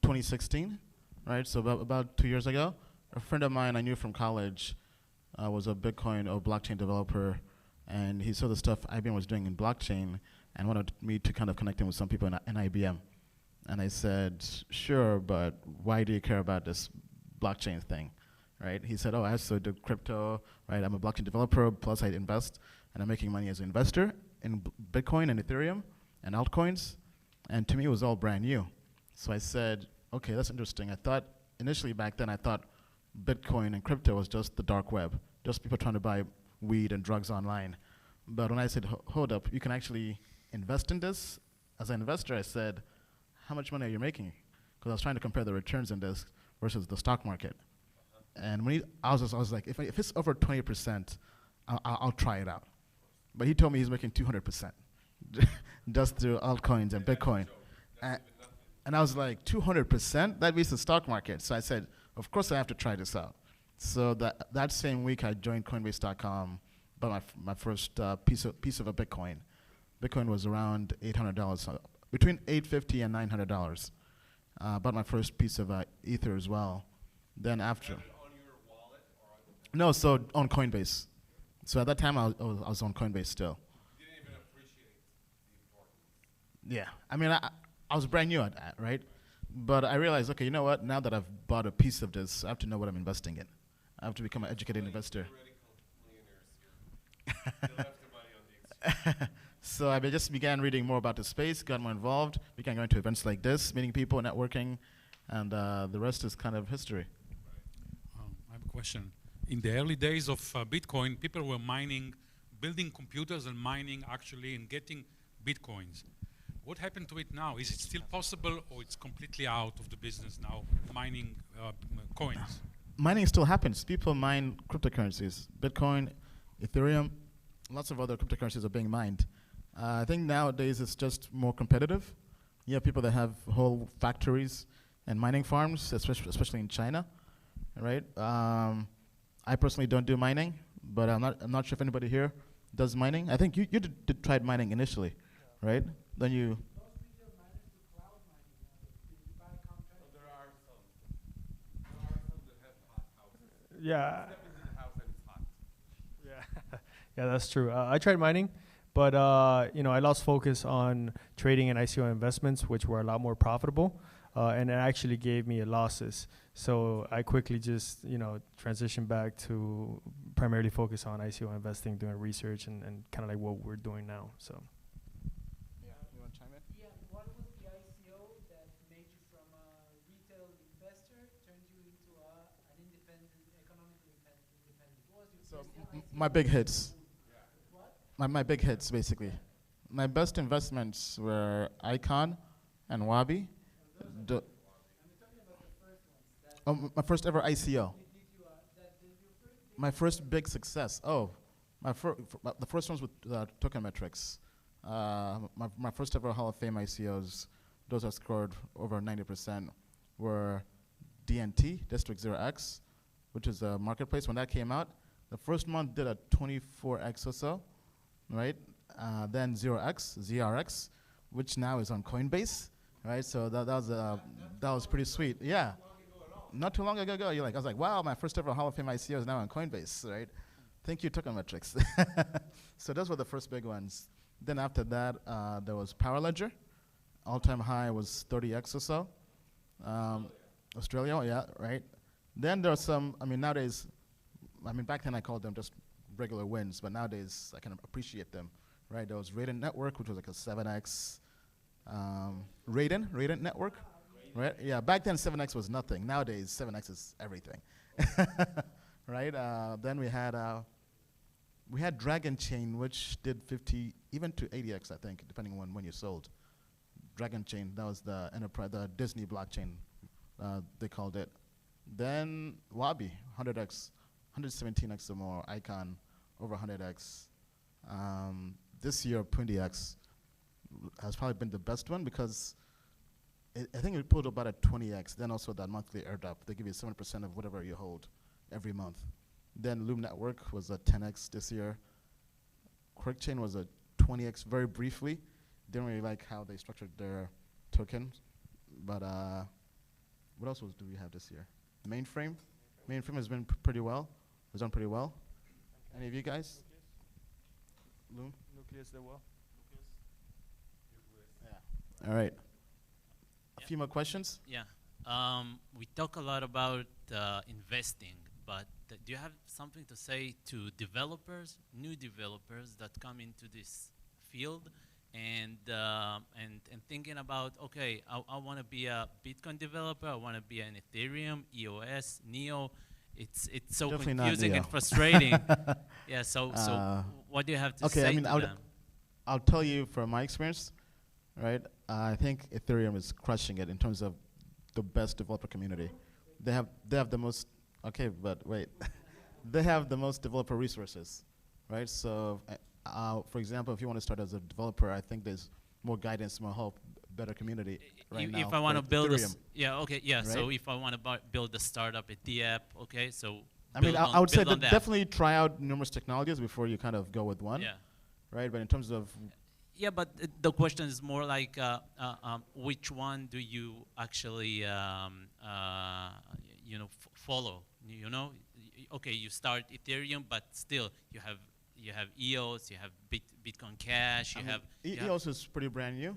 Speaker 1: 2016, right? So about 2 years ago. A friend of mine I knew from college was a Bitcoin or blockchain developer, and he saw the stuff IBM was doing in blockchain and wanted me to kind of connect him with some people in IBM. And I said, sure, but why do you care about this blockchain thing, right? He said, I also do crypto, right? I'm a blockchain developer, plus I invest, and I'm making money as an investor in Bitcoin and Ethereum and altcoins. And to me, it was all brand new. So I said, okay, that's interesting. I thought, initially back then, I thought Bitcoin and crypto was just the dark web, just people trying to buy weed and drugs online. But when I said, hold up, you can actually invest in this, as an investor, I said, how much money are you making? Because I was trying to compare the returns in this versus the stock market. And when I was like, if it's over 20%, I'll try it out. But he told me he's making 200% just through altcoins and Bitcoin. And I was like, 200%? That beats the stock market. So I said, of course I have to try this out. So that same week I joined Coinbase.com, bought my first piece of a Bitcoin. Bitcoin was around $800, so between $850 and $900. Bought my first piece of Ether as well. Then after. On your wallet or on no, so on Coinbase. So at that time I was on Coinbase still.
Speaker 6: You didn't even appreciate the importance.
Speaker 1: Yeah, I mean I was brand new at that, right? But I realized, okay, you know what? Now that I've bought a piece of this, I have to know what I'm investing in. I have to become an educated investor. So I just began reading more about the space, got more involved, began going to events like this, meeting people, networking, and the rest is kind of history.
Speaker 22: I have a question. In the early days of Bitcoin, people were mining, building computers and mining actually and getting Bitcoins. What happened to it now? Is it still possible or it's completely out of the business now, mining coins?
Speaker 1: Mining still happens. People mine cryptocurrencies. Bitcoin, Ethereum, lots of other cryptocurrencies are being mined. I think nowadays it's just more competitive. You have people that have whole factories and mining farms, especially in China, right? I personally don't do mining, but I'm not sure if anybody here does mining. I think you tried mining initially, right? Then you.
Speaker 23: Yeah. Yeah, that's true. I tried mining, but I lost focus on trading and ICO investments, which were a lot more profitable, and it actually gave me losses. So I quickly just transitioned back to primarily focus on ICO investing, doing research, and kind of like what we're doing now. So.
Speaker 13: Yeah, you want to chime in?
Speaker 3: Yeah, what was the ICO that made you from a retail investor turned you into an independent, economically independent? What was your first
Speaker 1: My big hits. My big hits, basically. My best investments were Icon and Wabi. My first ever ICO. My first big success. The first ones with Token Metrics. My first ever Hall of Fame ICOs those that scored over 90% were DNT, District 0x, which is a marketplace. When that came out, the first month did a 24x or so, right? Then 0x, ZRX, which now is on Coinbase, right? So that was pretty sweet. Yeah, not too long ago. I was like, wow, my first ever Hall of Fame ICO is now on Coinbase, right? Thank you, Tokenmetrics. So those were the first big ones. Then after that, there was Power Ledger. All-time high was 30x or so. Australia, yeah, right. Then there are some, nowadays, back then I called them just regular wins, but nowadays I kind of appreciate them, right? There was Raiden Network, which was like a 7x. Raiden Network, right? Yeah, back then 7x was nothing. Nowadays 7x is everything, right? Then we had Dragon Chain, which did 50, even to 80x, I think, depending on when you sold. Dragon Chain, that was the enterprise, the Disney blockchain, they called it. Then Wabi, 100x, 117x or more. Icon, over 100x. This year, 20x has probably been the best one because I think it pulled about a 20x. Then also that monthly airdrop, they give you 7% of whatever you hold every month. Then Loom Network was a 10x this year. QuickChain was a 20x very briefly. Didn't really like how they structured their token. But what else do we have this year? Mainframe. Mainframe has been pretty well. Has done pretty well. Any of you guys? Loom?
Speaker 23: Nucleus did well.
Speaker 1: Yeah. All right. A few more questions?
Speaker 7: Yeah. We talk a lot about investing, but do you have something to say to developers, new developers that come into this field and thinking about, okay, I want to be a Bitcoin developer, I want to be an Ethereum, EOS, Neo. It's so
Speaker 1: Definitely
Speaker 7: confusing and
Speaker 1: Neo.
Speaker 7: frustrating. Yeah. So what do you have to say to them?
Speaker 1: I'll tell you from my experience, right? I think Ethereum is crushing it in terms of the best developer community. They have the most. Okay, but wait, they have the most developer resources, right? So, for example, if you want to start as a developer, I think there's more guidance, more help, better community right now.
Speaker 7: If I want to build
Speaker 1: Ethereum,
Speaker 7: right?
Speaker 1: Right?
Speaker 7: So if I want to build a startup, a D-app, okay, so
Speaker 1: I would say
Speaker 7: build on that.
Speaker 1: definitely try out numerous technologies before you kind of go with one.
Speaker 7: Yeah.
Speaker 1: Right, but in terms of
Speaker 7: yeah, but the question is more like which one do you actually follow? Okay, you start Ethereum, but still you have EOS, you have Bitcoin Cash, you have
Speaker 1: EOS is pretty brand new,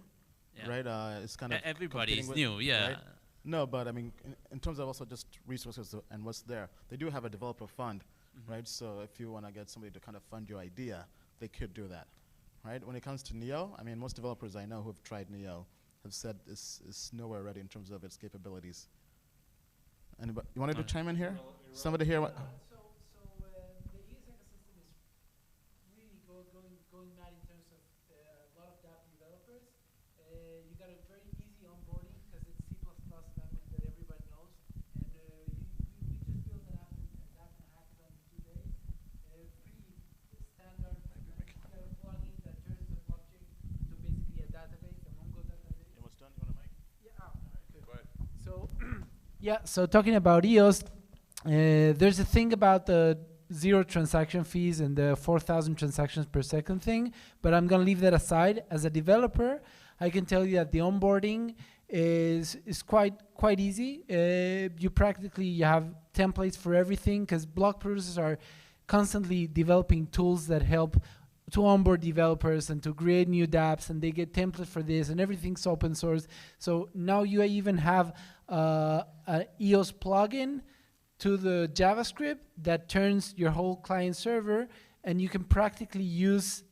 Speaker 7: Yeah.
Speaker 1: right? It's kind of
Speaker 7: everybody is
Speaker 1: competing
Speaker 7: new,
Speaker 1: with,
Speaker 7: yeah.
Speaker 1: right? No, but in terms of also just resources and what's there, they do have a developer fund, right? So if you want to get somebody to kind of fund your idea, they could do that, right? When it comes to Neo, most developers I know who have tried Neo have said it's nowhere ready in terms of its capabilities. Anybody, you wanted to chime in here? Somebody here?
Speaker 3: The EOS ecosystem is really going mad in terms of a lot of dApp developers. You got a very easy onboarding because it's C++ language that everybody knows, and we just built an app in a hackathon in 2 days. Pretty standard plugin that turns the blockchain to basically a database, a Mongo database.
Speaker 1: It was done. You want to make?
Speaker 3: Yeah. Good. Go ahead. So. Yeah, so talking about EOS, there's a thing about the 0 transaction fees and the 4,000 transactions per second thing, but I'm going to leave that aside. As a developer, I can tell you that the onboarding is quite easy. You have templates for everything because block producers are constantly developing tools that help to onboard developers and to create new dApps, and they get templates for this, and everything's open source. So now you even have an EOS plugin to the JavaScript that turns your whole client server, and you can practically use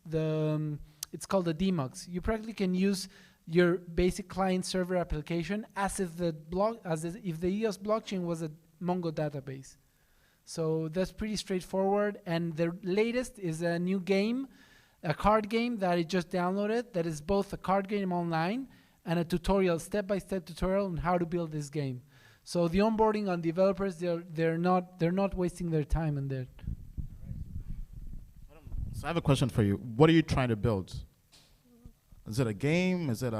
Speaker 3: it's called the DMux. You practically can use your basic client server application as if the EOS blockchain was a Mongo database. So that's pretty straightforward. And the latest is a new game, a card game that I just downloaded that is both a card game online and a tutorial, step-by-step tutorial on how to build this game. So the onboarding on developers, they're not wasting their time on that.
Speaker 1: So I have a question for you. What are you trying to build? Is it a game? Is it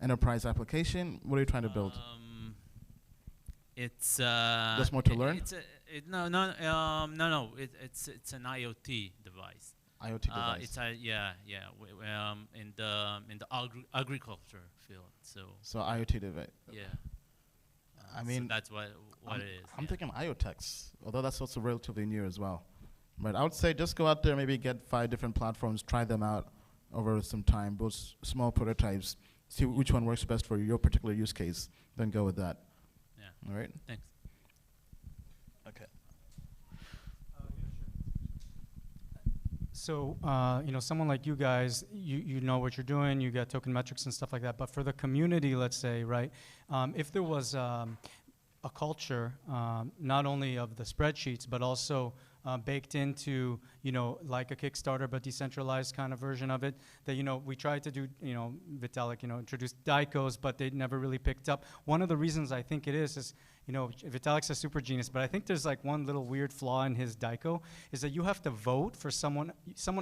Speaker 1: enterprise application? What are you trying to build?
Speaker 7: It's
Speaker 1: There's more to learn?
Speaker 7: No. It's an IoT device.
Speaker 1: IoT device.
Speaker 7: It's in the agriculture field.
Speaker 1: So IoT device.
Speaker 7: Yeah.
Speaker 1: I mean,
Speaker 7: so that's what it is.
Speaker 1: I'm thinking IoTex, although that's also relatively new as well. But I would say just go out there, maybe get 5 different platforms, try them out over some time, build small prototypes, see which one works best for your particular use case, then go with that.
Speaker 7: Yeah.
Speaker 1: All right?
Speaker 7: Thanks.
Speaker 1: Okay.
Speaker 21: So, someone like you guys, you know what you're doing, you got token metrics and stuff like that, but for the community, let's say, right, if there was a culture, not only of the spreadsheets, but also baked into, like a Kickstarter, but decentralized kind of version of it, that, we tried to do, Vitalik, introduced DICOs, but they never really picked up. One of the reasons I think it is, Vitalik's a super genius, but I think there's like one little weird flaw in his DICO, is that you have to vote for someone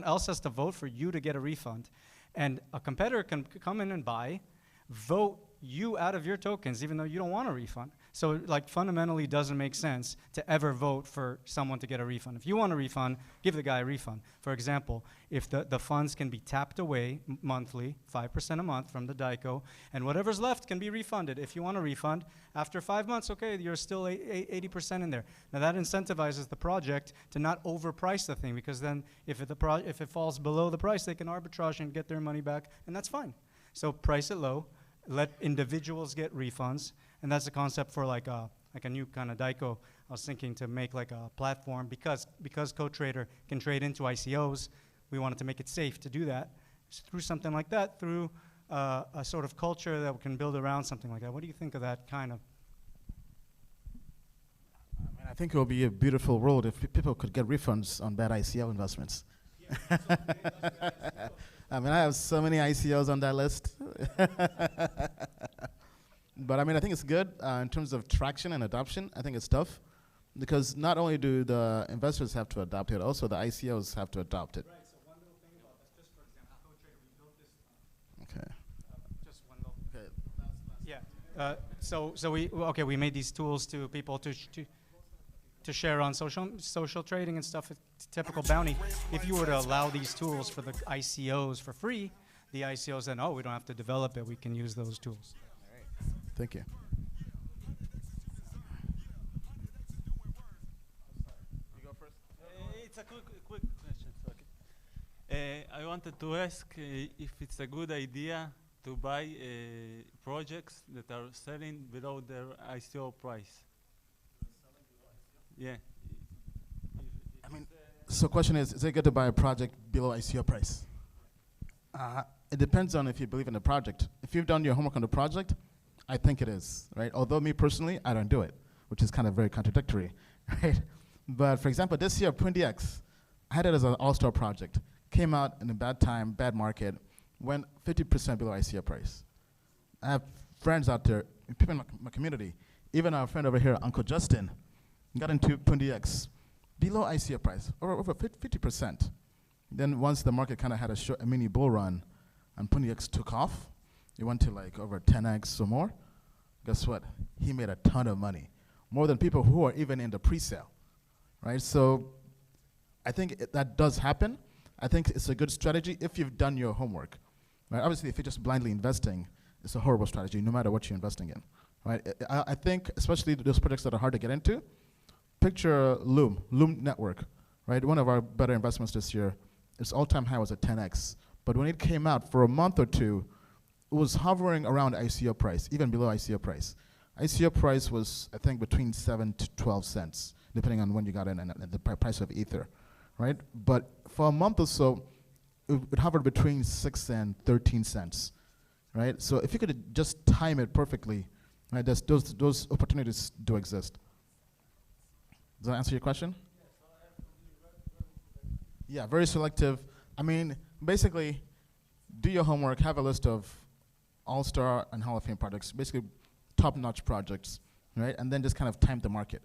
Speaker 21: else has to vote for you to get a refund. And a competitor can come in and buy, vote you out of your tokens, even though you don't want a refund. So like fundamentally doesn't make sense to ever vote for someone to get a refund. If you want a refund, give the guy a refund. For example, if the funds can be tapped away monthly, 5% a month from the DICO, and whatever's left can be refunded. If you want a refund, after 5 months, okay, you're still 80% in there. Now that incentivizes the project to not overprice the thing, because then if it falls below the price, they can arbitrage and get their money back, and that's fine. So price it low, let individuals get refunds, and that's the concept for like a new kind of DICO. I was thinking to make like a platform, because CodeTrader can trade into ICOs, we wanted to make it safe to do that. So through something like that, through a sort of culture that we can build around something like that. What do you think of that kind of?
Speaker 1: I think it would be a beautiful world if people could get refunds on bad ICO investments. I mean, I have so many ICOs on that list. But I mean, I think it's good in terms of traction and adoption. I think it's tough because not only do the investors have to adopt it, also the ICOs have to adopt it.
Speaker 21: Right, so one little thing about this, just for example, CodeTrader, we built this.
Speaker 1: Okay.
Speaker 21: Just one little. Okay. Yeah. We made these tools to people to share on social trading and stuff. It's typical bounty. If you were to allow these tools for the ICOs for free, the ICOs then, we don't have to develop it. We can use those tools.
Speaker 1: Thank you.
Speaker 5: You go first. It's a quick question. I wanted to ask if it's a good idea to buy projects that are selling below their ICO price. Yeah.
Speaker 1: I mean, so question is it good to buy a project below ICO price? It depends on if you believe in the project. If you've done your homework on the project, I think it is, right? Although me personally, I don't do it, which is kind of very contradictory, right? But for example, this year, PundiX, I had it as an all-star project. Came out in a bad time, bad market, went 50% below ICO price. I have friends out there, people in my community, even our friend over here, Uncle Justin, got into PundiX below ICO price, over 50%. Then once the market kind of had a mini bull run and PundiX took off, it went to like over 10x or more. Guess what? He made a ton of money, more than people who are even in the pre-sale, right? So I think that does happen. I think it's a good strategy if you've done your homework, right? Obviously, if you're just blindly investing, it's a horrible strategy no matter what you're investing in, right? I think especially those projects that are hard to get into, picture Loom Network, right? One of our better investments this year, its all-time high was at 10x. But when it came out for a month or two, it was hovering around ICO price, even below ICO price. ICO price was, I think, between 7 to 12 cents, depending on when you got in and the price of Ether, right? But for a month or so, it hovered between 6 and 13 cents, right? So if you could just time it perfectly, right, those opportunities do exist. Does that answer your question? Yeah, very selective. I mean, basically, do your homework, have a list of all-star and Hall of Fame projects, basically top-notch projects, right? And then just kind of time the market.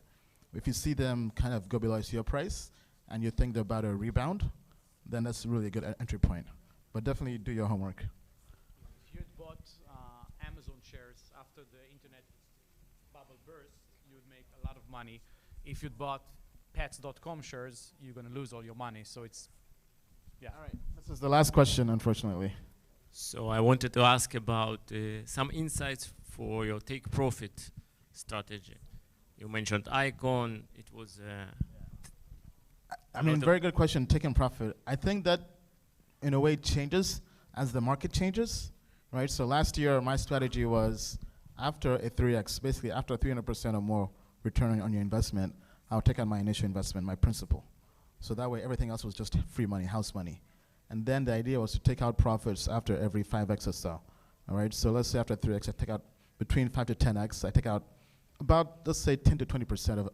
Speaker 1: If you see them kind of go below ICO price and you think they're about a rebound, then that's really a good entry point. But definitely do your homework.
Speaker 13: If you had bought
Speaker 16: after the internet bubble burst, you would make a lot of money. If you'd bought pets.com shares, you're going to lose all your money. So it's, yeah.
Speaker 1: All right. This is the last question, unfortunately.
Speaker 8: So I wanted to ask about some insights for your take profit strategy. You mentioned Icon. It was.
Speaker 1: I mean, very good question. Taking profit. I think that, in a way, changes as the market changes, right? So last year, my strategy was after a 3x, basically after 300% or more return on your investment, I'll take out my initial investment, my principal. So that way, everything else was just free money, house money. And then the idea was to take out profits after every 5x or so. All right, so let's say after 3x, I take out between 5 to 10x. I take out about, let's say, 10 to 20% of,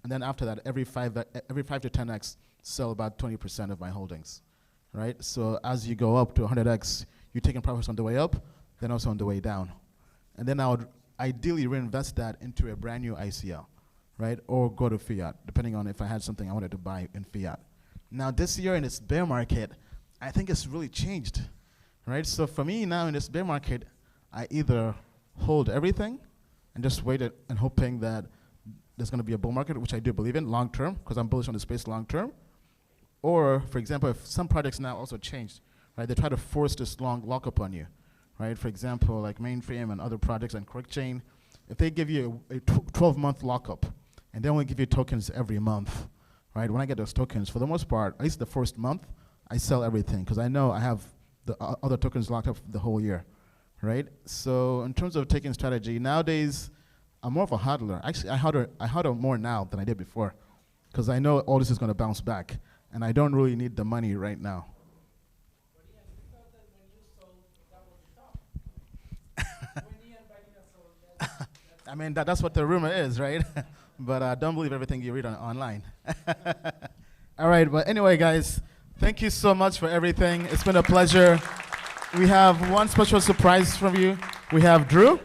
Speaker 1: and then after that, every 5 to 10x, sell about 20% of my holdings. Right? So as you go up to 100x, you're taking profits on the way up, then also on the way down. And then I would ideally reinvest that into a brand new ICO, right? Or go to fiat, depending on if I had something I wanted to buy in fiat. Now this year in this bear market, I think it's really changed, right? So for me now in this bear market, I either hold everything and just wait and hoping that there's going to be a bull market, which I do believe in long term, because I'm bullish on the space long term. Or, for example, if some projects now also changed, right? They try to force this long lockup on you, right? For example, like Mainframe and other projects and QuickChain, if they give you a 12-month lockup and they only give you tokens every month, right? When I get those tokens, for the most part, at least the first month, I sell everything because I know I have the other tokens locked up the whole year, right? So in terms of taking strategy, nowadays, I'm more of a hodler. Actually, I hodl more now than I did before because I know all this is going to bounce back. And I don't really need the money right now. I mean, that's what the rumor is, right? But don't believe everything you read online. All right, but anyway, guys, thank you so much for everything. It's been a pleasure. We have one special surprise from you. We have Drew.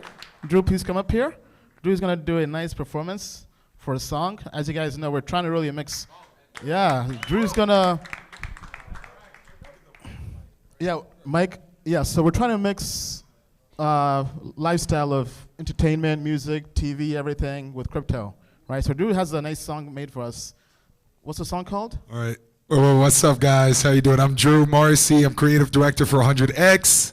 Speaker 1: Drew, please come up here. Drew's going to do a nice performance for a song. As you guys know, we're trying to really mix. Yeah, Drew's gonna. Yeah, Mike. Yeah, so we're trying to mix lifestyle of entertainment, music, TV, everything with crypto, right? So Drew has a nice song made for us. What's the song called?
Speaker 12: All right. Well, what's up, guys? How you doing? I'm Drew Morrissey. I'm creative director for 100X,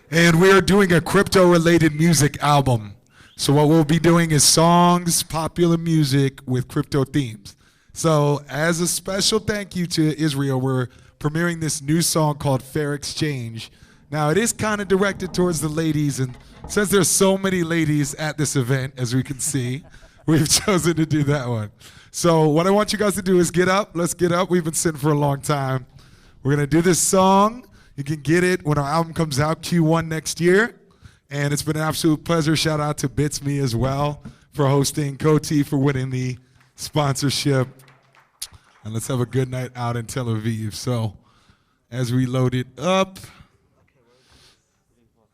Speaker 12: and we are doing a crypto-related music album. So what we'll be doing is songs, popular music with crypto themes. So as a special thank you to Israel, we're premiering this new song called Fair Exchange. Now, it is kind of directed towards the ladies, and since there's so many ladies at this event, as we can see, we've chosen to do that one. So what I want you guys to do is get up. Let's get up. We've been sitting for a long time. We're going to do this song. You can get it when our album comes out Q1 next year. And it's been an absolute pleasure. Shout out to BITSME as well for hosting, Coty for winning the sponsorship. And let's have a good night out in Tel Aviv. So as we load it up,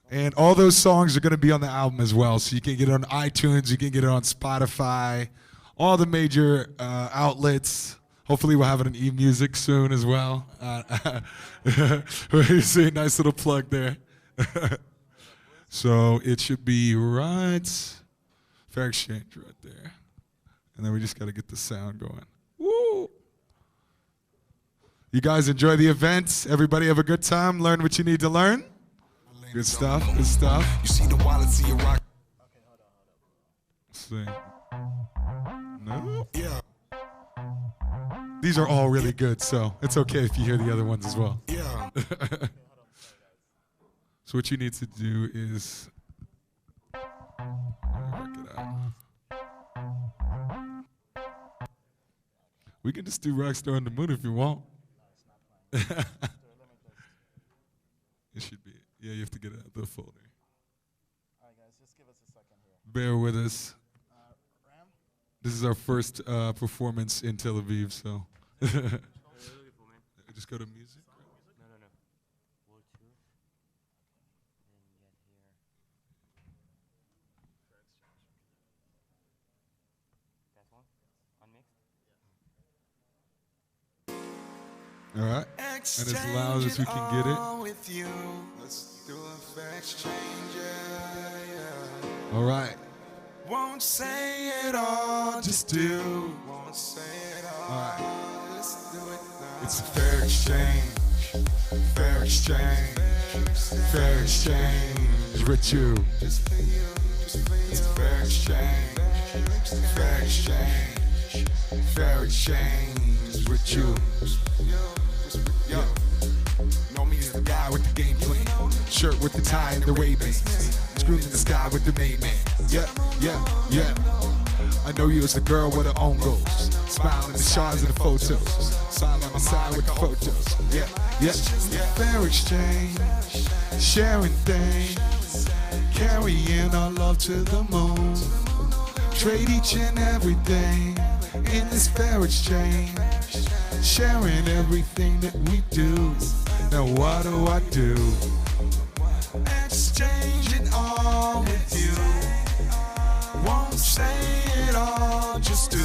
Speaker 12: and all those songs are going to be on the album as well. So you can get it on iTunes, you can get it on Spotify, all the major outlets. Hopefully we'll have it on eMusic soon as well. You see a nice little plug there. So it should be right, Fair Exchange right there. And then we just got to get the sound going. Woo! You guys enjoy the event. Everybody have a good time. Learn what you need to learn. Good stuff. Good stuff. You see the wallet, see your rock. Let's see. No? Yeah. These are all really good, so it's okay if you hear the other ones as well. Yeah. So what you need to do is work it out. We can just do Rockstar on the Moon if you want. It should be. Yeah, you have to get out the folder.
Speaker 1: All right, guys, just give us a second here.
Speaker 12: Bear with us. This is our first performance in Tel Aviv, so. Just go to music.
Speaker 10: No. We'll choose. Then get here. That one? Unmixed?
Speaker 12: All right. and as loud as we can get it.
Speaker 9: With you. Let's do a fair exchange, yeah.
Speaker 12: All right.
Speaker 9: Won't say it all, just do. Won't say it all.
Speaker 12: All right.
Speaker 9: Let's do it now.
Speaker 12: It's a fair exchange. Fair exchange. Fair exchange with you.
Speaker 9: Just for you, just for you.
Speaker 12: It's a fair exchange. Fair exchange. Fair exchange with you.
Speaker 9: Yo, know me as the guy with the game plan.
Speaker 12: Shirt with the tie and the Ray-Bans. Screwing in the sky with the main man. Yeah, yeah, yeah. I know you as the girl with her own goals. Smiling the stars of the photos. Smile on the side with the photos. Yeah, yeah, yeah. Fair exchange. Sharing things. Carrying our love to the moon. Trade each and everything in this fair exchange. Sharing everything that we do. Now what do I do?
Speaker 9: Exchanging all with you. Won't say it all, just do.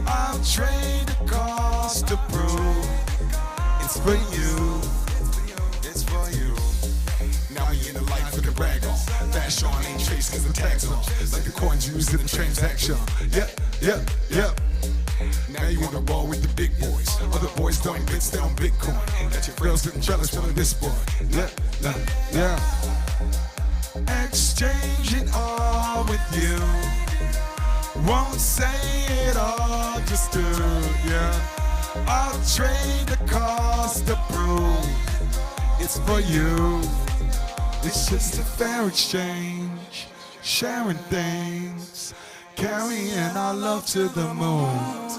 Speaker 9: I'll trade the cost to prove. It's for you. It's for you.
Speaker 12: Now we in the life of the brag on. Fashion ain't chased cause the tags on. Like the coins used in the transaction. Yep, yep, yep. Now you on the wall with the big boys. Other boys doing bits, they on Bitcoin. Got your girls getting jealous feeling this boy. Yeah, yeah, yeah.
Speaker 9: Exchanging all with you. Won't say it all, just do.
Speaker 12: Yeah.
Speaker 9: I'll trade the cost to prove.
Speaker 12: It's for you. It's just a fair exchange. Sharing things. Carrying our love to the moon.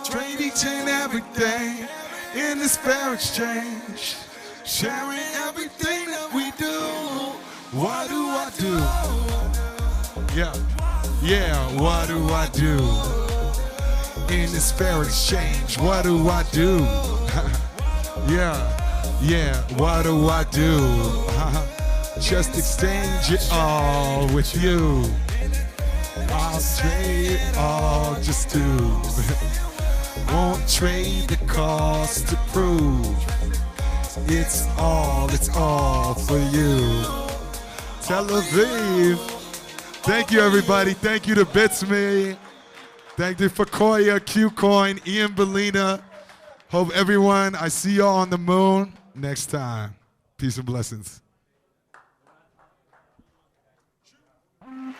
Speaker 12: Trade each and everything in this fair exchange. Sharing everything that we do. What do I do? Yeah, yeah, what do I do? In this fair exchange, what do I do? Yeah, yeah, what do I do? Just exchange it all with you. I'll trade it all just to. Won't trade the cost to prove. It's all for you. Tel-Aviv. Thank you, everybody. Thank you to BITSME. Thank you for Koya, Kucoin, Ian Balina. Hope everyone, I see y'all on the moon next time. Peace and blessings.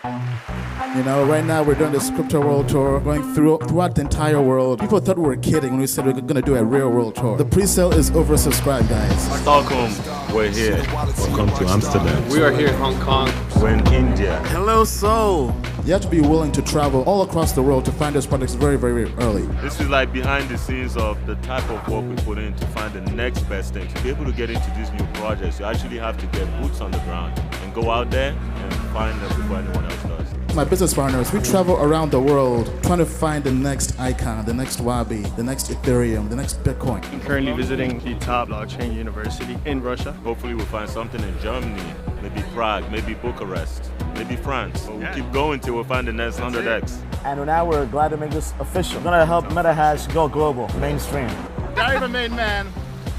Speaker 1: You know, right now we're doing this crypto world tour, going throughout the entire world. People thought we were kidding when we said we we're going to do a real world tour. The pre-sale is oversubscribed, guys.
Speaker 2: Stockholm, we're here. Welcome to Amsterdam.
Speaker 14: We are here in Hong Kong.
Speaker 2: We're in India.
Speaker 1: Hello, Seoul. You have to be willing to travel all across the world to find those products very, very early.
Speaker 2: This is like behind the scenes of the type of work we put in to find the next best thing. To be able to get into these new projects, you actually have to get boots on the ground and go out there and find them before anyone else does.
Speaker 1: My business partners, we travel around the world trying to find the next icon, the next Wabi, the next Ethereum, the next Bitcoin.
Speaker 14: I'm currently visiting the top blockchain university in Russia.
Speaker 2: Hopefully we'll find something in Germany, maybe Prague, maybe Bucharest, maybe France. We'll keep going till we find the next 100x.
Speaker 17: And now we're glad to make this official. We're gonna help MetaHash go global, mainstream.
Speaker 19: Diamond Main Man,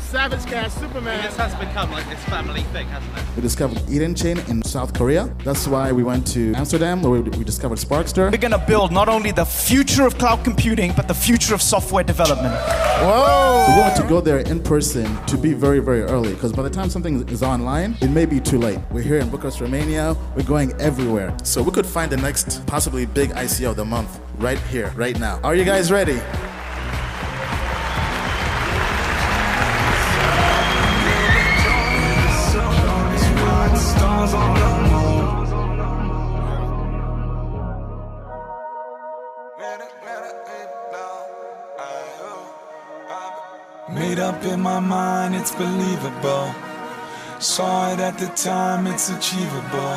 Speaker 19: Savage Cat, Superman.
Speaker 24: This has become like this family thing, hasn't it?
Speaker 1: We discovered Eden Chain in South Korea. That's why we went to Amsterdam, where we discovered Sparkster.
Speaker 25: We're gonna build not only the future of cloud computing, but the future of software development.
Speaker 1: Whoa! We want to go there in person to be very, very early, because by the time something is online, it may be too late. We're here in Bucharest, Romania. We're going everywhere. So we could find the next possibly big ICO of the month right here, right now. Are you guys ready?
Speaker 9: Made up in my mind, it's believable. Saw it at the time, it's achievable.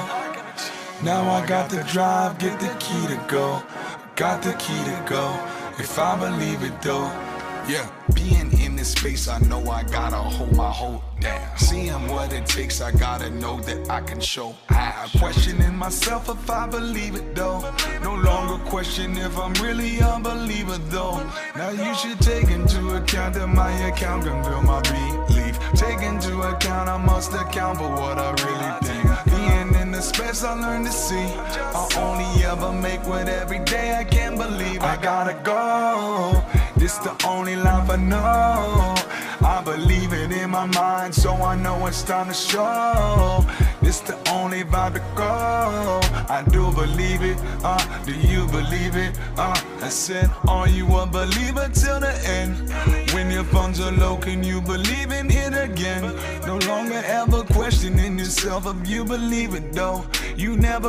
Speaker 9: Now I got the drive, get the key to go. Got the key to go, if I believe it though. Yeah, being in this space, I know I gotta hold my hold down. Seeing what it takes, I gotta know that I can show how. Questioning myself if I believe it though. No longer question if I'm really a believer though. Now you should take into account that my account can build my belief. Take into account I must account for what I really think. Being in the space I learned to see. I only ever make what every day I can't believe. I gotta go. This the only life I know. I believe it in my mind, so I know it's time to show. This the only vibe to go. I do believe it, do you believe it? I said, are you a believer till the end? When your funds are low, can you believe in it again? No longer ever questioning yourself if you believe it though. You never